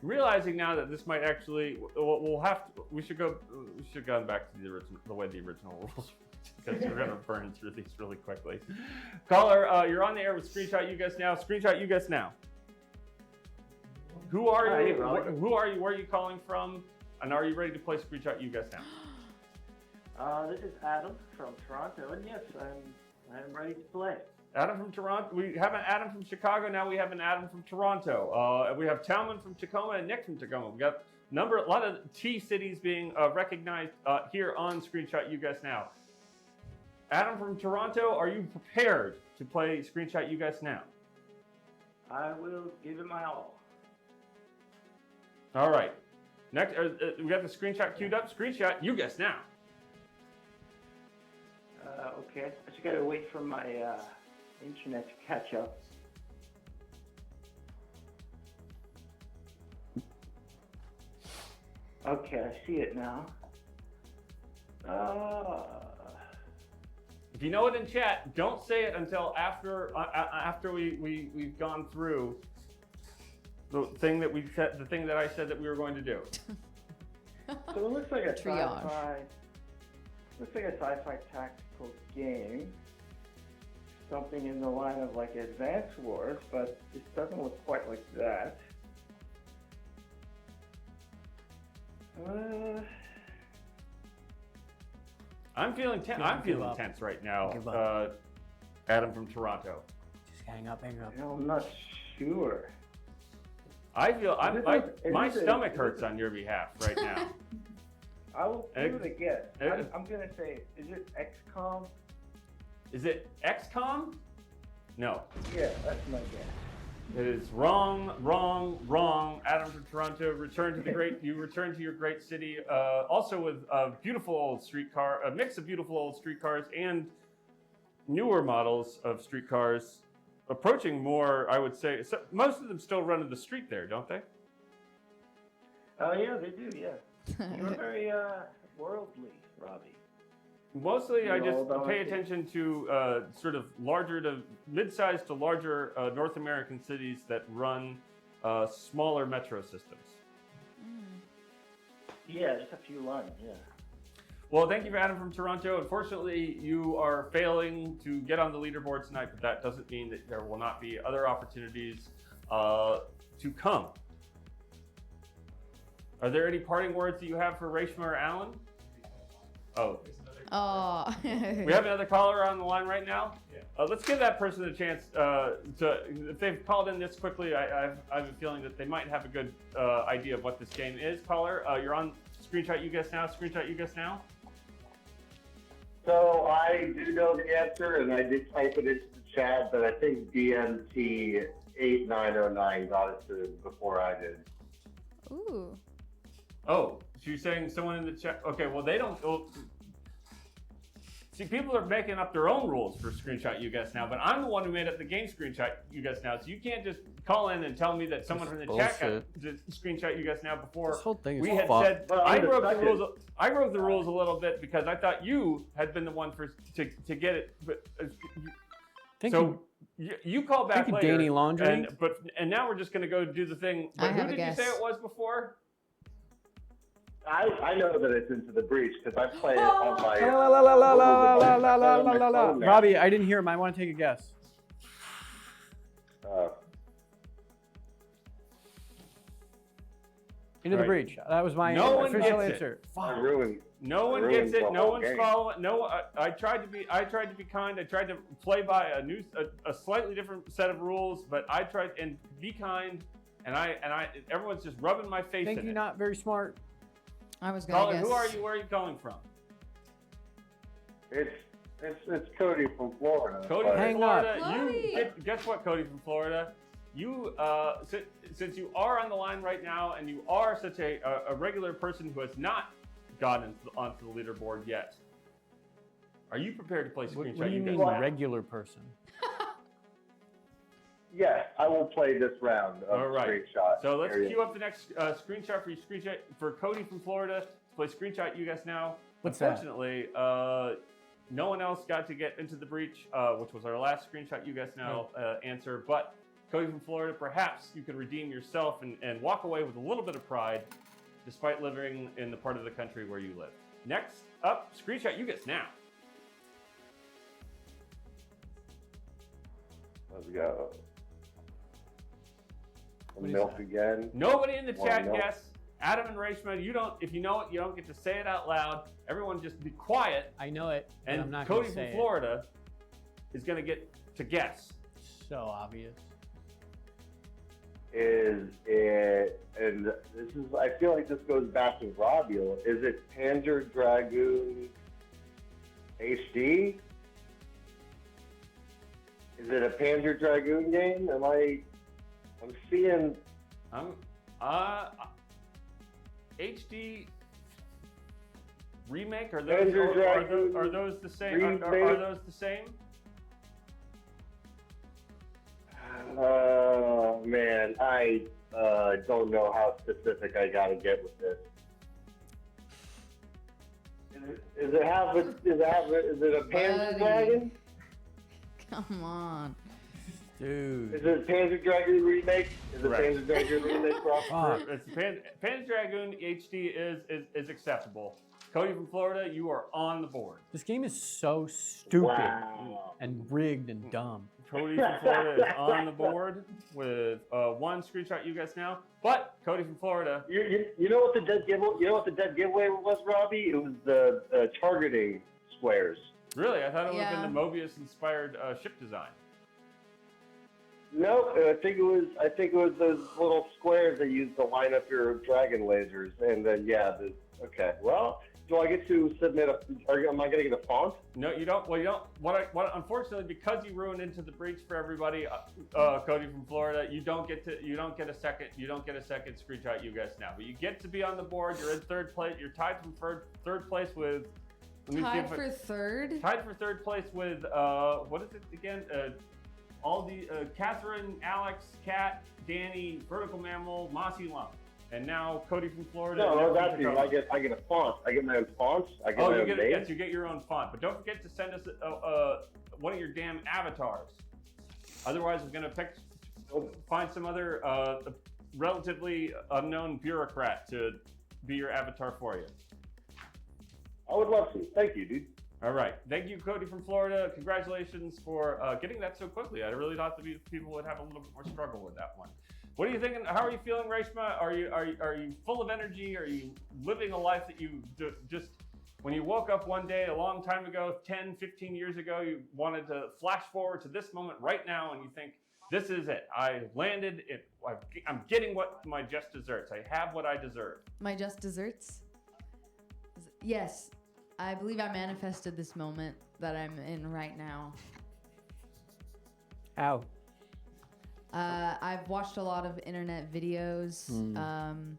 Speaker 2: Realizing now that this might actually, we should have gone back to the way the original rules, because we're gonna burn through these really quickly. Caller, you're on the air with Screenshot You Guess Now. Screenshot You Guess Now. Who are you? Who are you? Where are you calling from? And are you ready to play Screenshot You Guess Now?
Speaker 10: This is Adam from Toronto, and yes, I'm ready to play.
Speaker 2: Adam from Toronto. We have an Adam from Chicago. Now we have an Adam from Toronto. We have Talman from Tacoma and Nick from Tacoma. We got a lot of T cities being recognized here on Screenshot You Guess Now. Adam from Toronto, are you prepared to play Screenshot You Guess Now?
Speaker 8: I will give it my all.
Speaker 2: All right. Next, we got the screenshot queued up. Screenshot You Guess Now.
Speaker 8: Okay, I just gotta wait for my internet to catch up. Okay, I see it now.
Speaker 2: If you know it in chat, don't say it until after we've gone through the thing that I said that we were going to do.
Speaker 8: So it looks like a
Speaker 3: Triage.
Speaker 8: sci-fi tactical game. Something in the line of like Advance Wars, but it doesn't look quite like that.
Speaker 2: I'm feeling tense right now. Adam from Toronto.
Speaker 1: Just hang up.
Speaker 8: I'm not sure.
Speaker 2: I feel my stomach hurts on your behalf right now.
Speaker 8: I will give it a guess. I'm gonna say, is it XCOM?
Speaker 2: Is it XCOM? No.
Speaker 8: Yeah, that's my guess.
Speaker 2: It is wrong. Adam from Toronto, you return to your great city, also with a beautiful old streetcar, a mix of beautiful old streetcars and newer models of streetcars, approaching more, I would say. So most of them still run in the street there, don't they?
Speaker 8: Oh yeah, they do. Yeah, you're very worldly, Robbie.
Speaker 2: Mostly, I just pay attention to sort of larger to mid-sized to larger North American cities that run smaller metro systems.
Speaker 8: Yeah, just a few lines, yeah.
Speaker 2: Well, thank you, Adam from Toronto. Unfortunately, you are failing to get on the leaderboard tonight, but that doesn't mean that there will not be other opportunities to come. Are there any parting words that you have for Reshma or Allan? Oh.
Speaker 3: Oh.
Speaker 2: We have another caller on the line right now. Yeah. Let's give that person a chance to, if they've called in this quickly, I have a feeling that they might have a good idea of what this game is. Caller, you're on Screenshot You Guess Now. Screenshot You Guess Now.
Speaker 5: So I do know the answer, and I did type it into the chat, but I think DMT 8909 got it to before I did.
Speaker 3: Ooh.
Speaker 2: Oh, so you're saying someone in the chat? Okay, well they don't. Well, see, people are making up their own rules for Screenshot You Guess Now, but I'm the one who made up the game Screenshot You Guess Now, so you can't just call in and tell me that someone from the chat got the Screenshot You Guess Now before.
Speaker 1: This whole thing is
Speaker 2: we had said. Well, I broke the rules a little bit because I thought you had been the one to get it. But you call back later.
Speaker 1: Danny Laundry.
Speaker 2: And now we're just going to go do the thing. But who did you say it was before?
Speaker 5: I know that it's Into the Breach because I play it on my.
Speaker 1: Robbie, I didn't hear him. I want to take a guess. Into the Breach. That was my official answer.
Speaker 2: No one gets it. No one's following. No, I tried to be kind. I tried to play by a slightly different set of rules, but I tried and be kind. And everyone's just rubbing my face.
Speaker 1: Thank you. Not very smart.
Speaker 3: I was going to guess.
Speaker 2: Who are you? Where are you calling from?
Speaker 5: It's Cody from Florida.
Speaker 2: Cody from Florida. Guess what, Cody from Florida? You since you are on the line right now, and you are such a regular person who has not gotten onto the leaderboard yet. Are you prepared to play Screenshot?
Speaker 1: What do you mean, regular person?
Speaker 5: Yes, I will play this round of Screenshot.
Speaker 2: So let's queue up the next screenshot for you. Screenshot for Cody from Florida to play Screenshot You Guess Now. Unfortunately, no one else got to get Into the Breach, which was our last Screenshot You Guess Now answer. But Cody from Florida, perhaps you could redeem yourself and walk away with a little bit of pride, despite living in the part of the country where you live. Next up, Screenshot You Guess Now.
Speaker 5: Let's go. Milk again.
Speaker 2: Nobody in the chat guess. Adam and Reshma, if you know it, you don't get to say it out loud. Everyone just be quiet.
Speaker 1: I know it.
Speaker 2: And
Speaker 1: I'm not
Speaker 2: Cody from Florida is going to get to guess.
Speaker 1: So obvious.
Speaker 5: Is it, and this is, I feel like this goes back to Robbie. Is it Panzer Dragoon HD? Is it a Panzer Dragoon game? I'm seeing.
Speaker 2: HD remake? Are those the same? Are those the same?
Speaker 5: Oh man, I don't know how specific I gotta get with this. Is it a Panzer Dragon?
Speaker 3: Come on.
Speaker 1: Dude.
Speaker 5: Is it Panzer Dragoon remake? Is it Panzer Dragoon remake?
Speaker 2: It's Panzer Dragoon HD is acceptable. Cody from Florida, you are on the board.
Speaker 1: This game is so stupid
Speaker 5: Wow.
Speaker 1: and rigged and dumb.
Speaker 2: Cody from Florida is on the board with one screenshot. You guys now, but Cody from Florida.
Speaker 5: You know what the dead giveaway? You know what the dead giveaway was, Robbie? It was the targeting squares.
Speaker 2: Really, I thought it would have been the Mobius-inspired ship design.
Speaker 5: No, I think it was those little squares that you use to line up your dragon lasers, and then okay. Well, do I get to submit am I going to get a font?
Speaker 2: No, you don't. Well, you don't. Unfortunately, because you ruined Into the Breach for everybody, Cody from Florida, you don't get a second screenshot. You guys now, but you get to be on the board. You're in third place. You're tied for third place with.
Speaker 3: Tied for third?
Speaker 2: Tied for third place with what is it again? All the Catherine, Alex, Kat, Danny, Vertical Mammal, Mossy Lump, and now Cody from Florida.
Speaker 5: No, that's me. I get a font. I get my own fonts. I get my own name.
Speaker 2: Yes, you get your own font, but don't forget to send us one of your damn avatars. Otherwise, we're gonna find some other relatively unknown bureaucrat to be your avatar for you.
Speaker 5: I would love to. Thank you, dude.
Speaker 2: All right. Thank you, Cody from Florida. Congratulations for getting that so quickly. I really thought the people would have a little bit more struggle with that one. What are you thinking? How are you feeling, Reshma? Are you full of energy? Are you living a life that you just, when you woke up one day a long time ago, 10, 15 years ago, you wanted to flash forward to this moment right now and you think, this is it. I landed it. I'm getting what my just desserts. I have what I deserve.
Speaker 3: My just desserts? Yes. I believe I manifested this moment that I'm in right now.
Speaker 1: How?
Speaker 3: I've watched a lot of internet videos. I'm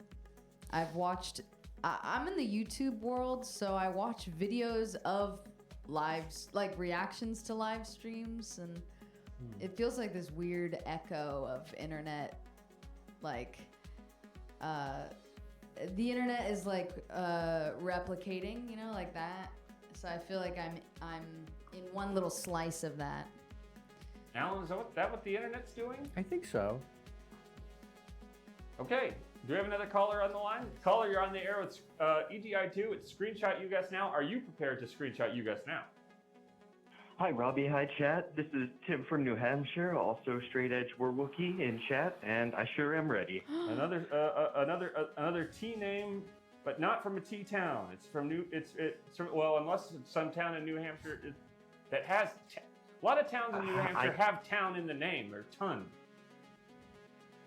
Speaker 3: in the YouTube world, so I watch videos of like reactions to live streams, and it feels like this weird echo of internet, like, the internet is like replicating, like that. So I feel like I'm in one little slice of that.
Speaker 2: Allan, is that what the internet's doing?
Speaker 1: I think so.
Speaker 2: Okay. Do we have another caller on the line? Caller, you're on the air with EGI2. It's Screenshot You Guess Now. Are you prepared to Screenshot You Guess Now?
Speaker 10: Hi, Robbie. Hi, chat. This is Tim from New Hampshire, also straight edge Wookiee in chat, and I sure am ready.
Speaker 2: Another T name, but not from a T town. It's from unless it's some town in New Hampshire that has a lot of towns in New Hampshire have town in the name or ton.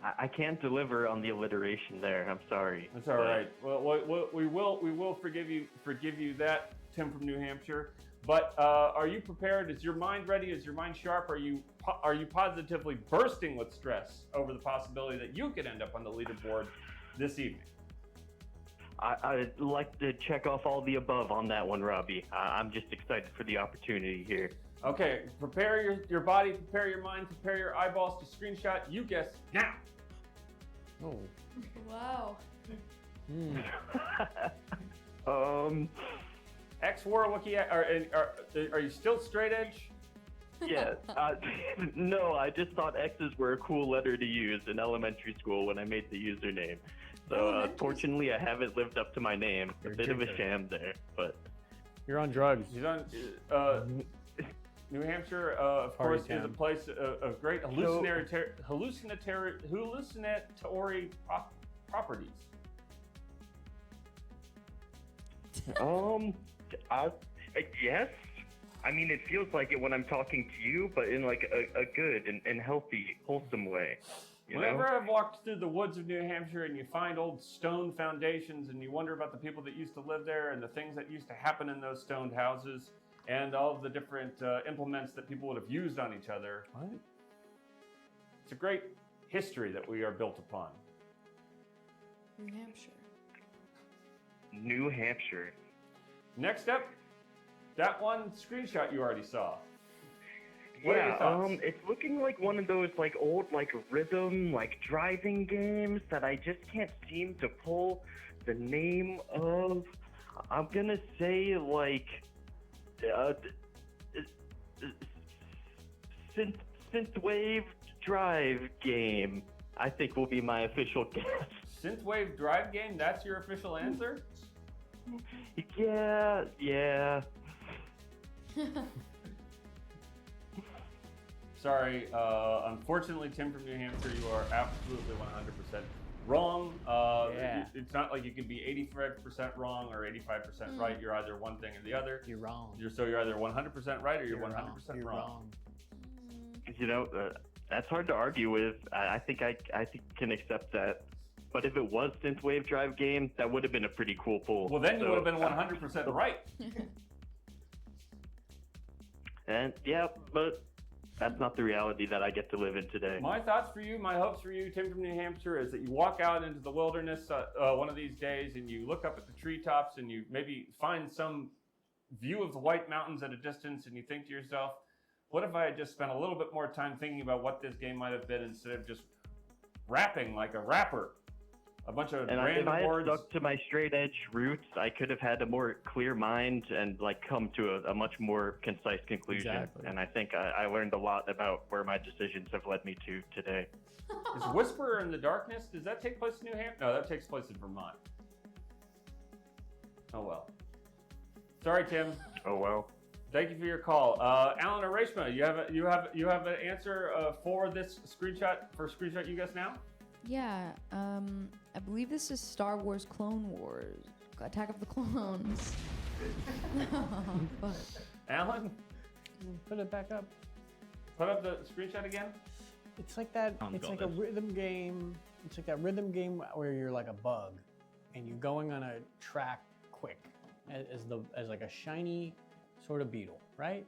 Speaker 10: I can't deliver on the alliteration there. I'm sorry.
Speaker 2: That's all right. Well, we will forgive you that, Tim from New Hampshire. But are you prepared? Is your mind ready? Is your mind sharp? Are you positively bursting with stress over the possibility that you could end up on the leaderboard this evening?
Speaker 10: I'd like to check off all the above on that one, Robbie. I'm just excited for the opportunity here.
Speaker 2: Okay, prepare your body, prepare your mind, prepare your eyeballs to Screenshot You Guess Now.
Speaker 1: Oh.
Speaker 3: Wow.
Speaker 2: Ex-war Wookiee, are you still straight edge?
Speaker 10: Yeah. No, I just thought X's were a cool letter to use in elementary school when I made the username. So fortunately, I haven't lived up to my name. A bit of a sham there, but
Speaker 1: you're on drugs.
Speaker 2: He's on. New Hampshire, of course, is a place of great hallucinatory properties.
Speaker 10: Yes. I mean, it feels like it when I'm talking to you, but in like a good and healthy, wholesome way. You
Speaker 2: Whenever
Speaker 10: know?
Speaker 2: I've walked through the woods of New Hampshire and you find old stone foundations and you wonder about the people that used to live there and the things that used to happen in those stoned houses and all of the different implements that people would have used on each other.
Speaker 1: What?
Speaker 2: It's a great history that we are built upon.
Speaker 3: New Hampshire.
Speaker 10: New Hampshire.
Speaker 2: Next up, that one screenshot you already saw. What are your
Speaker 10: Yeah,
Speaker 2: thoughts?
Speaker 10: it's looking like one of those like old like rhythm like driving games that I just can't seem to pull the name of. I'm gonna say like synthwave drive game. I think will be my official guess.
Speaker 2: Synthwave drive game, that's your official answer?
Speaker 10: Yeah.
Speaker 2: Sorry, unfortunately, Tim from New Hampshire, you are absolutely 100% wrong.
Speaker 1: Yeah.
Speaker 2: It's not like you can be 85% wrong or 85% right. You're either one thing or the other.
Speaker 1: You're wrong.
Speaker 2: So you're either 100% right or you're 100%
Speaker 1: wrong. You're wrong.
Speaker 10: You know, that's hard to argue with. I think I can accept that. But if it was synthwave drive game, that would have been a pretty cool pull.
Speaker 2: Well, then you would have been 100% right.
Speaker 10: And yeah, but that's not the reality that I get to live in today.
Speaker 2: My thoughts for you, my hopes for you, Tim from New Hampshire, is that you walk out into the wilderness one of these days and you look up at the treetops and you maybe find some view of the White Mountains at a distance and you think to yourself, what if I had just spent a little bit more time thinking about what this game might have been instead of just rapping like a rapper? A bunch of
Speaker 10: And if
Speaker 2: random
Speaker 10: I had
Speaker 2: words.
Speaker 10: stuck to my straight edge roots, I could have had a more clear mind and like come to a much more concise conclusion.
Speaker 1: Exactly.
Speaker 10: And I think I learned a lot about where my decisions have led me to today.
Speaker 2: Is Whisperer in the Darkness, does that take place in New Hampshire? No, that takes place in Vermont. Oh well. Sorry, Tim.
Speaker 10: Oh well.
Speaker 2: Thank you for your call. Allan or Reshma, you have an answer for this screenshot you guess now?
Speaker 3: Yeah, I believe this is Star Wars Clone Wars. Attack of the Clones. No, but
Speaker 2: Allan,
Speaker 1: Put it back up.
Speaker 2: put up the screenshot again.
Speaker 1: It's like that.
Speaker 7: I've
Speaker 1: It's
Speaker 7: got
Speaker 1: like a
Speaker 7: this.
Speaker 1: rhythm game. It's like that rhythm game where you're like a bug, and you're going on a track quick, as like a shiny sort of beetle, right?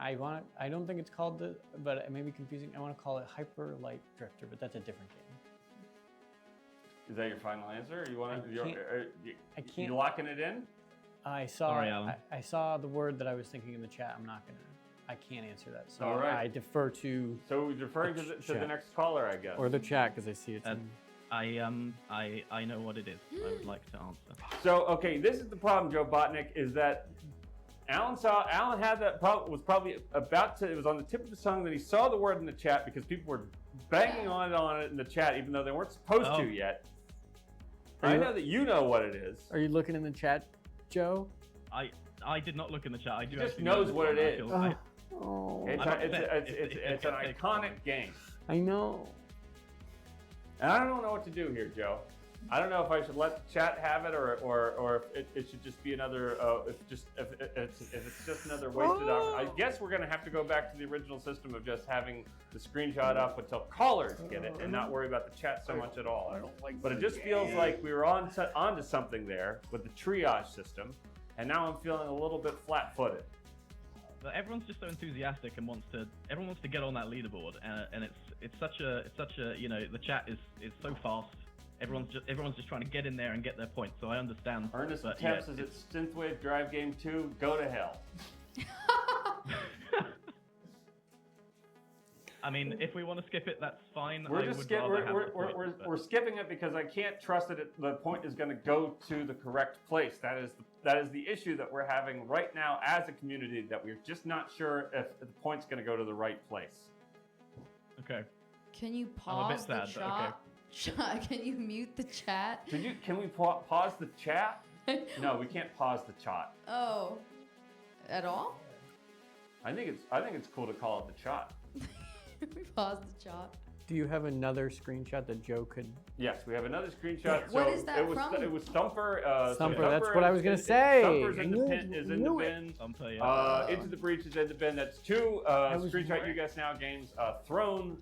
Speaker 1: I don't think it's called but it may be confusing. I want to call it Hyper Light Drifter, but that's a different game.
Speaker 2: Is that your final answer? Or you want
Speaker 1: I
Speaker 2: to?
Speaker 1: I can't.
Speaker 2: You locking it in?
Speaker 1: I saw.
Speaker 7: Sorry, Allan.
Speaker 1: I saw the word that I was thinking in the chat. I can't answer that. So
Speaker 2: All right.
Speaker 1: I defer to
Speaker 2: So we're deferring to the
Speaker 1: Chat.
Speaker 2: next caller, I guess.
Speaker 1: or the chat because I see it's.
Speaker 7: I know what it is. I would like to answer.
Speaker 2: So okay, this is the problem, Joe Botnick, is that Allan had that problem. Was probably about to. It was on the tip of his tongue that he saw the word in the chat because people were banging on it in the chat, even though they weren't supposed to yet. I know that you know what it is.
Speaker 1: Are you looking in the chat, Joe?
Speaker 7: I did not look in the chat. I do.
Speaker 2: He just
Speaker 7: actually
Speaker 2: knows
Speaker 7: know
Speaker 2: what
Speaker 7: this
Speaker 2: it
Speaker 7: one. I
Speaker 2: is.
Speaker 7: feel-
Speaker 1: Oh,
Speaker 2: It's,
Speaker 7: I'm upset
Speaker 2: it's an
Speaker 7: if
Speaker 2: iconic game.
Speaker 1: I know.
Speaker 2: And I don't know what to do here, Joe. I don't know if I should let the chat have it or if it should just be another if it's just another wasted opportunity. I guess we're gonna have to go back to the original system of just having the screenshot up until callers get it and not worry about the chat so much at all. But it just feels like we were onto something there with the triage system, and now I'm feeling a little bit flat-footed.
Speaker 7: But everyone's just so enthusiastic and everyone wants to get on that leaderboard, and it's such a the chat is so fast. Everyone's just trying to get in there and get their points. So I understand.
Speaker 2: Ernest
Speaker 7: but
Speaker 2: Attempts
Speaker 7: yeah,
Speaker 2: is it Synthwave Drive Game 2? Go to hell.
Speaker 7: I mean, if we want to skip it, that's fine.
Speaker 2: We're skipping it because I can't trust that the point is going to go to the correct place. That is the issue that we're having right now as a community, that we're just not sure if the point's going to go to the right place.
Speaker 7: Okay.
Speaker 3: Can you
Speaker 7: I'm a bit
Speaker 3: pause the
Speaker 7: sad, but okay.
Speaker 3: chat? Can you mute the chat?
Speaker 2: Can we pause the chat? No, we can't pause the chat.
Speaker 3: Oh, at all?
Speaker 2: I think it's cool to call it the chat.
Speaker 3: We pause the chat.
Speaker 1: Do you have another screenshot that Joe could?
Speaker 2: Yes, we have another screenshot.
Speaker 3: What
Speaker 2: So
Speaker 3: is that
Speaker 2: it was,
Speaker 3: from?
Speaker 2: It was Stumper.
Speaker 1: Stumper,
Speaker 2: So
Speaker 1: that's what I was gonna say.
Speaker 2: Stumper's
Speaker 1: I
Speaker 2: in
Speaker 1: knew
Speaker 2: the
Speaker 1: it.
Speaker 2: pin, is in
Speaker 1: Knew
Speaker 2: the
Speaker 1: it.
Speaker 2: bin.
Speaker 7: Stumper, yeah.
Speaker 2: Into the Breach is in the bin. That's 2
Speaker 1: was
Speaker 2: Screenshot
Speaker 1: right.
Speaker 2: You Guess Now games thrown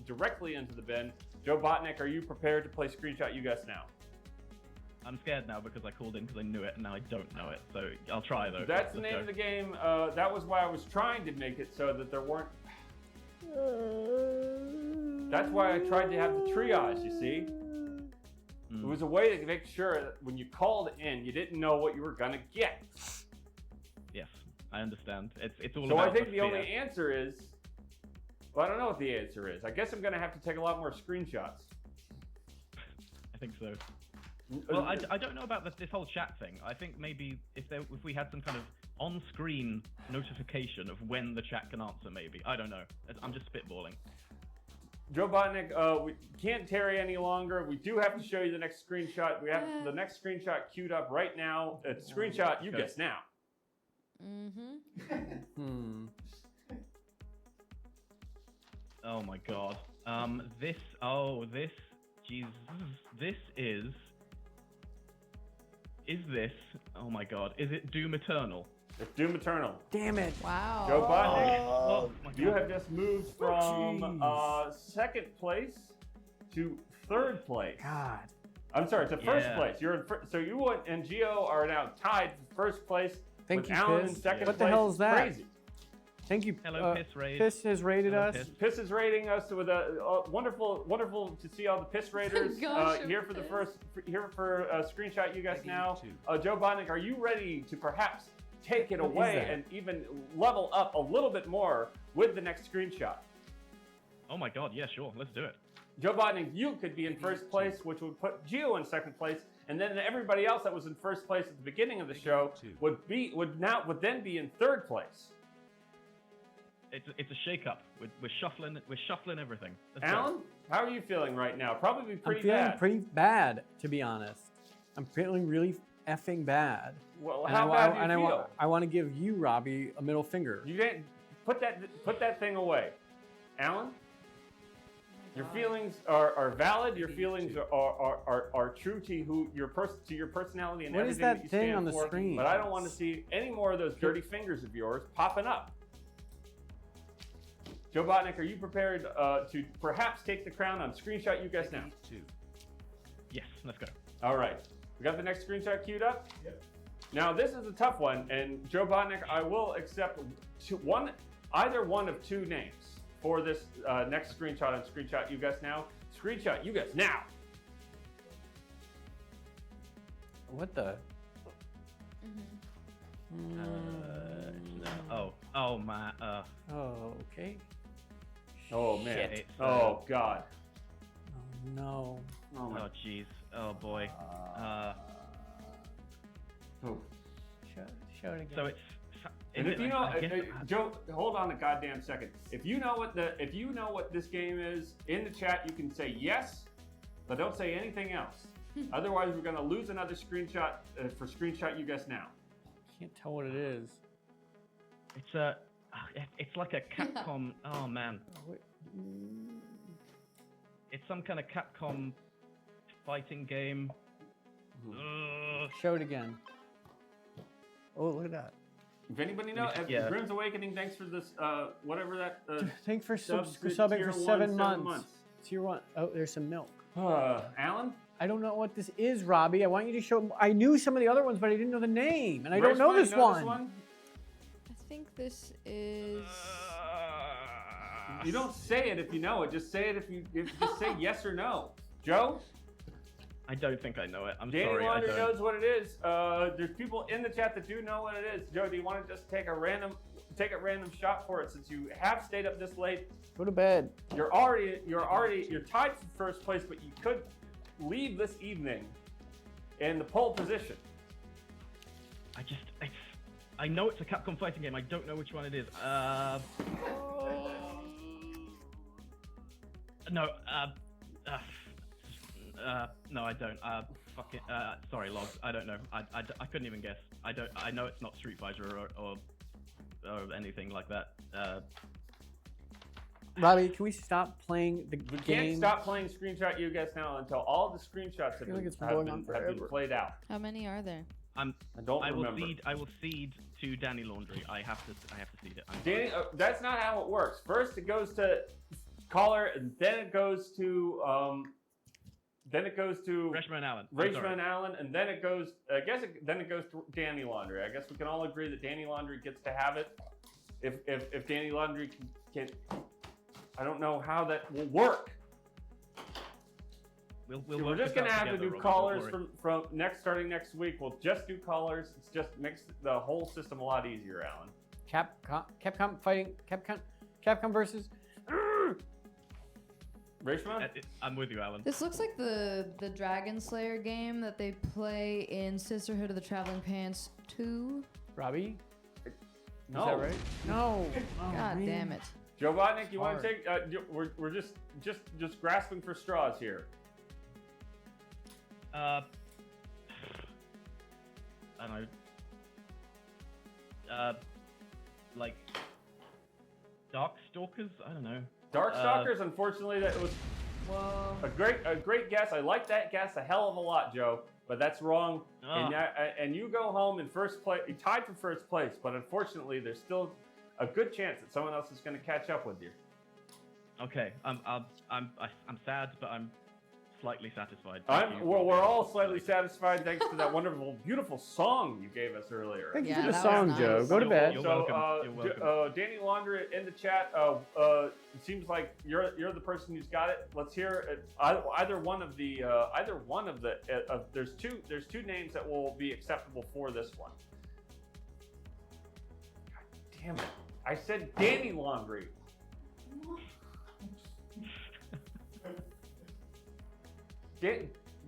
Speaker 2: directly into the bin. Joe Botnick, are you prepared to play Screenshot You Guess Now?
Speaker 7: I'm scared now because I called in because I knew it and now I don't know it. So I'll try though.
Speaker 2: That's the name of the game. That was why I was trying to make it so that there weren't. That's why I tried to have the triage, you see? It was a way to make sure that when you called in, you didn't know what you were going to get.
Speaker 7: Yes, I understand. It's all
Speaker 2: So
Speaker 7: about
Speaker 2: I think
Speaker 7: the
Speaker 2: the
Speaker 7: fear.
Speaker 2: only answer is, well, I don't know what the answer is. I guess I'm going to have to take a lot more screenshots.
Speaker 7: I think so. Well, I don't know about this whole chat thing. I think maybe if we had some kind of on-screen notification of when the chat can answer, maybe. I don't know. I'm just spitballing.
Speaker 2: Joe Botnick, we can't tarry any longer. We do have to show you the next screenshot. We have the next screenshot queued up right now. It's Screenshot You Guess Now.
Speaker 3: Mm-hmm.
Speaker 7: Oh my god. This Jesus. Is this, oh my god, is it Doom Eternal?
Speaker 2: It's Doom Eternal.
Speaker 1: Damn it.
Speaker 3: Wow.
Speaker 2: Joe Botnick,
Speaker 7: Oh my god.
Speaker 2: you have just moved from second place to third place.
Speaker 1: God.
Speaker 2: I'm sorry, to first
Speaker 7: Yeah.
Speaker 2: place. You're in so you and Gio are now tied for first place.
Speaker 1: Thank
Speaker 2: with
Speaker 1: you,
Speaker 2: Allan in
Speaker 1: Piss.
Speaker 2: second
Speaker 1: What
Speaker 2: place.
Speaker 1: the hell is that?
Speaker 2: Crazy.
Speaker 1: Thank you.
Speaker 7: Hello, Piss Raid.
Speaker 1: Piss has rated
Speaker 7: Hello,
Speaker 1: us.
Speaker 7: Piss.
Speaker 2: Piss is rating us with a wonderful to see all the Piss raiders
Speaker 3: Gosh,
Speaker 2: here for the
Speaker 3: Piss.
Speaker 2: first Screenshot You Guys Now. Joe Botnick, are you ready to perhaps take it
Speaker 1: What is
Speaker 2: away
Speaker 1: that?
Speaker 2: and even level up a little bit more with the next screenshot?
Speaker 7: Oh my god, yeah, sure, let's do it.
Speaker 2: Joe Botnick, you could be in first place, which would put Gio in second place, and then everybody else that was in first place at the beginning of the show would then be in third place.
Speaker 7: It's a shake-up. We're shuffling everything. Let's go.
Speaker 2: Allan, how are you feeling right now? Probably
Speaker 1: I'm
Speaker 2: pretty
Speaker 1: feeling
Speaker 2: bad.
Speaker 1: pretty bad, to be honest. I'm feeling really effing bad.
Speaker 2: Well,
Speaker 1: And
Speaker 2: how bad do you feel?
Speaker 1: I want to give you, Robbie, a middle finger.
Speaker 2: You didn't put that thing away, Allan. Your feelings are valid. Your feelings are true to your personality and
Speaker 1: What is
Speaker 2: everything
Speaker 1: that
Speaker 2: that you
Speaker 1: thing
Speaker 2: stand
Speaker 1: on the
Speaker 2: for.
Speaker 1: screen?
Speaker 2: But I don't want to see any more of those dirty fingers of yours popping up. Joe Botnick, are you prepared to perhaps take the crown on Screenshot You Guess Now?
Speaker 7: Yes, let's go.
Speaker 2: All right. We got the next screenshot queued up? Yep. Now, this is a tough one, and Joe Botnick, I will accept either one of two names for this next screenshot on Screenshot You Guess Now. Screenshot You Guess Now.
Speaker 1: What the?
Speaker 7: Oh my.
Speaker 1: Oh, okay.
Speaker 2: Oh, man.
Speaker 7: Shit.
Speaker 2: Oh, God.
Speaker 1: Oh, no.
Speaker 2: Oh, my.
Speaker 7: Oh jeez. Oh boy.
Speaker 2: Oh.
Speaker 1: Show it again.
Speaker 7: So it's.
Speaker 2: And if you know,
Speaker 7: I guess-
Speaker 2: Joe, hold on a goddamn second. If you know what this game is in the chat, you can say yes, but don't say anything else. Otherwise, we're gonna lose another screenshot for Screenshot You Guess Now.
Speaker 1: Can't tell what it is.
Speaker 7: It's like a Capcom. Oh man. It's some kind of Capcom fighting game.
Speaker 1: Show it again. Oh, look at that.
Speaker 2: If anybody knows,
Speaker 7: Yeah.
Speaker 2: Grim's Awakening, thanks for this, whatever that.
Speaker 1: Thanks for
Speaker 2: Subs-
Speaker 1: subbing
Speaker 2: tier
Speaker 1: for
Speaker 2: one,
Speaker 1: 7
Speaker 2: 7
Speaker 1: months.
Speaker 2: months.
Speaker 1: Tier 1. Oh, there's some milk.
Speaker 2: Allan?
Speaker 1: I don't know what this is, Robbie. I want you to show. I knew some of the other ones, but I didn't know the name, and I don't know
Speaker 2: Reshma,
Speaker 1: this
Speaker 2: you know
Speaker 1: one.
Speaker 3: I think this is.
Speaker 2: You don't say it if you know it. Just say it if just say yes or no. Joe?
Speaker 7: I don't think I know it. I'm
Speaker 2: Danny
Speaker 7: sorry. I
Speaker 2: Launder
Speaker 7: don't.
Speaker 2: knows what it is. There's people in the chat that do know what it is. Joe, do you want to just take a random shot for it since you have stayed up this late?
Speaker 1: Go to bed.
Speaker 2: You're tied for first place, but you could leave this evening in the pole position.
Speaker 7: I know it's a Capcom fighting game. I don't know which one it is. No. No, I don't. Fuck it. Sorry, Logs. I don't know. I couldn't even guess. I know it's not Street Fighter or anything like that.
Speaker 1: Robbie, can we stop playing the
Speaker 2: We
Speaker 1: game?
Speaker 2: can't stop playing Screenshot You Guess Now until all the screenshots have been played out.
Speaker 3: How many are there?
Speaker 2: I don't remember.
Speaker 7: I will cede to Danny Laundry. I have to seed it.
Speaker 2: Danny, that's not how it works. First, it goes to caller, and then it goes to
Speaker 7: Reshma and Allan.
Speaker 2: Reshma and Allan, and then it goes. Then it goes to Danny Laundry. I guess we can all agree that Danny Laundry gets to have it. If Danny Laundry can, I don't know how that will work. We're just gonna have to do callers from starting next week. We'll just do callers. It just makes the whole system a lot easier, Allan.
Speaker 1: Capcom fighting Capcom versus
Speaker 2: Reshma?
Speaker 7: I'm with you, Allan.
Speaker 3: This looks like the Dragon Slayer game that they play in Sisterhood of the Traveling Pants 2.
Speaker 1: Robbie?
Speaker 2: No.
Speaker 1: Is that right? No. Oh,
Speaker 3: God
Speaker 1: man.
Speaker 3: damn it.
Speaker 2: Joe Vodnik, you want to take? We're just grasping for straws here.
Speaker 7: I don't know. Like Darkstalkers? I don't know.
Speaker 2: Darkstalkers, unfortunately, that was a great guess. I like that guess a hell of a lot, Joe. But that's wrong. And you go home in first place, tied for first place. But unfortunately, there's still a good chance that someone else is going to catch up with you.
Speaker 7: Okay, I'm sad, but I'm slightly satisfied.
Speaker 2: We're all slightly satisfied thanks to that wonderful, beautiful song you gave us earlier.
Speaker 1: Thank you for the song, nice. Joe. Go to bed.
Speaker 7: You're welcome.
Speaker 2: Danny Laundry in the chat. It seems like you're the person who's got it. Let's hear it. Either one of the. There's two names that will be acceptable for this one. God damn it! I said Danny Laundry.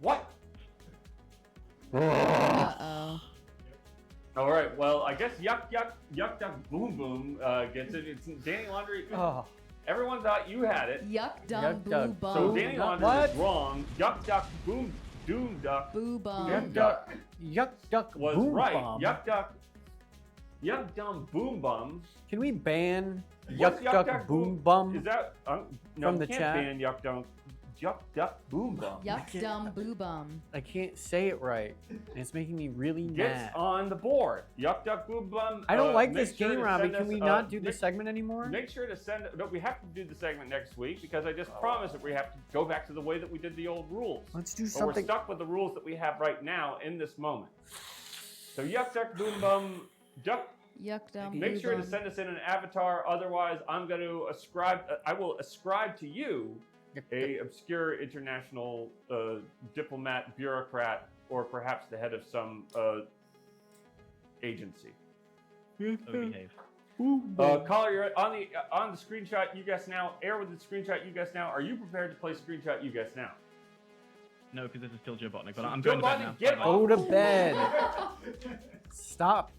Speaker 2: What?
Speaker 3: Uh-oh.
Speaker 2: All right. Well, I guess yuck duck boom boom gets it. It's Danny Laundry.
Speaker 1: Oh.
Speaker 2: Everyone thought you had it.
Speaker 3: Yuck dum boo bum.
Speaker 2: So Danny Laundry is wrong. Yuck duck boom doom duck.
Speaker 3: Boo bum.
Speaker 1: Yuck duck
Speaker 2: was
Speaker 1: boom
Speaker 2: right.
Speaker 1: bum.
Speaker 2: Yuck dumb boom bum.
Speaker 1: Can we ban
Speaker 2: What's
Speaker 1: yuck duck boom bum?
Speaker 2: Is that no?
Speaker 1: From the
Speaker 2: can't
Speaker 1: chat?
Speaker 2: ban yuck duck boom bum.
Speaker 3: Yuck dum boo bum.
Speaker 1: I can't say it right. And it's making me really mad.
Speaker 2: Gets on the board. Yuck duck boom bum.
Speaker 1: I don't like this
Speaker 2: sure
Speaker 1: game, Robbie. Can we not do
Speaker 2: this
Speaker 1: this segment anymore?
Speaker 2: Make sure to send. No, we have to do the segment next week because I just promised that we have to go back to the way that we did the old rules.
Speaker 1: Let's do
Speaker 2: But
Speaker 1: something.
Speaker 2: we're stuck with the rules that we have right now in this moment. So yuck duck boom bum duck.
Speaker 3: Yuck dum
Speaker 2: Make
Speaker 3: boo
Speaker 2: sure
Speaker 3: bum.
Speaker 2: to send us in an avatar. Otherwise, I'm going to ascribe. I will ascribe to you a obscure international diplomat, bureaucrat, or perhaps the head of some agency.
Speaker 7: Behave.
Speaker 2: Caller, you're on the screenshot. You guess now. Air with the screenshot. You guess now. Are you prepared to play screenshot? You guess now.
Speaker 7: No, because this is still Joe Botnick, but I'm
Speaker 2: Joe
Speaker 7: going to bed
Speaker 2: Botnick,
Speaker 7: now.
Speaker 2: get
Speaker 7: Bye-bye.
Speaker 1: Go to bed. Stop.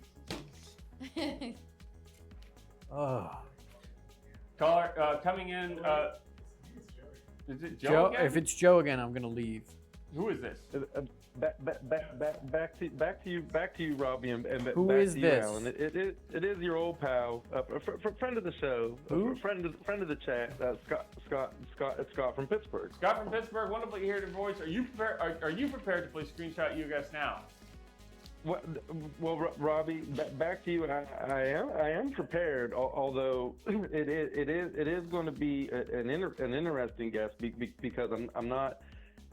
Speaker 1: Oh.
Speaker 2: Caller coming in. Is it Joe?
Speaker 1: Joe,
Speaker 2: again?
Speaker 1: if it's Joe again, I'm gonna leave.
Speaker 2: Who is this?
Speaker 11: Back to you, Robbie, and
Speaker 1: Who
Speaker 11: back
Speaker 1: is
Speaker 11: to you,
Speaker 1: this?
Speaker 11: Allan. It is your old pal, friend of the show, friend of the chat, Scott from Pittsburgh.
Speaker 2: Scott from Pittsburgh. Wonderful to hear your voice. Are you prepared? Are you prepared to play screenshot? You guess now.
Speaker 11: Well, Robbie, back to you. I am prepared. Although it is going to be an interesting guess because I'm not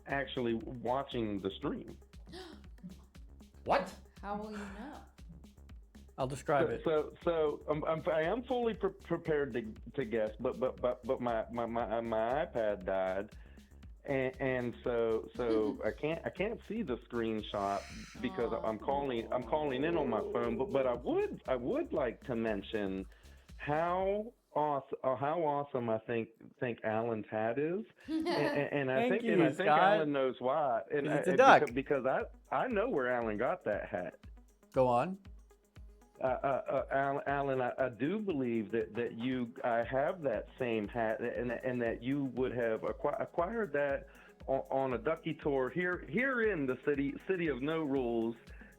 Speaker 11: actually watching the stream.
Speaker 2: What?
Speaker 3: How will you know?
Speaker 1: I'll describe it.
Speaker 11: So I am fully prepared to guess, but my iPad died. And so I can't see the screenshot because I'm calling in on my phone. But I would like to mention how awesome I think Allan's hat is, and I think Allan knows why. And
Speaker 1: it's a duck.
Speaker 11: because I know where Allan got that hat.
Speaker 1: Go on.
Speaker 11: Allan, I do believe that I have that same hat, and that you would have acquired that on a ducky tour here in the city of no rules,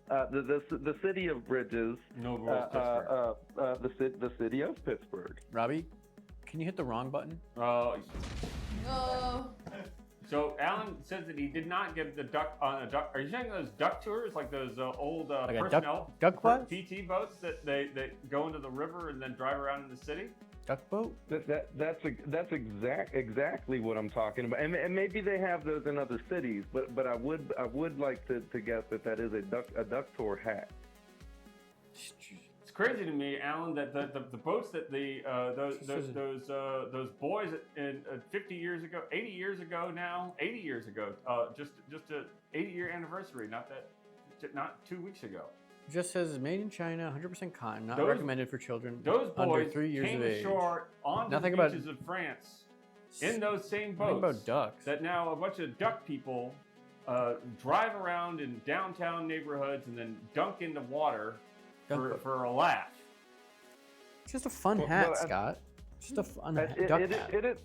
Speaker 11: the city of bridges,
Speaker 2: no rules,
Speaker 11: the city of Pittsburgh.
Speaker 1: Robbie, Can you hit the wrong button?
Speaker 3: Oh.
Speaker 2: So Allan says that he did not get the duck on a duck. Are you saying those duck tours, like those old
Speaker 1: Like a
Speaker 2: personnel
Speaker 1: duck what?
Speaker 2: PT boats that they go into the river and then drive around in the city?
Speaker 1: Duck boat?
Speaker 11: That's exactly what I'm talking about, and maybe they have those in other cities, but I would like to guess that is a duck tour hat.
Speaker 2: It's crazy to me, Allan, that the boats that those boys in 50 years ago, 80 years ago now, 80 years ago, just a 80-year anniversary, not 2 weeks ago.
Speaker 1: It just says made in China, 100% cotton, not
Speaker 2: Those-
Speaker 1: recommended for children
Speaker 2: Those
Speaker 1: under
Speaker 2: boys
Speaker 1: 3 years
Speaker 2: came
Speaker 1: of age.
Speaker 2: ashore on the
Speaker 1: Nothing about-
Speaker 2: beaches of France in those same
Speaker 1: Nothing
Speaker 2: boats.
Speaker 1: about ducks.
Speaker 2: That now a bunch of duck people drive around in downtown neighborhoods and then dunk into water for a laugh.
Speaker 1: It's just a fun
Speaker 11: Well,
Speaker 1: hat,
Speaker 11: well,
Speaker 1: Scott. Just a fun hat.
Speaker 11: It-
Speaker 1: duck
Speaker 11: it-
Speaker 1: hat.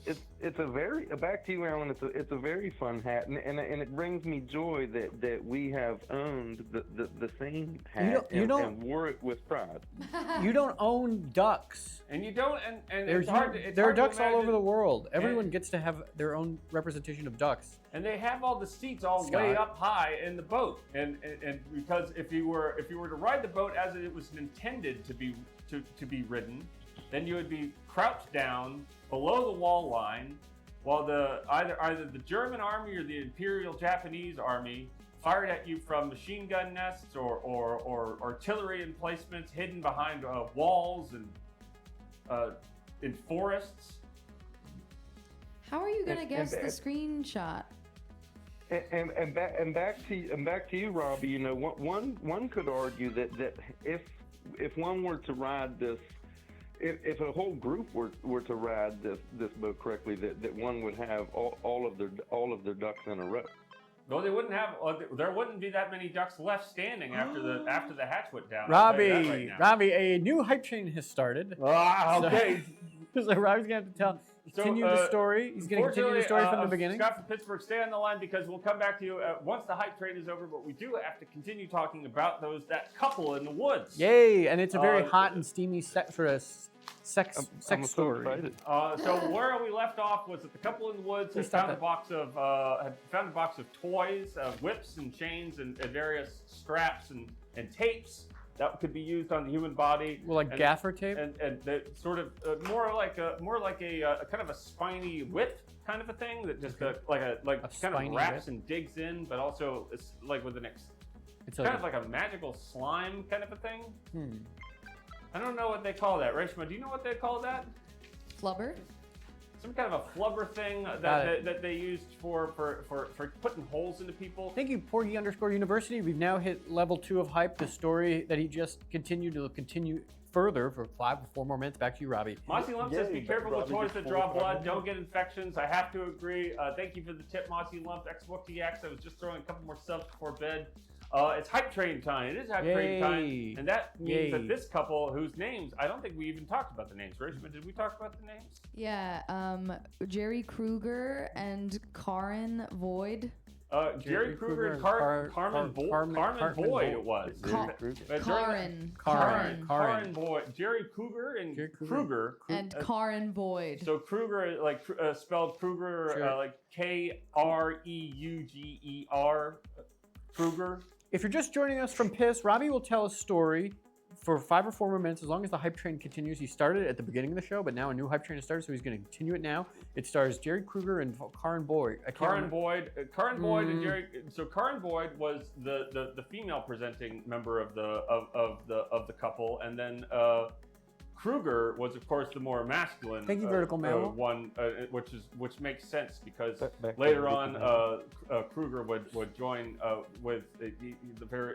Speaker 11: It's a very back to you, Allan. It's a very fun hat, and it brings me joy that we have owned the same hat and wore it with pride.
Speaker 1: You don't own ducks.
Speaker 2: And you don't, and
Speaker 1: There's
Speaker 2: it's hard. It's
Speaker 1: there are
Speaker 2: hard to
Speaker 1: ducks all over
Speaker 2: imagine-
Speaker 1: the world. Everyone gets to have their own representation of ducks.
Speaker 2: And they have all the seats all
Speaker 1: Scott.
Speaker 2: way up high in the boat, and because if you were to ride the boat as it was intended to be ridden, then you would be crouched down below the wall line, while either the German army or the Imperial Japanese army fired at you from machine gun nests or artillery emplacements hidden behind walls and in forests.
Speaker 3: How are you gonna guess
Speaker 11: and-
Speaker 3: the screenshot?
Speaker 11: And back to you, Robbie. You know, one could argue that if one were to ride this, if a whole group were to ride this boat correctly, that one would have all of their ducks in a row.
Speaker 2: Well, they wouldn't have. There wouldn't be that many ducks left standing after the hatch went down.
Speaker 1: Robbie, a new hype train has started.
Speaker 2: Okay.
Speaker 1: So Robbie's gonna have to continue the story. He's gonna continue the story from the beginning.
Speaker 2: Scott from Pittsburgh, stay on the line because we'll come back to you once the hype train is over. But we do have to continue talking about that couple in the woods.
Speaker 1: Yay! And it's a very hot and steamy sex story.
Speaker 2: So where we left off was that the couple in the woods had found a box of toys, whips and chains and various straps and tapes that could be used on the human body.
Speaker 1: Well, like gaffer tape,
Speaker 2: and they sort of more like a kind of a spiny whip kind of a thing that just kind of wraps and digs in, but also it's like with it's kind of like a magical slime kind of a thing. I don't know what they call that. Reshma, do you know what they call that?
Speaker 3: Flubber?
Speaker 2: Some kind of a flubber thing that they used for putting holes into people.
Speaker 1: Thank you, Porgy_University. We've now hit level 2 of hype. The story that he just continued to continue further for 4 more minutes. Back to you, Robbie.
Speaker 2: Mossy Lump says, be careful with toys that draw blood. Don't get infections. I have to agree. Thank you for the tip, Mossy Lump. XBookTX. I was just throwing a couple more subs before bed. It's hype train time. It is hype train time. And that means that this couple, whose names, I don't think we even talked about the names. Reshma, did we talk about the names?
Speaker 3: Yeah, Jerry Kruger and Karen Void.
Speaker 2: Jerry Kruger and Carmen Boyd it was. Karen Boyd. Jerry Kruger and Kruger.
Speaker 3: And Karen Boyd.
Speaker 2: So Kruger, like spelled Kruger, like Kreuger. Kruger.
Speaker 1: If you're just joining us from Piss, Robbie will tell a story for 5 or 4 more minutes as long as the hype train continues. He started at the beginning of the show, but now a new hype train has started, so he's going to continue it now. It stars Jerry Kruger and Karen Boyd.
Speaker 2: Karen Boyd and Jerry. So Karen Boyd was the female presenting member of the couple, and then Kruger was, of course, the more masculine
Speaker 1: vertical male
Speaker 2: one, which makes sense because later on Kruger would join with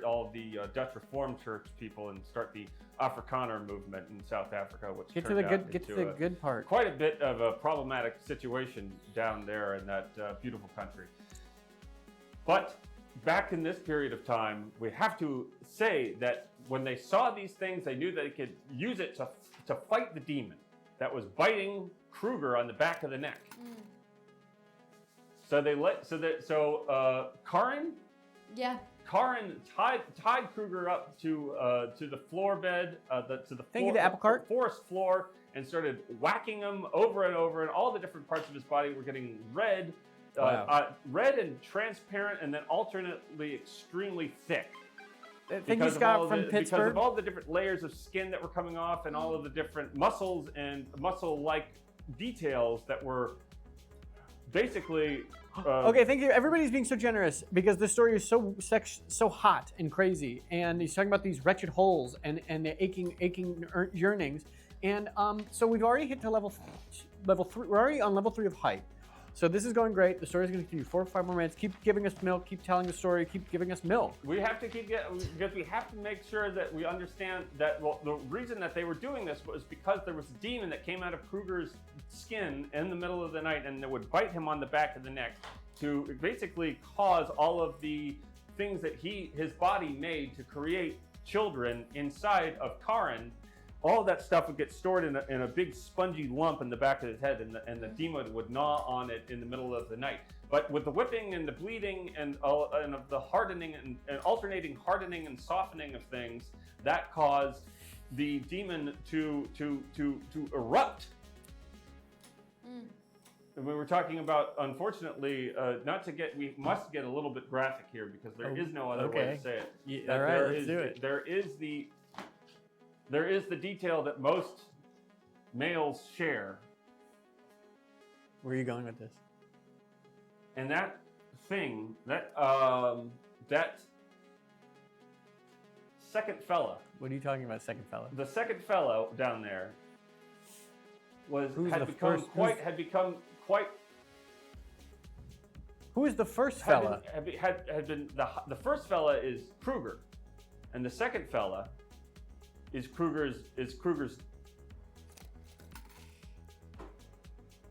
Speaker 2: all the Dutch Reformed Church people and start the Afrikaner movement in South Africa, which
Speaker 1: get to the good part.
Speaker 2: Quite a bit of a problematic situation down there in that beautiful country. But back in this period of time, we have to say that when they saw these things, they knew they could use it to fight the demon that was biting Kruger on the back of the neck.
Speaker 3: Mm.
Speaker 2: So Karen?
Speaker 3: Yeah.
Speaker 2: Karin tied Kruger up to the floor bed,
Speaker 1: Thank you to Apple Cart.
Speaker 2: forest floor, and started whacking him over and over, and all the different parts of his body were getting red, red and transparent, and then alternately extremely thick.
Speaker 1: Thank you, Scott, from
Speaker 2: Because
Speaker 1: Pittsburgh.
Speaker 2: of all the different layers of skin that were coming off, and all of the different muscles and muscle-like details that were basically.
Speaker 1: Okay, thank you. Everybody's being so generous because the story is so hot and crazy, and he's talking about these wretched holes and the aching yearnings, and so we've already hit to level 3. We're already on level 3 of hype. So this is going great. The story is going to continue 4 or 5 more minutes. Keep giving us milk. Keep telling the story. Keep giving us milk.
Speaker 2: We have to because we have to make sure that we understand that. Well, the reason that they were doing this was because there was a demon that came out of Kruger's skin in the middle of the night, and that would bite him on the back of the neck to basically cause all of the things that his body made to create children inside of Karin. All of that stuff would get stored in a big spongy lump in the back of his head, and the demon would gnaw on it in the middle of the night. But with the whipping and the bleeding and of the hardening and alternating hardening and softening of things, that caused the demon to erupt. And we were talking about, unfortunately, we must get a little bit graphic here because there is no other way to say it.
Speaker 1: Yeah, all right, let's do it.
Speaker 2: There is the detail that most males share.
Speaker 1: Where are you going with this?
Speaker 2: And that thing, that second fella.
Speaker 1: What are you talking about, second fella?
Speaker 2: The second fellow down there had become quite.
Speaker 1: Who is the first fella?
Speaker 2: Had been the first fella is Kruger, and the second fella is Kruger's.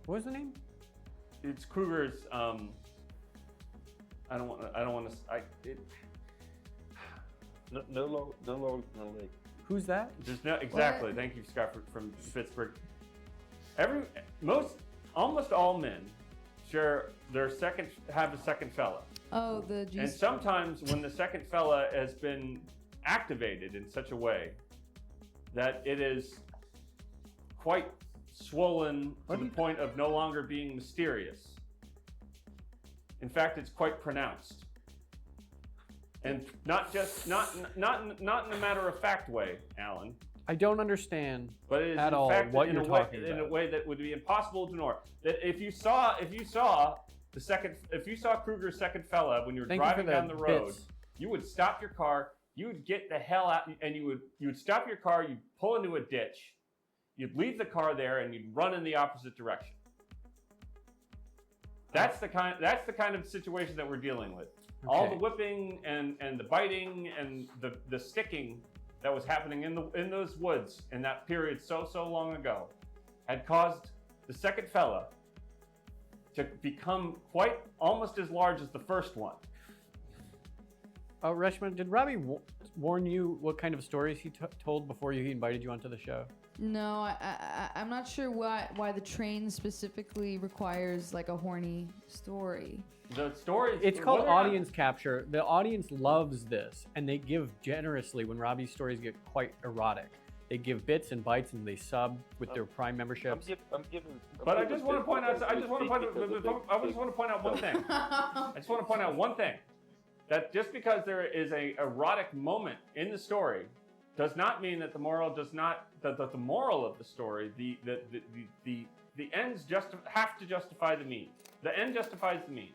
Speaker 1: What was the name?
Speaker 2: It's Kruger's. I don't want to.
Speaker 11: No leg.
Speaker 1: Who's that?
Speaker 2: There's no exactly.
Speaker 3: What?
Speaker 2: Thank you, Scott, from Pittsburgh. Almost all men have a second fella.
Speaker 3: Oh, the G.
Speaker 2: And sometimes when the second fella has been activated in such a way that it is quite swollen to the point of no longer being mysterious. In fact, it's quite pronounced. And not in a matter-of-fact way, Allan.
Speaker 1: I don't understand
Speaker 2: But it is
Speaker 1: at
Speaker 2: in
Speaker 1: all
Speaker 2: fact
Speaker 1: what
Speaker 2: in
Speaker 1: you're
Speaker 2: a way,
Speaker 1: talking about.
Speaker 2: in a way that would be impossible to ignore. That if you saw Kruger's second fella when you were
Speaker 1: Thank you
Speaker 2: driving
Speaker 1: for
Speaker 2: down
Speaker 1: the
Speaker 2: the road,
Speaker 1: bits.
Speaker 2: you would stop your car, you would get the hell out, and you would stop your car, you'd pull into a ditch, you'd leave the car there, and you'd run in the opposite direction. That's the kind of situation that we're dealing with.
Speaker 1: Okay.
Speaker 2: All the whipping and the biting and the sticking that was happening in those woods in that period so long ago had caused the second fella to become quite almost as large as the first one.
Speaker 1: Oh, Reshma, did Robbie warn you what kind of stories he told before he invited you onto the show?
Speaker 3: No, I'm not sure why the train specifically requires like a horny story.
Speaker 2: The story.
Speaker 1: It's called audience capture. The audience loves this, and they give generously when Robbie's stories get quite erotic. They give bits and bytes, and they sub with their Prime memberships.
Speaker 2: But I just want to point out. I just want to point out one thing. I just want to point out one thing. That just because there is a erotic moment in the story, does not mean that the moral does not. That the moral of the story, the ends have to justify the means. The end justifies the means.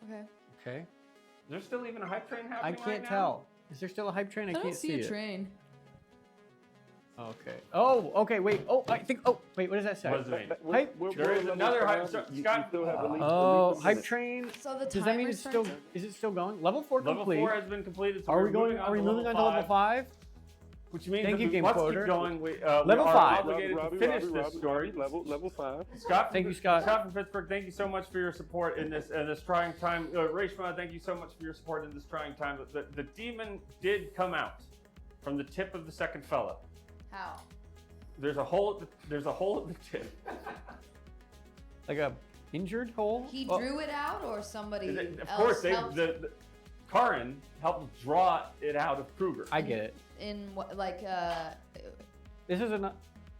Speaker 3: Okay.
Speaker 1: Okay.
Speaker 2: Is there still even a hype train happening?
Speaker 1: I
Speaker 2: right
Speaker 1: can't
Speaker 2: now?
Speaker 1: tell. Is there still a hype train? I
Speaker 3: I don't
Speaker 1: can't
Speaker 3: see
Speaker 1: see
Speaker 3: a
Speaker 1: it.
Speaker 3: train.
Speaker 1: Okay. Oh, okay. Wait. Oh, I think. Oh, wait. What does that say?
Speaker 2: What does it mean?
Speaker 1: Hype.
Speaker 2: There is another hype. Scott.
Speaker 1: Oh, hype train.
Speaker 3: So the
Speaker 1: Does that mean
Speaker 3: timer
Speaker 1: it's still?
Speaker 3: starts?
Speaker 1: Is it still going? Level 4
Speaker 2: Level
Speaker 1: complete.
Speaker 2: 4 has been completed. So
Speaker 1: Are
Speaker 2: we're
Speaker 1: we going? Are we moving on to level 5?
Speaker 2: Which means
Speaker 1: Thank
Speaker 2: that
Speaker 1: you,
Speaker 2: we
Speaker 1: Game
Speaker 2: must
Speaker 1: Quoter.
Speaker 2: keep going. We
Speaker 1: Level
Speaker 2: are
Speaker 1: 5.
Speaker 2: obligated to finish this story.
Speaker 11: Level 5.
Speaker 2: Scott,
Speaker 1: Thank you, Scott.
Speaker 2: Scott from Pittsburgh, thank you so much for your support in this trying time. Reshma, thank you so much for your support in this trying time. The demon did come out from the tip of the second fella.
Speaker 3: How?
Speaker 2: There's a hole at the tip.
Speaker 1: Like a injured hole?
Speaker 3: He
Speaker 1: Oh,
Speaker 3: drew it out, or somebody
Speaker 2: Of
Speaker 3: else
Speaker 2: course,
Speaker 3: helped?
Speaker 2: Karin helped draw it out of Kruger.
Speaker 1: I get it.
Speaker 3: In what, like,
Speaker 1: This is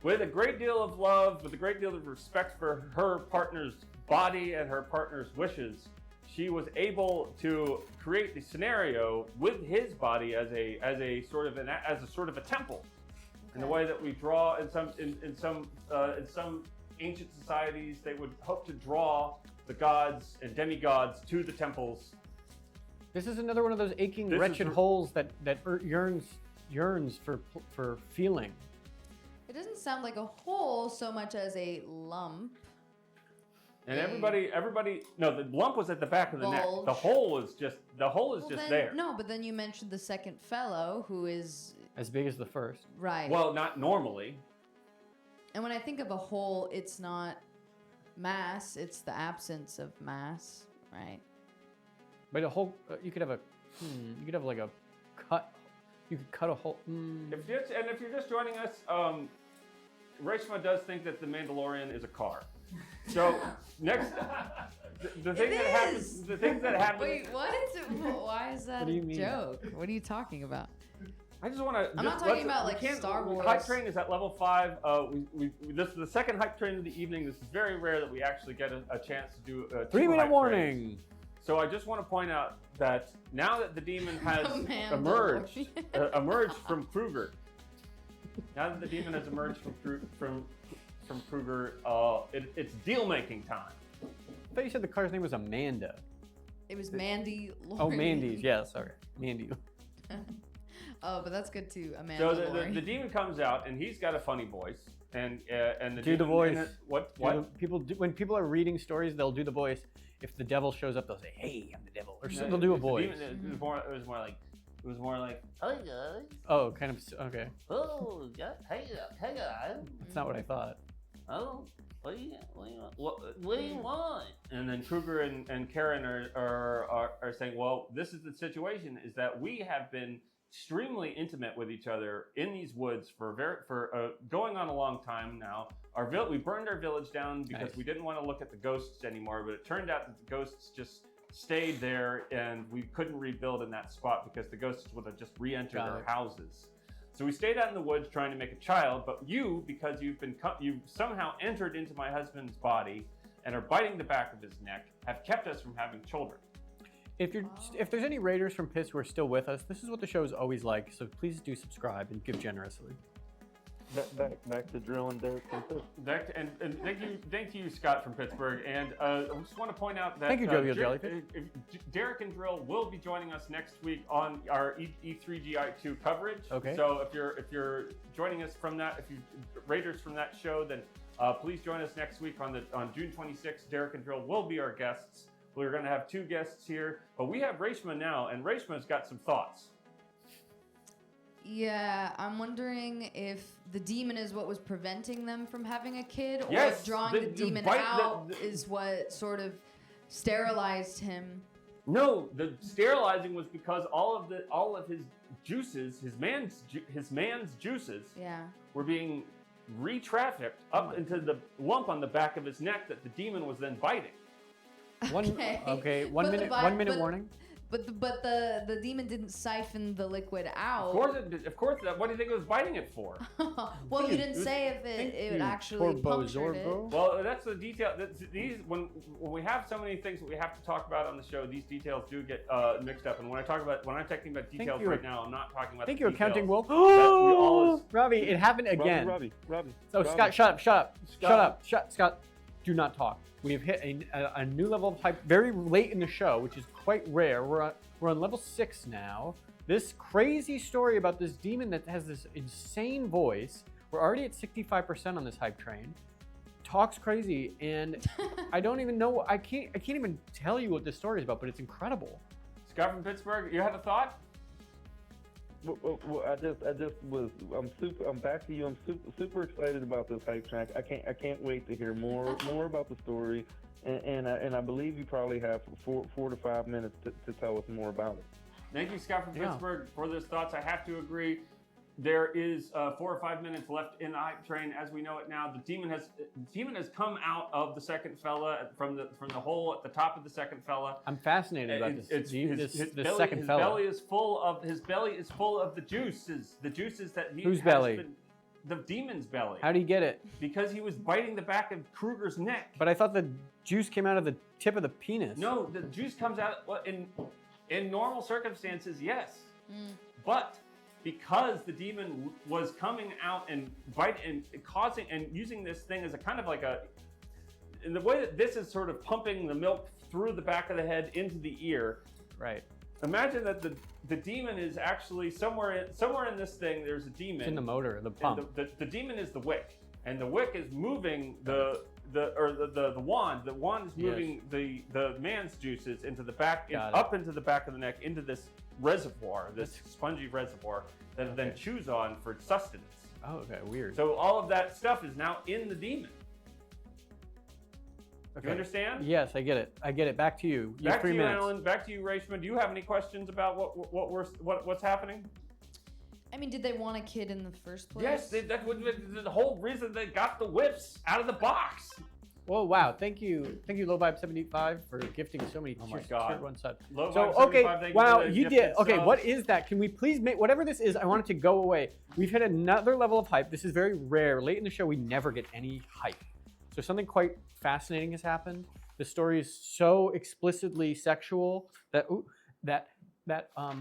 Speaker 2: with a great deal of love, with a great deal of respect for her partner's body and her partner's wishes, she was able to create the scenario with his body as a sort of a temple, in the way that we draw in some ancient societies. They would hope to draw the gods and demigods to the temples.
Speaker 1: This is another one of those aching, wretched holes that yearns for feeling.
Speaker 3: it doesn't sound like a hole so much as a lump.
Speaker 2: And everybody, no, the lump was at the back of the neck. The hole is just there.
Speaker 3: No, but then you mentioned the second fellow who is
Speaker 1: as big as the first.
Speaker 3: Right.
Speaker 2: Well, not normally.
Speaker 3: And when I think of a hole, it's not mass, it's the absence of mass, right?
Speaker 1: But a hole, you could have like a cut. You could cut a hole.
Speaker 2: If you're just joining us, Reshma does think that the Mandalorian is a car. So next, the things that happen.
Speaker 3: Wait, what? Why is that a joke? What are you talking about?
Speaker 2: I just want to.
Speaker 3: I'm not talking about like Star Wars.
Speaker 2: Hype train is at level 5. This is the second hype train of the evening. This is very rare that we actually get a chance to do a
Speaker 1: 3-minute warning.
Speaker 2: Trains. So I just want to point out that now that the demon has emerged from Kruger. Now that the demon has emerged from Kruger, it's deal-making time.
Speaker 1: I thought you said the car's name was Amanda.
Speaker 3: It was Mandy.
Speaker 1: Oh, Mandy's. Yeah, sorry, Mandy.
Speaker 3: Oh, but that's good too. Amanda.
Speaker 2: So the demon comes out and he's got a funny voice, and the
Speaker 1: do the voice.
Speaker 2: What?
Speaker 1: When people are reading stories, they'll do the voice. If the devil shows up, they'll say, "Hey, I'm the devil," or they'll do a voice.
Speaker 2: Demon, it was more like, "Hi guys."
Speaker 1: Oh, kind of. Okay.
Speaker 2: Oh, yeah. Hey guys.
Speaker 1: That's not what I thought.
Speaker 2: Oh, what do you want? And then Kruger and Karin are saying, well, this is the situation: is that we have been extremely intimate with each other in these woods for going on a long time now. We burned our village down because we didn't want to look at the ghosts anymore, but it turned out that the ghosts just stayed there and we couldn't rebuild in that spot because the ghosts would have just re-entered our houses. So we stayed out in the woods trying to make a child, but you, because you've somehow entered into my husband's body and are biting the back of his neck, have kept us from having children.
Speaker 1: If there's any raiders from PIS who are still with us, this is what the show is always like. So please do subscribe and give generously.
Speaker 11: Back to drilling Derek and Pittsburgh.
Speaker 2: And thank you, Scott from Pittsburgh. And I just want to point out that
Speaker 1: thank you, Jovial Jellyfish.
Speaker 2: Derek and Drill will be joining us next week on our E3GI 2 coverage.
Speaker 1: Okay.
Speaker 2: So if you're joining us from that, if you raiders from that show, then please join us next week on June 26th. Derek and Drill will be our guests. We're going to have 2 guests here, but we have Reshma now, and Reshma's got some thoughts.
Speaker 3: Yeah, I'm wondering if the demon is what was preventing them from having a kid, or
Speaker 2: Yes,
Speaker 3: if drawing the demon out is what sort of sterilized him.
Speaker 2: No, the sterilizing was because all of his juices, his man's juices, were being re-trafficked up into the lump on the back of his neck that the demon was then biting.
Speaker 1: One minute warning.
Speaker 3: But the demon didn't siphon the liquid out.
Speaker 2: Of course. What do you think it was biting it for?
Speaker 3: Well, you didn't say if it actually punctured it.
Speaker 2: Well, that's the detail. When we have so many things that we have to talk about on the show, these details do get mixed up. And when I'm talking about details right now, I'm not talking about.
Speaker 1: I think you're counting Wolf. Oh, Robbie, it happened again.
Speaker 11: Robbie.
Speaker 1: So Scott, shut up. Scott, do not talk. We have hit a new level of hype very late in the show, which is quite rare. We're on level 6 now. This crazy story about this demon that has this insane voice. We're already at 65% on this hype train. Talks crazy, and I don't even know. I can't even tell you what this story is about, but it's incredible.
Speaker 2: Scott from Pittsburgh, you had a thought?
Speaker 11: Well, I'm back to you. I'm super excited about this hype track. I can't wait to hear more about the story, and I believe you probably have 4 to 5 minutes to tell us more about it.
Speaker 2: Thank you, Scott from Pittsburgh, for those thoughts. I have to agree. there is 4 or 5 minutes left in the hype train as we know it now. The demon has come out of the second fella from the hole at the top of the second fella.
Speaker 1: I'm fascinated about this.
Speaker 2: His
Speaker 1: Second fella.
Speaker 2: belly is full of the juices that he
Speaker 1: Whose
Speaker 2: has
Speaker 1: belly?
Speaker 2: The demon's belly.
Speaker 1: How do you get it?
Speaker 2: Because he was biting the back of Kruger's neck.
Speaker 1: But I thought the juice came out of the tip of the penis.
Speaker 2: No, the juice comes out in normal circumstances, yes. But because the demon was coming out and causing and using this thing as a kind of like in the way that this is sort of pumping the milk through the back of the head into the ear.
Speaker 1: Right.
Speaker 2: Imagine that the demon is actually somewhere in this thing. There's a demon.
Speaker 1: It's in the motor, the pump.
Speaker 2: The demon is the wick, and the wick is moving the wand. The wand is moving the man's juices into the back, up into the back of the neck, into this reservoir, this spongy reservoir that it then chews on for sustenance.
Speaker 1: Oh, okay, weird.
Speaker 2: So all of that stuff is now in the demon.
Speaker 1: Okay.
Speaker 2: You understand?
Speaker 1: Yes, I get it. Back to you. You have
Speaker 2: Back
Speaker 1: 3
Speaker 2: to you,
Speaker 1: minutes.
Speaker 2: Allan. Back to you, Reshma. Do you have any questions about what's happening?
Speaker 3: I mean, did they want a kid in the first place?
Speaker 2: Yes, that would be the whole reason they got the whips out of the box.
Speaker 1: Oh wow! Thank you, Lovibe75 for gifting so many.
Speaker 2: Oh my God!
Speaker 1: One side.
Speaker 2: Lovibe75,
Speaker 1: So okay,
Speaker 2: thank you
Speaker 1: wow,
Speaker 2: for the
Speaker 1: you
Speaker 2: gifted
Speaker 1: did. Okay,
Speaker 2: subs.
Speaker 1: what is that? Can we please make whatever this is? I want it to go away. We've hit another level of hype. This is very rare. Late in the show, we never get any hype. So something quite fascinating has happened. The story is so explicitly sexual that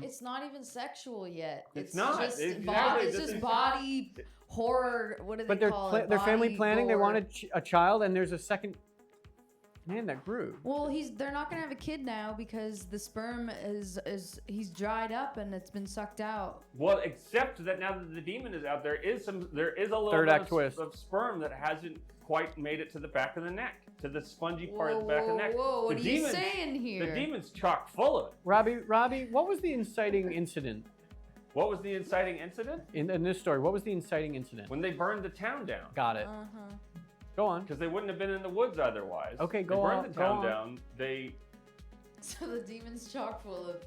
Speaker 3: It's not even sexual yet.
Speaker 2: It's not.
Speaker 3: Just
Speaker 2: Exactly.
Speaker 3: It's just body horror. What do
Speaker 1: but
Speaker 3: they call it?
Speaker 1: they're family
Speaker 3: Body
Speaker 1: planning. They
Speaker 3: gore.
Speaker 1: wanted a child, and there's a second man that grew.
Speaker 3: Well, they're not gonna have a kid now because the sperm he's dried up and it's been sucked out.
Speaker 2: Well, except that now that the demon is out, there is a little
Speaker 1: Third
Speaker 2: bit
Speaker 1: act twist.
Speaker 2: of sperm that hasn't quite made it to the back of the neck, to the spongy part of the back of the neck.
Speaker 3: Whoa, what
Speaker 2: The
Speaker 3: are you
Speaker 2: demon's-
Speaker 3: saying here?
Speaker 2: The demon's chock full of it.
Speaker 1: Robbie, what was the inciting incident?
Speaker 2: What was the inciting incident?
Speaker 1: In this story, what was the inciting incident?
Speaker 2: When they burned the town down.
Speaker 1: Got it.
Speaker 3: Uh-huh.
Speaker 1: Go on.
Speaker 2: Because they wouldn't have been in the woods otherwise.
Speaker 1: Okay,
Speaker 2: They
Speaker 1: go
Speaker 2: burned
Speaker 1: on,
Speaker 2: the town
Speaker 1: go on.
Speaker 2: down. They
Speaker 3: So the demon's chock full of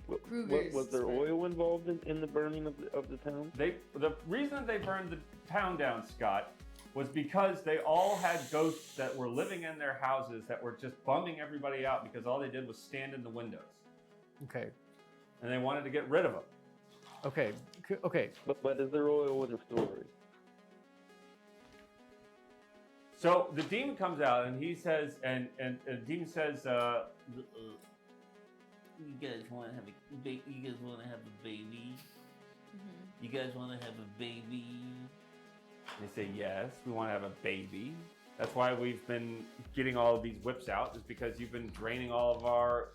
Speaker 11: What,
Speaker 3: Kruger's
Speaker 11: was there
Speaker 3: sperm.
Speaker 11: oil involved in the burning of the town?
Speaker 2: the reason they burned the town down, Scott, was because they all had ghosts that were living in their houses that were just bumming everybody out because all they did was stand in the windows.
Speaker 1: Okay.
Speaker 2: And they wanted to get rid of them.
Speaker 1: Okay. Okay.
Speaker 11: But is there oil in the story?
Speaker 2: So the demon comes out and he says, and the demon says,
Speaker 12: you guys want to have a baby? You guys want to have a baby?
Speaker 2: They say, yes, we want to have a baby. That's why we've been getting all of these whips out, is because you've been draining all of our,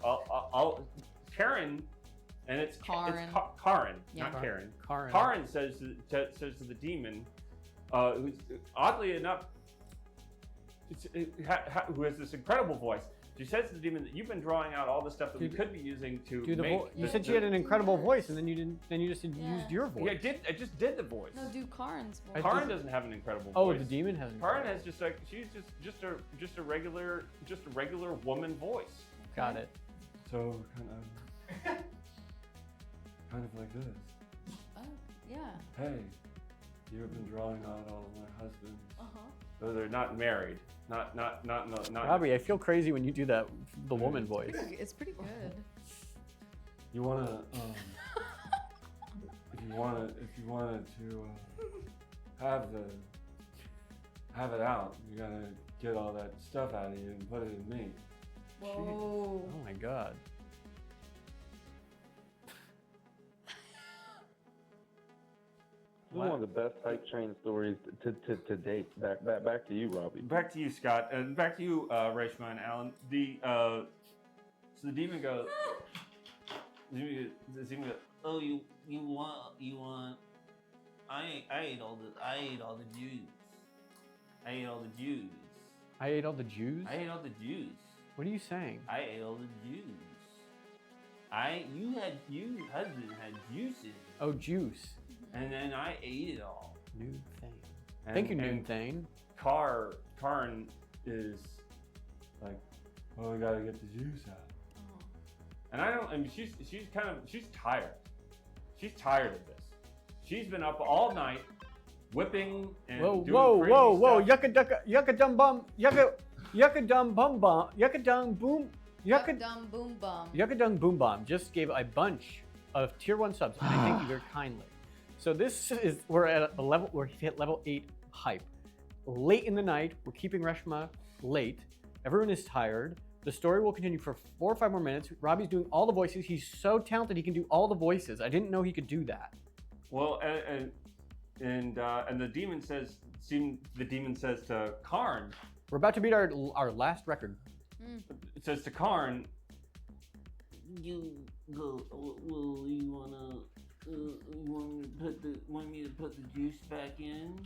Speaker 2: Karen, and it's
Speaker 3: Karen.
Speaker 2: Karen,
Speaker 3: Yeah.
Speaker 2: not Karen.
Speaker 1: Karen.
Speaker 2: Karen says to the demon, who's oddly enough, who has this incredible voice. She says to the demon that you've been drawing out all the stuff that we could be using to
Speaker 1: Do the
Speaker 2: make.
Speaker 1: you said she had an incredible voice, and then you didn't. Then you just used your voice.
Speaker 2: Yeah, I just did the voice.
Speaker 3: No, do Karen's voice.
Speaker 2: Karen doesn't have an incredible
Speaker 1: Oh,
Speaker 2: voice.
Speaker 1: the demon has. an
Speaker 2: Karen
Speaker 1: incredible
Speaker 2: has just like she's just a regular woman voice.
Speaker 1: voice. Got it.
Speaker 2: So kind of like this.
Speaker 3: Oh, yeah.
Speaker 2: Hey, you've been drawing out all of my husbands.
Speaker 3: Uh-huh.
Speaker 2: Though they're not married. Not.
Speaker 1: Robbie, I feel crazy when you do that, the woman voice.
Speaker 3: It's pretty good.
Speaker 2: You wanna, if you wanted to have it out, you gotta get all that stuff out of you and put it in me.
Speaker 3: Whoa.
Speaker 1: Oh my God.
Speaker 11: One of the best hype train stories to date. Back to you, Robbie.
Speaker 2: Back to you, Scott, and back to you, Reshma and Allan. So the demon goes. The demon goes.
Speaker 12: Oh, you want? I ate all the Jews. I ate all the Jews.
Speaker 1: I ate all the Jews.
Speaker 12: I ate all the Jews.
Speaker 1: What are you saying?
Speaker 12: I ate all the Jews. You husband had juices,
Speaker 1: Oh, juice.
Speaker 12: and then I ate it all.
Speaker 1: Nude thing. Thank you, Nude thing.
Speaker 2: Karen is like, well, we gotta get the juice out. And I mean, she's tired. She's tired of this. She's been up all night, whipping and
Speaker 1: Whoa,
Speaker 2: doing
Speaker 1: whoa,
Speaker 2: crazy
Speaker 1: whoa, whoa!
Speaker 2: stuff.
Speaker 1: Yucka ducka, yucka dum bum, yucka dum bum bum, yucka dum boom, yucka
Speaker 3: Dum boom bum.
Speaker 1: yucka dum boom bomb just gave a bunch of tier 1 subs. I thank you very kindly. So this is we're at a level we're hit level 8 hype. Late in the night, we're keeping Reshma late. Everyone is tired. The story will continue for 4 or 5 more minutes. Robbie's doing all the voices. He's so talented; he can do all the voices. I didn't know he could do that.
Speaker 2: Well, and the demon says to Karn.
Speaker 1: We're about to beat our last record.
Speaker 2: It says to Karn,
Speaker 12: You go. Well, you want me to put the juice back in?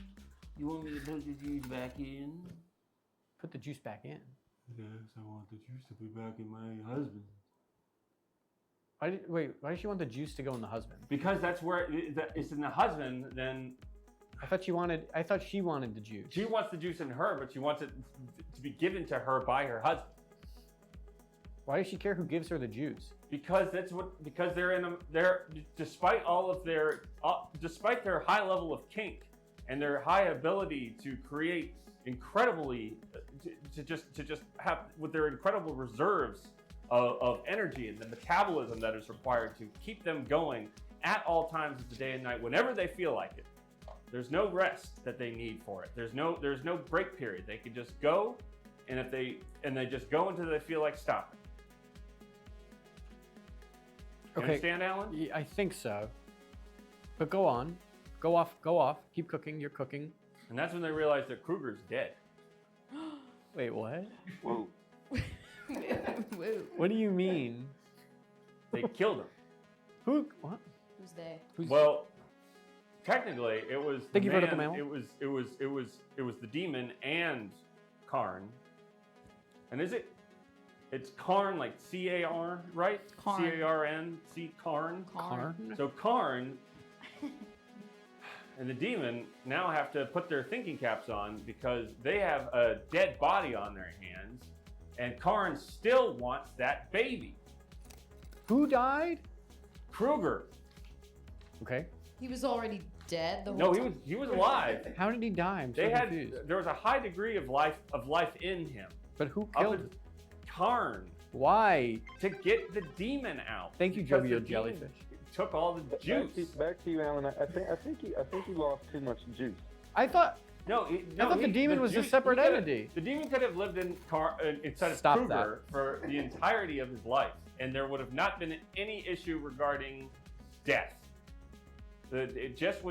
Speaker 12: You want me to put the juice back in?
Speaker 1: Put the juice back in.
Speaker 2: Yes, I want the juice to be back in my husband.
Speaker 1: Why does she want the juice to go in the husband?
Speaker 2: Because that's where it's in the husband. Then
Speaker 1: I thought she wanted the juice.
Speaker 2: She wants the juice in her, but she wants it to be given to her by her husband.
Speaker 1: Why does she care who gives her the juice?
Speaker 2: Because despite their high level of kink and their high ability to create incredibly to just have with their incredible reserves of energy and the metabolism that is required to keep them going at all times of the day and night whenever they feel like it. There's no rest that they need for it. There's no break period. They can just go, and they just go until they feel like stopping. You understand, Allan?
Speaker 1: Yeah, I think so. But go on. Go off. Keep cooking. You're cooking.
Speaker 2: And that's when they realize that Kruger's dead.
Speaker 1: Wait, what?
Speaker 2: Whoa.
Speaker 1: What do you mean?
Speaker 2: They killed him.
Speaker 1: Who? What?
Speaker 3: Who's they?
Speaker 2: Well, technically, it was.
Speaker 1: Thank you,
Speaker 2: man,
Speaker 1: Vertical Mammal.
Speaker 2: It was the demon and Karn. And is it? It's Karn, like C-A-R, right?
Speaker 3: Karn.
Speaker 2: C-A-R-N, Karn.
Speaker 1: Karn.
Speaker 2: So Karn and the demon now have to put their thinking caps on because they have a dead body on their hands, and Karn still wants that baby.
Speaker 1: Who died?
Speaker 2: Kruger.
Speaker 1: Okay.
Speaker 3: He was already dead the whole
Speaker 2: No,
Speaker 3: time?
Speaker 2: he was alive.
Speaker 1: How did he die? I'm so confused.
Speaker 2: There was a high degree of life in him.
Speaker 1: But who killed him?
Speaker 2: Karn.
Speaker 1: Why?
Speaker 2: To get the demon out.
Speaker 1: Thank you,
Speaker 2: Because
Speaker 1: Jovial
Speaker 2: the
Speaker 1: Jellyfish.
Speaker 2: demon took all the juice.
Speaker 11: Back to you, Allan. I think you lost too much juice.
Speaker 1: I thought.
Speaker 2: No,
Speaker 1: the demon was a separate entity.
Speaker 2: The demon could have lived inside of
Speaker 1: Stop
Speaker 2: Kruger for the entirety of his life, and there would have not been any issue regarding death. It just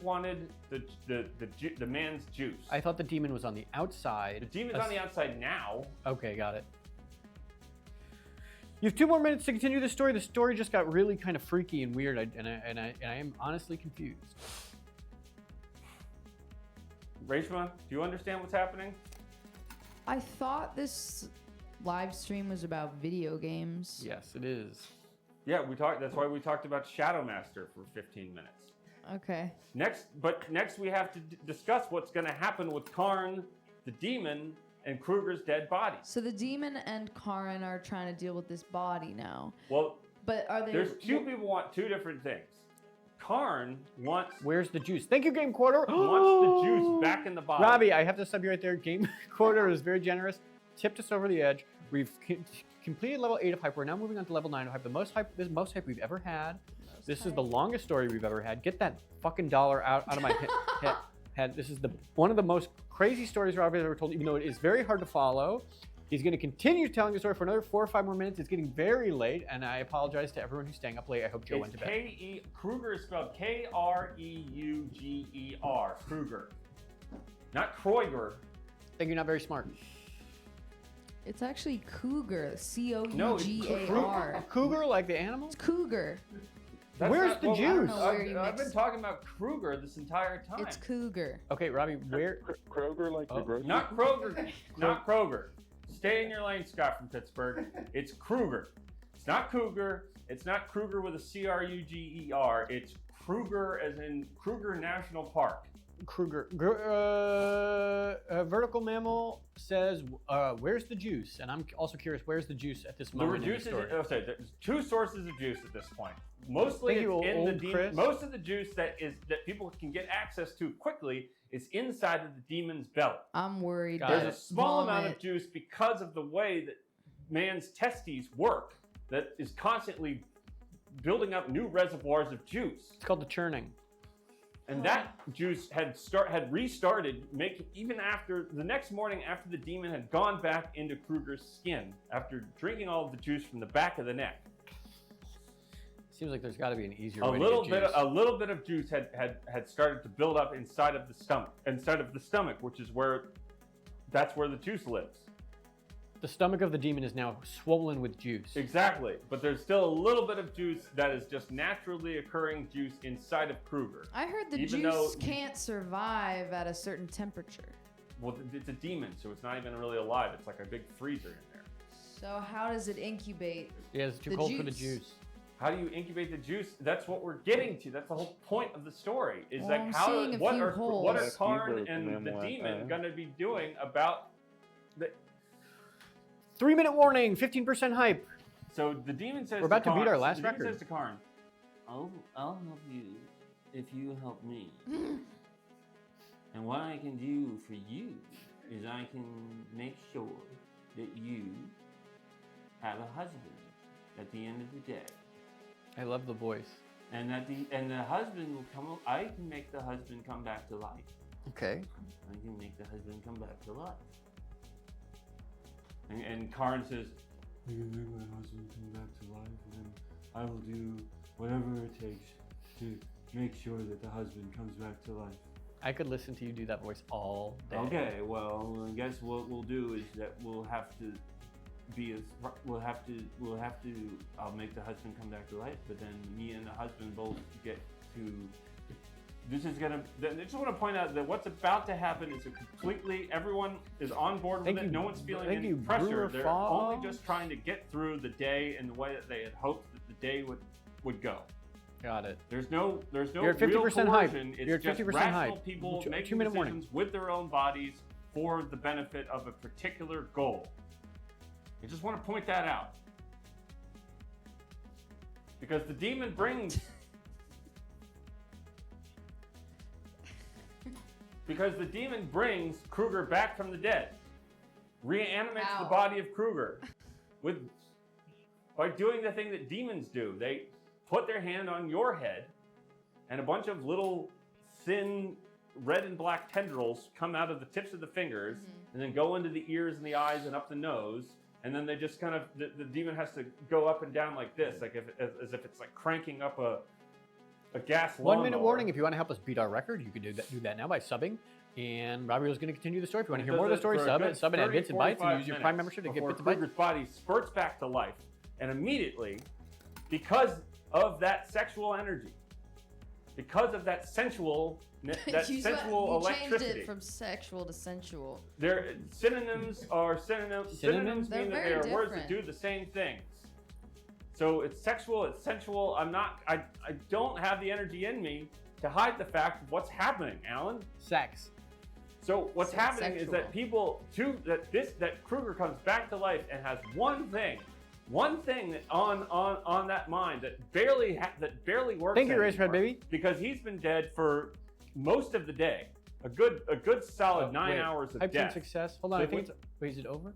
Speaker 2: wanted the man's juice.
Speaker 1: I thought the demon was on the outside.
Speaker 2: The demon's on the outside now.
Speaker 1: Okay, got it. You have 2 more minutes to continue the story. The story just got really kind of freaky and weird, and I am honestly confused.
Speaker 2: Reshma, do you understand what's happening?
Speaker 3: I thought this live stream was about video games.
Speaker 1: Yes, it is.
Speaker 2: Yeah, that's why we talked about Shadow Master for 15 minutes.
Speaker 3: Okay.
Speaker 2: Next we have to discuss what's going to happen with Karn, the demon, and Kruger's dead body.
Speaker 3: So the demon and Karn are trying to deal with this body now.
Speaker 2: Well,
Speaker 3: but are they?
Speaker 2: There's two people want two different things. Karn wants.
Speaker 1: Where's the juice? Thank you, Game Quarter.
Speaker 2: Wants the juice back in the body.
Speaker 1: Robbie, I have to sub you right there. Game Quarter is very generous. Tipped us over the edge. We've completed level 8 of hype. We're now moving on to level 9 of hype. This is the most hype we've ever had. This is the longest story we've ever had. Get that fucking dollar out of my head. This is one of the most crazy stories Robbie has ever told, even though it is very hard to follow. He's going to continue telling the story for another 4 or 5 more minutes. It's getting very late, and I apologize to everyone who's staying up late. I hope Joe went to bed.
Speaker 2: Kruger is spelled K-R-E-U-G-E-R. Kruger. Not Kroiger.
Speaker 1: I think you're not very smart.
Speaker 3: It's actually cougar. C-O-U-G-A-R.
Speaker 1: Cougar, like the animal?
Speaker 3: It's cougar.
Speaker 1: Where's the juice?
Speaker 2: I've been talking about Kruger this entire time.
Speaker 3: It's cougar.
Speaker 1: Okay, Robbie, where?
Speaker 11: Kroger, like the grocery.
Speaker 2: Not Kroger. Not Kroger. Stay in your lane, Scott from Pittsburgh. It's Kruger. It's not Cougar. It's not Kruger with a C-R-U-G-E-R. It's Kruger as in Kruger National Park.
Speaker 1: Kruger. Vertical Mammal says, "Where's the juice?" And I'm also curious, where's the juice at this moment?
Speaker 2: There's 2 sources of juice at this point. Mostly
Speaker 1: Thank you,
Speaker 2: it's in
Speaker 1: old
Speaker 2: the demon.
Speaker 1: Chris.
Speaker 2: Most of the juice that people can get access to quickly is inside of the demon's belly.
Speaker 3: I'm worried.
Speaker 2: There's a small amount of juice because of the way that man's testes work that is constantly building up new reservoirs of juice.
Speaker 1: It's called the churning.
Speaker 2: And that juice had restarted, even after the next morning after the demon had gone back into Kruger's skin after drinking all of the juice from the back of the neck.
Speaker 1: Seems like there's got to be an easier way
Speaker 2: A little bit of juice had started to build up inside of the stomach, which is that's where the juice lives.
Speaker 1: The stomach of the demon is now swollen with juice.
Speaker 2: Exactly, but there's still a little bit of juice that is just naturally occurring juice inside of Kruger.
Speaker 3: I heard the juice can't survive at a certain temperature.
Speaker 2: Well, it's a demon, so it's not even really alive. It's like a big freezer in there.
Speaker 3: So how does it incubate?
Speaker 1: Yeah, it's too cold for the juice.
Speaker 2: How do you incubate the juice? That's what we're getting to. That's the whole point of the story. Is
Speaker 3: Well,
Speaker 2: like what are
Speaker 3: holes.
Speaker 2: Karn and the demon going to be doing about the?
Speaker 1: 3-minute warning, 15% hype.
Speaker 2: So the demon says
Speaker 1: we're about to
Speaker 2: Karn,
Speaker 1: beat our last
Speaker 2: the demon
Speaker 1: record.
Speaker 2: Says to Karn,
Speaker 12: I'll help you if you help me. And what I can do for you is I can make sure that you have a husband at the end of the day.
Speaker 1: I love the voice.
Speaker 12: And the husband will come. I can make the husband come back to life.
Speaker 1: Okay.
Speaker 12: I can make the husband come back to life.
Speaker 2: and Karn says,
Speaker 13: I can make my husband come back to life, and I will do whatever it takes to make sure that the husband comes back to life.
Speaker 1: I could listen to you do that voice all day.
Speaker 12: Okay, well, I guess what we'll do is that we'll have to I'll make the husband come back to life, but then me and the husband both get to.
Speaker 2: I just want to point out that what's about to happen is everyone is on board with it. No one's feeling any pressure. They're only just trying to get through the day in the way that they had hoped that the day would go.
Speaker 1: Got it.
Speaker 2: There's no
Speaker 1: You're at 50%
Speaker 2: real
Speaker 1: hype.
Speaker 2: coercion. It's
Speaker 1: You're at
Speaker 2: just
Speaker 1: 50%
Speaker 2: rational
Speaker 1: hype.
Speaker 2: people making
Speaker 1: 2-minute
Speaker 2: decisions
Speaker 1: warning.
Speaker 2: with their own bodies for the benefit of a particular goal. I just want to point that out. Because the demon brings Kruger back from the dead. Reanimates the body of Kruger by doing the thing that demons do. They put their hand on your head and a bunch of little thin red and black tendrils come out of the tips of the fingers and then go into the ears and the eyes and up the nose. And then they just kind of, the demon has to go up and down like this, like as if it's like cranking up a gas lawnmower.
Speaker 1: 1 minute warning. If you want to help us beat our record, you can do that now by subbing. And Robbie was going to continue the story. If you want to hear more of the story, sub and add bits and bytes and use your Prime membership to get bits and bytes.
Speaker 2: Kruger's body spurts back to life, and immediately, because of that sexual energy, because of that sensual electricity.
Speaker 3: You changed it from sexual to sensual.
Speaker 2: Synonyms
Speaker 1: Synonyms
Speaker 2: mean that they are words that do the same things. So it's sexual, it's sensual. I don't have the energy in me to hide the fact of what's happening, Allan.
Speaker 1: Sex.
Speaker 2: So what's happening is that that Kruger comes back to life and has one thing that on that mind that barely works.
Speaker 1: Thank you, Reshma, baby.
Speaker 2: Because he's been dead for most of the day, a good solid 9 hours of
Speaker 1: Hype train
Speaker 2: death.
Speaker 1: success. Hold on,
Speaker 2: So
Speaker 1: I think is it over?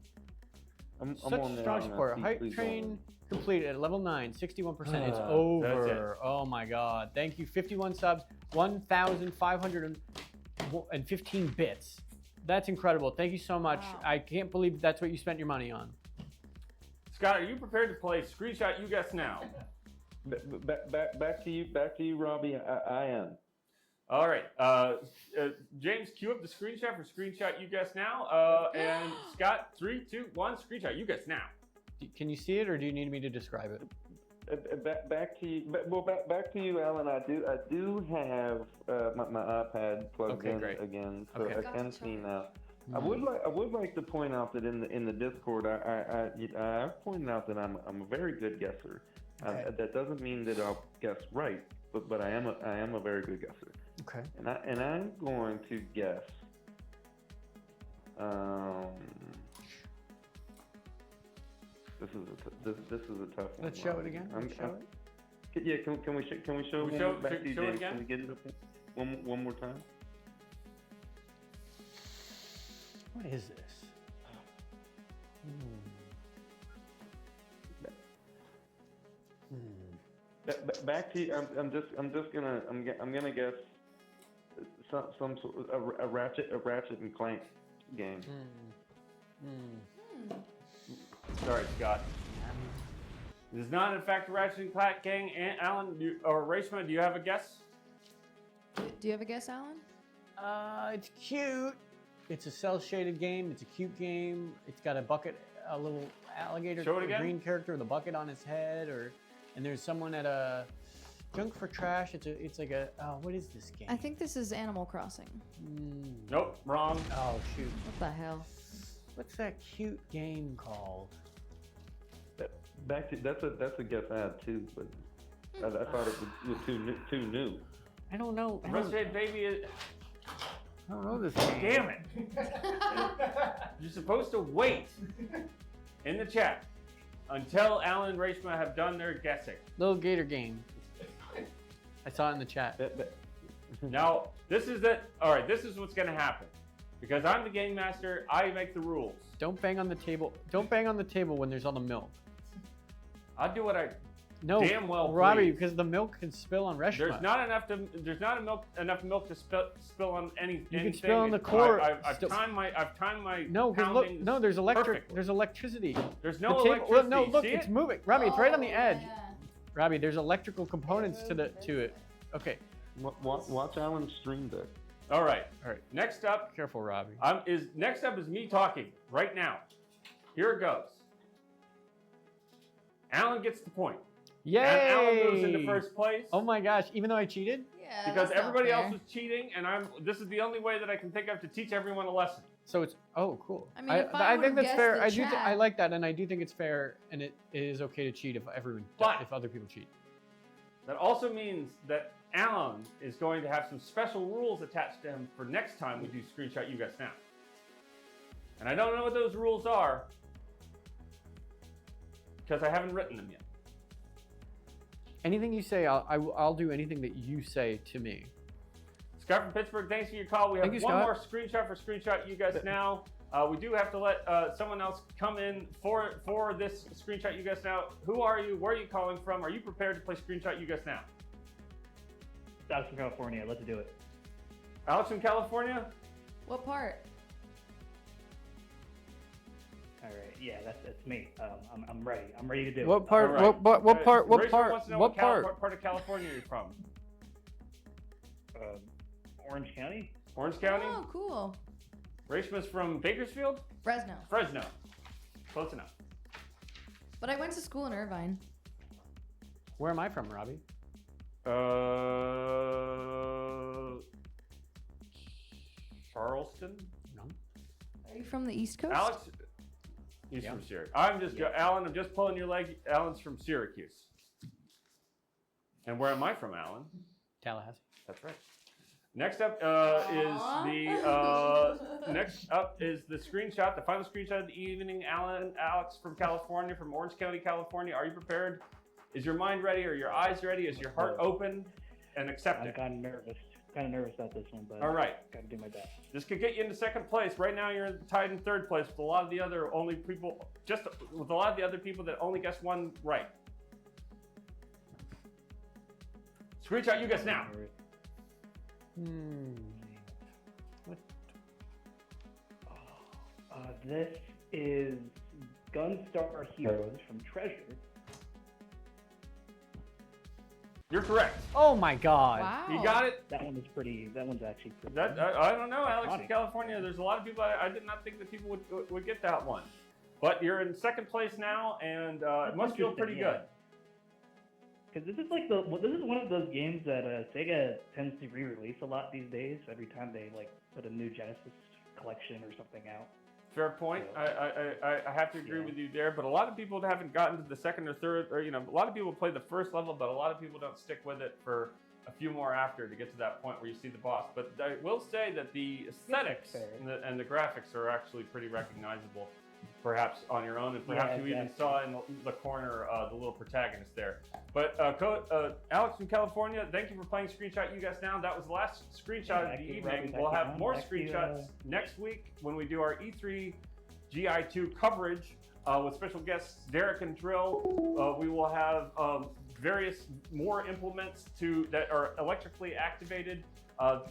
Speaker 11: I'm
Speaker 1: Such
Speaker 11: on
Speaker 1: strong
Speaker 11: there.
Speaker 1: support. Hype train completed at level 9, 61%. It's
Speaker 2: That's
Speaker 1: over.
Speaker 2: it.
Speaker 1: Oh my god. Thank you. 51 subs, 1,515 bits. That's incredible. Thank you so much.
Speaker 3: Wow.
Speaker 1: I can't believe that's what you spent your money on.
Speaker 2: Scott, are you prepared to play Screenshot You Guess Now?
Speaker 11: Back to you, Robbie. I am.
Speaker 2: All right, James, cue up the screenshot for Screenshot You Guess Now. And Scott, 3, 2, 1, Screenshot You Guess Now.
Speaker 1: Can you see it, or do you need me to describe it?
Speaker 11: Back to you, Allan. I do have my iPad plugged in again, so I can see now. I would like to point out that in the Discord, I pointed out that I'm a very good guesser. That doesn't mean that I'll guess right, but I am a very good guesser.
Speaker 1: Okay.
Speaker 11: And I'm going to guess. This is a tough one.
Speaker 1: Let's show it again.
Speaker 11: Yeah, can we show it back to you, James? Can we get it up one more time?
Speaker 1: What is this?
Speaker 11: Back to you. I'm gonna guess some sort of a Ratchet and Clank game.
Speaker 2: Sorry, Scott. It is not, in fact, a Ratchet and Clank gang. And Allan or Reshma, do you have a guess?
Speaker 3: Do you have a guess, Allan?
Speaker 1: It's cute. It's a cel-shaded game. It's a cute game. It's got a bucket, a little alligator,
Speaker 2: Show it again.
Speaker 1: green character with a bucket on his head, and there's someone at a junk for trash. It's like a what is this game?
Speaker 3: I think this is Animal Crossing.
Speaker 2: Nope, wrong.
Speaker 1: Oh shoot.
Speaker 3: What the hell?
Speaker 1: What's that cute game called?
Speaker 11: Back to that's a guess I had too, but I thought it was too new.
Speaker 1: I don't know.
Speaker 2: Resident Baby is.
Speaker 1: I don't know this game.
Speaker 2: Damn it! You're supposed to wait in the chat until Allan and Reshma have done their guessing.
Speaker 1: Little gator game. I saw it in the chat.
Speaker 2: Now, this is it. All right, this is what's going to happen. Because I'm the game master, I make the rules.
Speaker 1: Don't bang on the table. Don't bang on the table when there's all the milk.
Speaker 2: I'll do what I damn well
Speaker 1: Robbie,
Speaker 2: please.
Speaker 1: because the milk can spill on Reshma.
Speaker 2: There's not enough milk to spill on anything.
Speaker 1: You can spill on the core.
Speaker 2: I've timed my
Speaker 1: No, because look,
Speaker 2: poundings
Speaker 1: no, there's
Speaker 2: perfectly.
Speaker 1: There's electricity.
Speaker 2: There's
Speaker 1: The
Speaker 2: no
Speaker 1: table-
Speaker 2: electricity.
Speaker 1: No, look,
Speaker 2: See
Speaker 1: it's
Speaker 2: it?
Speaker 1: moving. Robbie, it's right on the edge.
Speaker 3: Yeah.
Speaker 1: Robbie, there's electrical components to it. Okay.
Speaker 11: Watch Allan's stream deck.
Speaker 2: All right. Next up,
Speaker 1: Careful, Robbie.
Speaker 2: Next up is me talking right now. Here it goes. Allan gets the point.
Speaker 1: Yay!
Speaker 2: And Allan moves into first place.
Speaker 1: Oh my gosh! Even though I cheated?
Speaker 3: Yeah.
Speaker 2: Because
Speaker 3: that's not
Speaker 2: everybody
Speaker 3: fair.
Speaker 2: else was cheating, and this is the only way that I can think of to teach everyone a lesson.
Speaker 1: So it's cool.
Speaker 3: I mean, if I
Speaker 1: think
Speaker 3: would've
Speaker 1: that's
Speaker 3: guessed
Speaker 1: fair.
Speaker 3: the
Speaker 1: I
Speaker 3: chat-
Speaker 1: like that, and I do think it's fair, and it is okay to cheat if other people cheat.
Speaker 2: That also means that Allan is going to have some special rules attached to him for next time we do Screenshot You Guys Now. And I don't know what those rules are because I haven't written them yet.
Speaker 1: Anything you say, I'll do anything that you say to me.
Speaker 2: Scott from Pittsburgh, thanks for your call. We have
Speaker 1: Thank you,
Speaker 2: one
Speaker 1: Scott.
Speaker 2: more screenshot for Screenshot You Guys Now. We do have to let someone else come in for this Screenshot You Guys Now. Who are you? Where are you calling from? Are you prepared to play Screenshot You Guys Now?
Speaker 14: Alex from California. Let's do it.
Speaker 2: Alex from California?
Speaker 3: What part?
Speaker 14: All right. Yeah, that's me. I'm ready. I'm ready to do
Speaker 1: What
Speaker 14: it.
Speaker 1: part?
Speaker 2: All right.
Speaker 1: What part? What
Speaker 2: Rachel
Speaker 1: part?
Speaker 2: wants to know
Speaker 1: What part?
Speaker 2: What part of California you're from?
Speaker 14: Orange County.
Speaker 2: Orange County?
Speaker 3: Oh, cool.
Speaker 2: Reshma's from Bakersfield?
Speaker 3: Fresno.
Speaker 2: Fresno. Close enough.
Speaker 3: But I went to school in Irvine.
Speaker 1: Where am I from, Robbie?
Speaker 2: Charleston?
Speaker 1: No.
Speaker 3: Are you from the East Coast?
Speaker 2: Alex? He's from Syracuse. Allan, I'm just pulling your leg. Allan's from Syracuse. And where am I from, Allan?
Speaker 1: Tallahassee.
Speaker 2: That's right. Next up is the screenshot, the final screenshot of the evening. Alex from California, from Orange County, California. Are you prepared? Is your mind ready? Are your eyes ready? Is your heart open and accepting?
Speaker 14: I'm kind of nervous about this one, but
Speaker 2: all right,
Speaker 14: gotta do my best.
Speaker 2: This could get you into second place. Right now, you're tied in third place with a lot of the other people that only guessed one right. Screenshot You Guess Now.
Speaker 1: What?
Speaker 14: This is Gunstar Heroes from Treasure.
Speaker 2: You're correct.
Speaker 1: Oh my God!
Speaker 3: Wow.
Speaker 2: You got it.
Speaker 14: That one's actually pretty.
Speaker 2: I don't know, Alex.
Speaker 14: Iconic.
Speaker 2: In California, there's a lot of people. I did not think that people would get that one, but you're in second place now, and it must feel pretty good.
Speaker 14: Because this is one of those games that Sega tends to re-release a lot these days. Every time they put a new Genesis collection or something out.
Speaker 2: Fair point. I have to agree with you there, but a lot of people haven't gotten to the second or third, or a lot of people play the first level, but a lot of people don't stick with it for a few more after to get to that point where you see the boss. But I will say that the aesthetics and the graphics are actually pretty recognizable, perhaps on your own, and perhaps you even saw in the corner the little protagonist there. But Alex from California, thank you for playing Screenshot You Guys Now. That was the last screenshot of the evening. We'll have more screenshots next week when we do our E3GI 2 coverage with special guests Derek and Drill. We will have various more implements that are electrically activated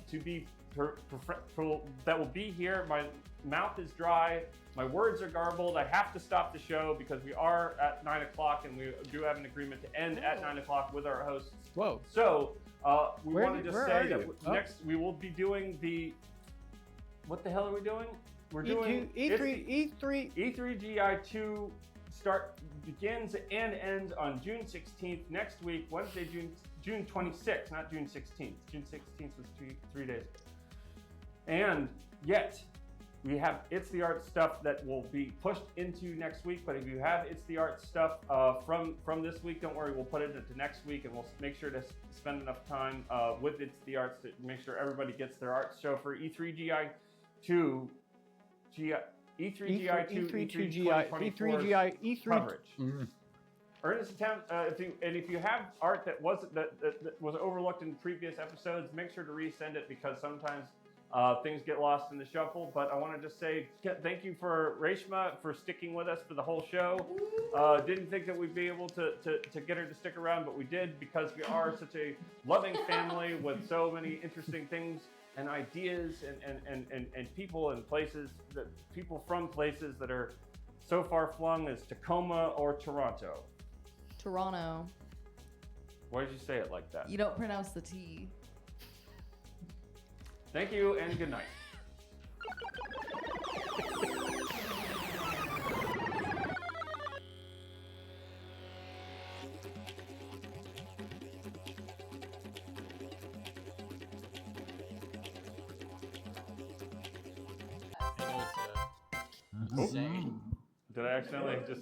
Speaker 2: to be that will be here. My mouth is dry, my words are garbled. I have to stop the show because we are at 9 o'clock and we do have an agreement to end at 9 o'clock with our hosts.
Speaker 1: Whoa.
Speaker 2: So we wanted to say that next we will be doing the, what the hell are we doing? We're doing E3GI 2 begins and ends on June 16th next week, Wednesday, June 26th, not June 16th. June 16th was three days ago. And yet, we have It's the Art stuff that will be pushed into next week. But if you have It's the Art stuff from this week, don't worry, we'll put it into next week, and we'll make sure to spend enough time with It's the Arts to make sure everybody gets their art show for E3GI 2. E3GI 2, E3GI coverage. Earnest attempt. If you have art that was overlooked in previous episodes, make sure to resend it because sometimes things get lost in the shuffle. But I want to just say thank you for Reshma for sticking with us for the whole show. Didn't think that we'd be able to get her to stick around, but we did because we are such a loving family with so many interesting things and ideas and people and places, people from places that are so far flung as Tacoma or Toronto.
Speaker 3: Toronto.
Speaker 2: Why did you say it like that?
Speaker 3: You don't pronounce the T.
Speaker 2: Thank you and good night.
Speaker 12: Insane.
Speaker 2: Did I accidentally just...